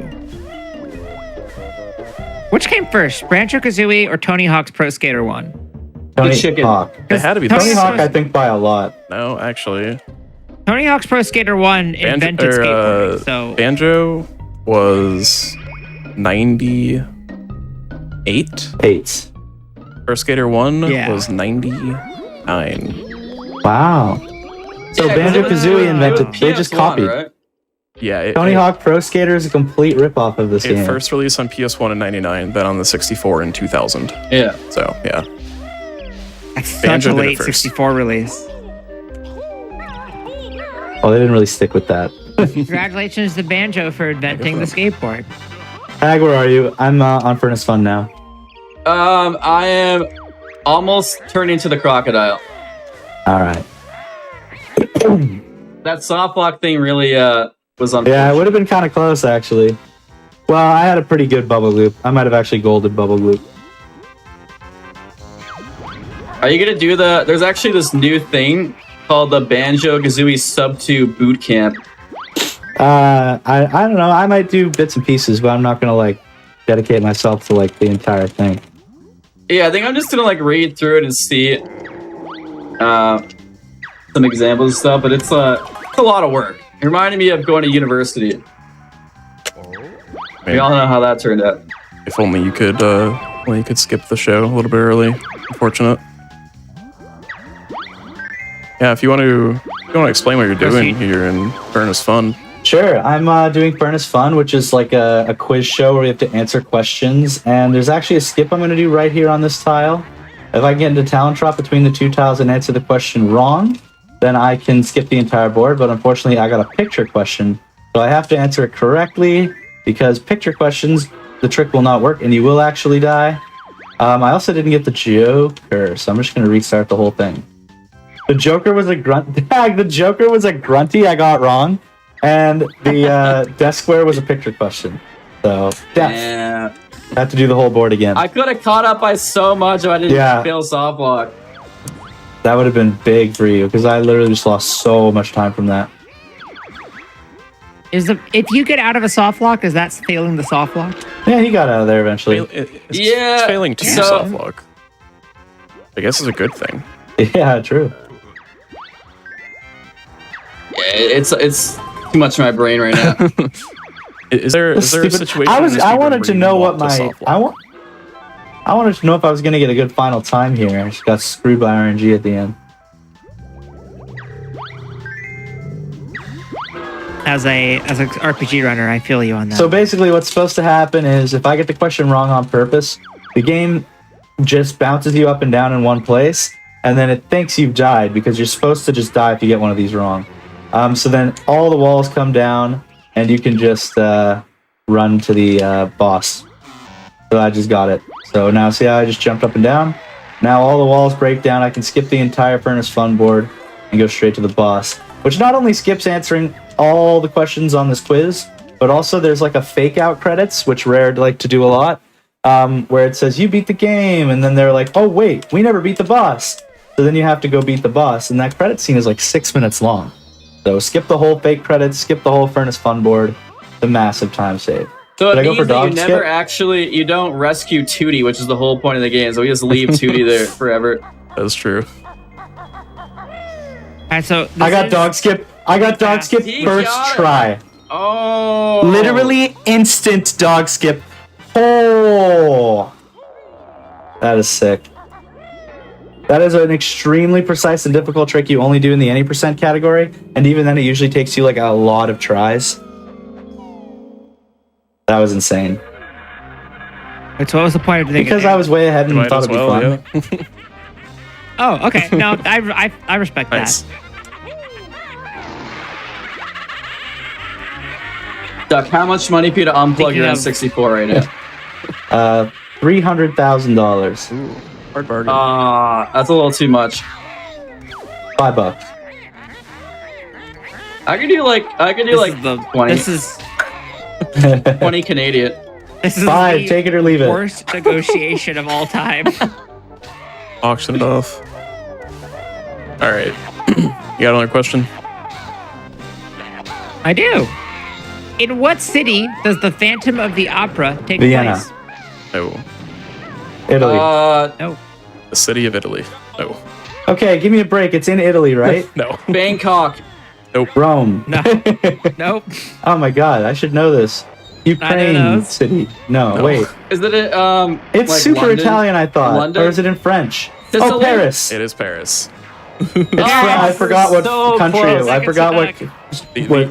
Which came first, Banjo Kazooie or Tony Hawk's Pro Skater 1? Tony chicken. Hawk. It had to be Tony Tony the Hawk, I think, by a lot. No, actually, Tony Hawk's Pro Skater 1 invented skateboarding, so Banjo was 98. 8. Pro Skater 1 Yeah. was 99. Wow. So Yeah, 'cause Banjo it was- Kazooie it invented. was They just PS1, copied. right? Yeah, Tony Hawk Pro Skater is a complete ripoff of this It game. first released on PS1 in 99, then on the 64 in 2000. Yeah. So, yeah. that's such Banjo a did it late first. 64 release. Oh, they didn't really stick with that. Congratulations to Banjo for inventing the skateboard. Hag, where are you? I'm on Furnace Fun now. I am almost turning to the crocodile. All right. That soft lock thing really was on. Yeah, it would have been kind of close, actually. Well, I had a pretty good bubble loop. I might have actually golded bubble loop. Are you gonna do the? There's actually this new thing called the Banjo Kazooie Sub 2 Boot Camp. I don't know. I might do bits and pieces, but I'm not gonna like dedicate myself to like the entire thing. Yeah, I think I'm just gonna like read through it and see some examples and stuff. But it's a lot of work. It reminded me of going to university. We all know how that turned out. If only you could skip the show a little bit early. Unfortunate. Yeah, if you want to explain what you're doing here in Furnace Fun. Sure, I'm doing Furnace Fun, which is like a quiz show where we have to answer questions. And there's actually a skip I'm going to do right here on this tile. If I get into talent drop between the two tiles and answer the question wrong, then I can skip the entire board. But unfortunately, I got a picture question, so I have to answer it correctly because picture questions, the trick will not work and you will actually die. I also didn't get the Joker, so I'm just going to restart the whole thing. The Joker was a grunt. The Joker was a grunty. I got wrong. And the desk square was a picture question. So, death. Yeah. I have to do the whole board again. I could have caught up by so much if I didn't Yeah. fail soft lock. That would have been big for you because I literally just lost so much time from that. If you get out of a soft lock, is that failing the soft lock? Yeah, he got out of there eventually. Yeah, It's failing to so- soft lock. I guess is a good thing. Yeah, true. It's too much in my brain right now. Is there a Stupid- situation? I in was. this I speedrun wanted where to you know what want to my. soft lock? I wanted to know if I was going to get a good final time here. I just got screwed by RNG at the end. as a RPG runner, I feel you on that. So basically, what's supposed to happen is if I get the question wrong on purpose, the game just bounces you up and down in one place, and then it thinks you've died because you're supposed to just die if you get one of these wrong. So then all the walls come down, and you can just run to the boss. So I just got it. So now see how I just jumped up and down? Now all the walls break down. I can skip the entire Furnace Fun board and go straight to the boss, which not only skips answering all the questions on this quiz, but also there's like a fake out credits, which Rare like to do a lot, where it says you beat the game, and then they're like, oh wait, we never beat the boss. So then you have to go beat the boss, and that credit scene is like 6 minutes long. So skip the whole fake credits, skip the whole Furnace Fun board, the massive time save. So Did I it go for means that you dog never skip? you don't rescue Tootie, which is the whole point of the game. So we just leave Tootie there forever. That's true. All right, so I got dog skip. I got dog skip He first got it. try. Oh. Literally instant dog skip. Oh. That is sick. That is an extremely precise and difficult trick you only do in the any percent category, and even then it usually takes you like a lot of tries. That was insane. Wait, so what was the point of the Because I was way ahead and Might thought as it'd be fun. well, yeah. Oh, okay. No, I respect Nice. that. Duck, how much money for you to unplug Speaking your of- N64 right now? $300,000. Hard bargain. That's a little too much. $5. I could do like This is 20 Canadian. this is $5. the Take it or leave it. worst negotiation of all time. Auction it off. All right. You got another question? I do. In what city does the Phantom of the Opera take Vienna. place? No. Italy. No. The city of Italy. No. Okay, give me a break. It's in Italy, right? No. Bangkok. Rome. No. Nope. Oh my god, I should know this. Ukraine those. city. No, No. wait. Is it It's like super London? Italian, I thought. London? Or is it in French? Sicily? Oh, Paris. It is Paris. I forgot what so country. close. I forgot what,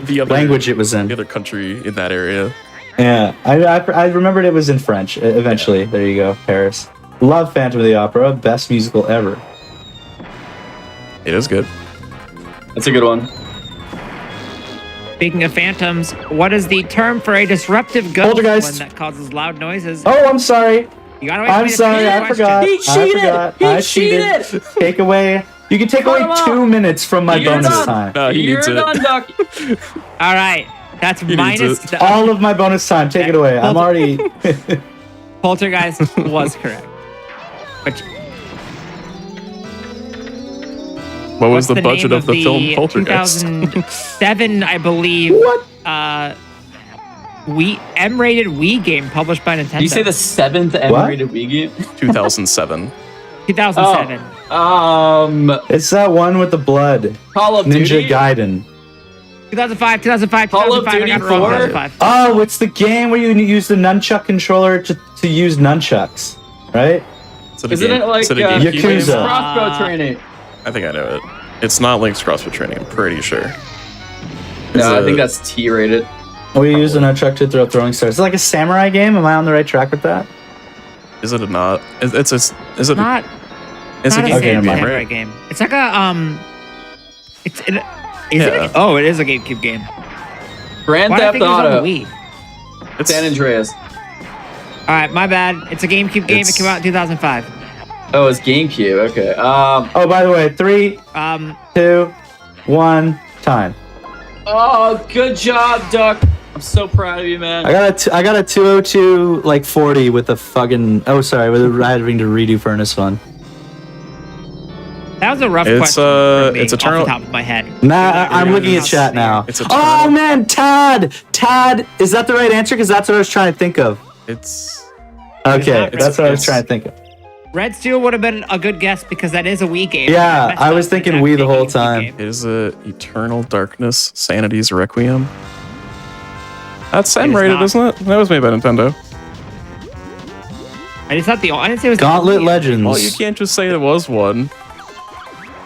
The other, language it was in. The other country in that area. Yeah, I remembered it was in French. Eventually, there you go, Paris. Love Phantom of the Opera, best musical ever. It is good. That's a good one. Speaking of phantoms, what is the term for a disruptive ghost Poltergeist. one that causes loud noises? Oh, I'm sorry. You gotta wait for I'm me to sorry. finish the I question. forgot. He cheated! I He cheated. cheated! Take away. You can take Cut away him off. 2 minutes from my You're bonus done. time. No, he You're needs it. done, Duck. All right, that's needs minus it. the All of my bonus time. Take it away. I'm already. Poltergeist was correct. Which, What was what's the budget name of the film Poltergeist? 2007, I believe. What? M-rated Wii game published by Nintendo. Did you say the 7th M-rated Wii game? 2007. 2007. It's that one with the blood. Call of Ninja Duty. Gaiden. 2005, 2005, Call of 2005. I Duty got it wrong. 4? 2005. Oh, it's the game where you use the nunchuck controller to use nunchucks, right? Isn't it like is it a GameCube Yakuza? game? crossbow training? I think I know it. It's not Link's CrossFit Training. I'm pretty sure. No, I think that's T-rated. Where you use the nunchuck to throw throwing stars. Is it like a samurai game? Am I on the right track with that? Is it a not? Is it? Not, It's a not game, Okay, never mind. samurai right? game. It's like a It's is Yeah. it? Oh, it is a GameCube game. Grand Why did I Theft think it was on Auto. the Wii? It's San Andreas. All right, my bad. It's a GameCube game. It It's- came out in 2005. Oh, it's GameCube. Okay. Oh, by the way, 3, 2, 1, time. Oh, good job, Duck. I'm so proud of you, man. I got a 202 like 40 with a fucking. Oh, sorry, with having to redo Furnace Fun. That was a rough It's, question. For me, it's off Eternal- the top of my head. Nah, I'm looking at chat now. It's a Oh turtle. man, Tad, is that the right answer? Because that's what I was trying to think of. It's Okay, not- that's what I was it's- trying to think of. Red Steel would have been a good guess because that is a Wii game. Yeah, messed I up was and thinking not Wii the making whole a Wii time. game. is a Eternal Darkness Sanity's Requiem. That's It is M-rated, not. isn't it? That was made by Nintendo. And it's not the. I didn't say it was Gauntlet the Wii. Legends. Well, you can't just say there was one.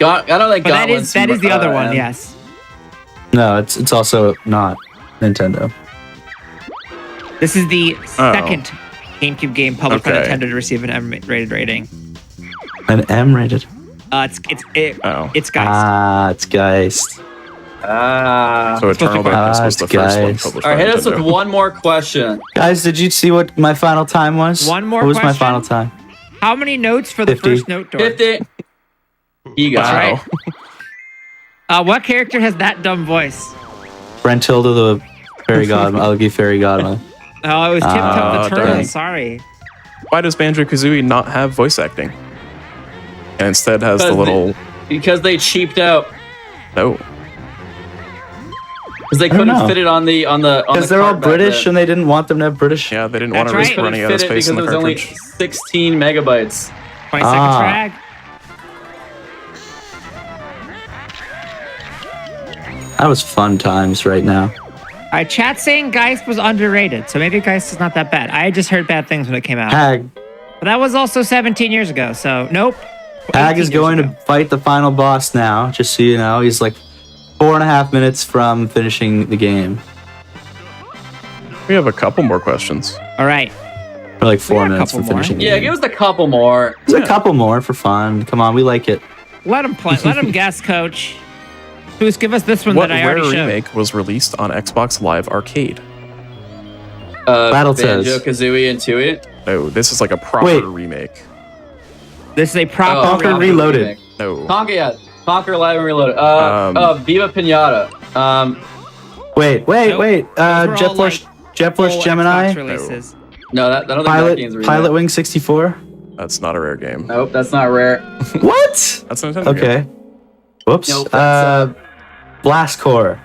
I don't like But that Gauntlet. is the other one. Yes. No, it's also not Nintendo. This is the second GameCube game published by Okay. Nintendo to receive an M-rated rating. An M-rated. It's Geist. It's Geist. So Eternal Darkness was the first one guys. published All right, by hit us with Nintendo. one more question. Guys, did you see what my final time was? One more What was my question? final time? How many notes for the 50. first note door? 50. You got Wow. it. Right. What character has that dumb voice? Brentilda, the fairy godmother, ugly fairy godmother. Oh, it was Tip Top the Turtle. dang. Sorry. Why does Banjo-Kazooie not have voice acting? And instead has the Because little... Because they cheaped out. No. Because they couldn't know. fit it on the Because they're all British and they didn't want them to have British. Yeah, they didn't want That's to risk right. couldn't running out of fit it space because in it the was only cartridge. 16 megabytes. 20 second Ah. drag. That was fun times right now. All right, chat saying Geist was underrated, so maybe Geist is not that bad. I just heard bad things when it came out. Hag. But that was also 17 years ago, so nope. Hag 18 is years going ago. to fight the final boss now, just so you know. He's like 4.5 minutes from finishing the game. We have a couple more questions. All right. Or like 4 got a minutes from couple more. finishing the Yeah, game. give us a couple more. There's a couple more for fun. Come on, we like it. Let him play. Let him guess, coach. Please give us this one What that I rare already showed. remake was released on Xbox Live Arcade? Battletoads. Banjo-Kazooie and Tooie. No, this is like a proper Wait. remake. This is a proper. Conquer Conquer Reloaded. remake. No. Conquer Live and Reloaded. Viva Pinata. Wait. Nope. Those were Jet all, Force, like, Jet Force full Gemini. Xbox releases. No, I don't think that game's a remake. Pilot Wing 64. That's not a rare game. Nope, that's not rare. What? That's a Nintendo game. Okay. Whoops. Nope, that's, Blast Core.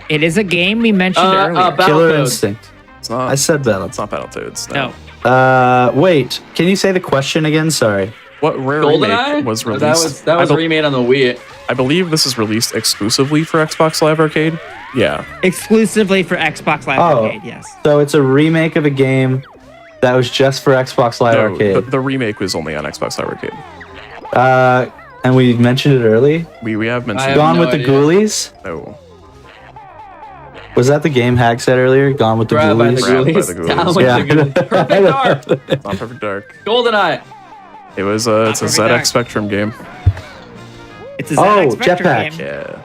It is a game we mentioned earlier. Killer Battletoads. Instinct. It's not. I said Battle. It's not Battletoads. no. Wait. Can you say the question again? Sorry. What rare GoldenEye remake was released? That was I, be- remade on the Wii. I believe this is released exclusively for Xbox Live Arcade. Yeah. Exclusively for Xbox Live Oh. Arcade, yes. So it's a remake of a game that was just for Xbox Live No, Arcade. the remake was only on Xbox Live Arcade. And we mentioned it early. We have I mentioned have Gone no with the idea. Ghoulies. no. Was that the game Hag said earlier? Gone with the Grab by the Ghoulies. Grab by Ghoulies. the Ghoulies. Down with Yeah. the Ghoulies. Perfect Dark. It's not Perfect Dark. GoldenEye. It was it's a Perfect ZX Dark. Spectrum game. It's a Oh, ZX Spectrum Jetpack. game. Yeah.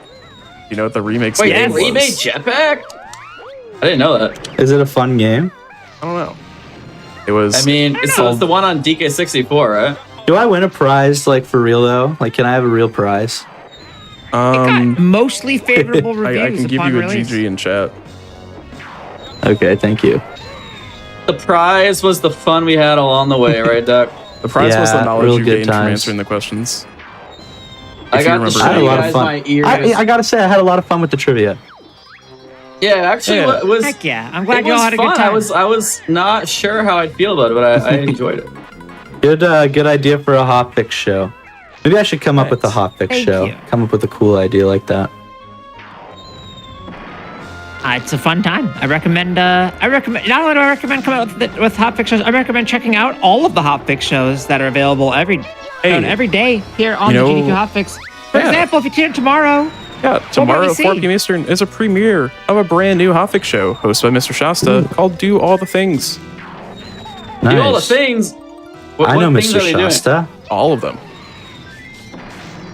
You know what the remake's Wait, name they was? remade Jetpack? I didn't know that. Is it a fun game? I don't know. It was. I mean, it's the one on DK64, right? Do I win a prize, like, for real, though? Like, can I have a real prize? It got mostly favorable I reviews can give upon you a release. GG in chat. Okay, thank you. The prize was the fun we had along the way, right, Duck? The prize was the Yeah, knowledge real you good gained from times. answering the questions. I If you got to remember show I had a you lot of guys fun. my ears. I gotta say, I had a lot of fun with the trivia. Yeah, actually, Yeah. it was. Heck yeah. I'm glad It you all was had a fun. good time. I was not sure how I'd feel about it, but I enjoyed it. Good idea for a hotfix show. Maybe I should come up with a hotfix Thank show. you. Come up with a cool idea like that. It's a fun time. I recommend. Not only do I recommend coming out with hotfix shows, I recommend checking out all of the hotfix shows that are available every day here on You the know- GDQ Hotfix. For Yeah. example, if you tune in tomorrow, Yeah, tomorrow you at 4 see? p.m. Eastern is a premiere of a brand new hotfix show hosted by Mr. Shasta called Do All the Things. Nice. Do all the things. I know things Mr. are they doing? Shasta. All of them.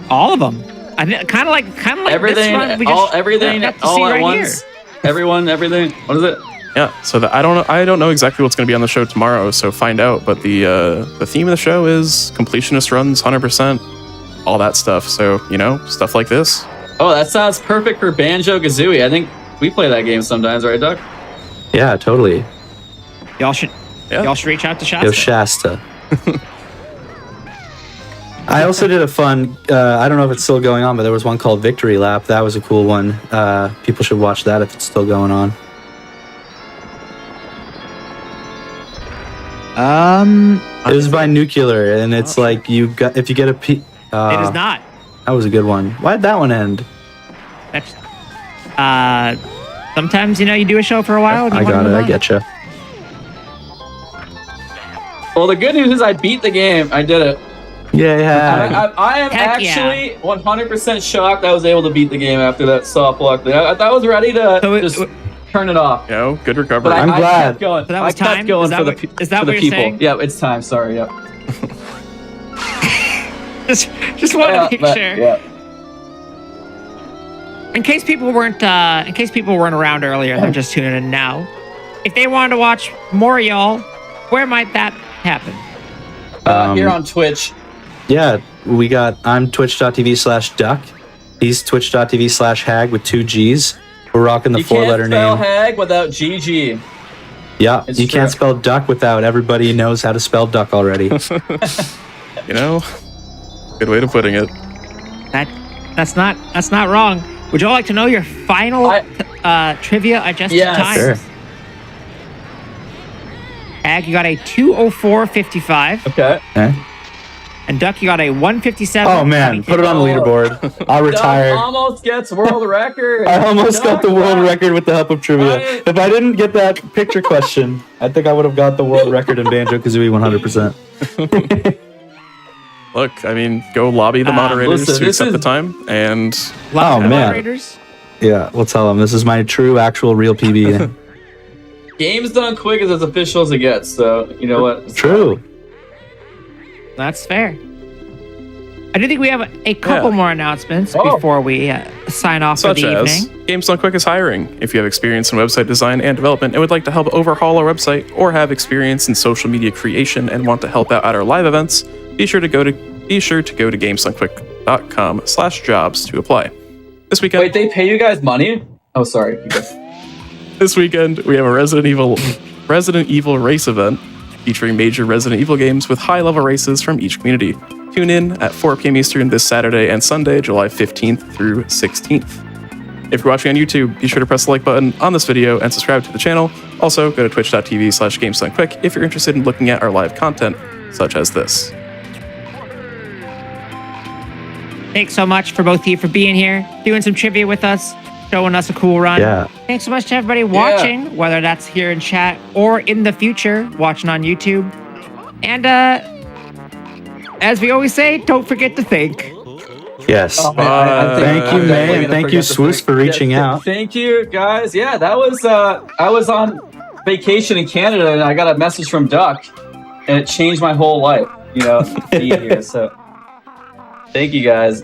all of them. Kind of like Everything, This run we everything, got to all see at right once. Here. Everyone, everything. What is it? Yeah, so I don't know exactly what's going to be on the show tomorrow, so find out. But the theme of the show is completionist runs, 100%, all that stuff. So stuff like this. Oh, that sounds perfect for Banjo-Kazooie. I think we play that game sometimes, right, Doug? Yeah, totally. Y'all should reach out to Shasta. Yo, Shasta. I also did a fun, I don't know if it's still going on, but there was one called Victory Lap. That was a cool one. People should watch that if it's still going on. It was by Nuclear, and it's like if you get a P. It is not. That was a good one. Why'd that one end? That's, sometimes you do a show for a while. And you I wanna got it. move I on. get you. Well, the good news is I beat the game. I did it. Yeah. I am Heck yeah. actually 100% shocked I was able to beat the game after that soft luck thing. I was ready to just turn it off. You know, good recovery. But I'm I glad. kept going. So that was I kept time? going Is that for what- the is that for what the you're people. saying? Yeah, it's time. Sorry. Yeah. Just wanted to make sure. Yeah. In case people weren't around earlier, they're just tuning in now. If they wanted to watch more of y'all, where might that happen? Here on Twitch. Yeah, I'm twitch.tv/duck. He's twitch.tv/hag with 2 G's. We're rocking the You can't 4-letter spell name. hag without GG. Yeah, It's you can't true. spell duck without everybody knows how to spell duck already. You know, good way of putting it. That's not wrong. Would you all like to know your final trivia adjusted Yes. time? Sure. Ag, you got a 2:04:55, Okay. Okay. and Duck, you got a 1:57. Oh man, put it on the leaderboard. I'll retire. Doug almost gets world record. I almost got the world Doug. record with the help of trivia. Right. If I didn't get that picture question, I think I would have got the world record in Banjo Kazooie 100%. Look, I mean, go lobby the moderators listen, to this accept the is- time, and Oh, man. Moderators? Yeah, we'll tell them this is my true, actual, real PB. Game's done quick as official as it gets. So you know what? It's True. That's fair. I do think we have a couple more announcements Oh. before we sign off such for the as evening. Games Done Quick is hiring. If you have experience in website design and development and would like to help overhaul our website, or have experience in social media creation and want to help out at our live events, be sure to go to gamesdonequick.com/jobs to apply. This weekend, Wait, they pay you guys money? Oh, sorry. This weekend, we have a Resident Evil race event featuring major Resident Evil games with high-level races from each community. Tune in at 4 p.m. Eastern this Saturday and Sunday, July 15th through 16th. If you're watching on YouTube, be sure to press the like button on this video and subscribe to the channel. Also, go to twitch.tv/GamesDoneQuick if you're interested in looking at our live content, such as this. Thanks so much for both of you for being here, doing some trivia with us, showing us a cool run. Yeah. Thanks so much to everybody watching, whether that's here in chat or in the future, watching on YouTube. And as we always say, don't forget to think. Yes. I Thank you, I'm May, definitely and gonna thank you, forget to Swoos, thank- for reaching out. Thank you, guys. Yeah, that was I was on vacation in Canada and I got a message from Duck, and it changed my whole life. You know, to be here. So, thank you, guys.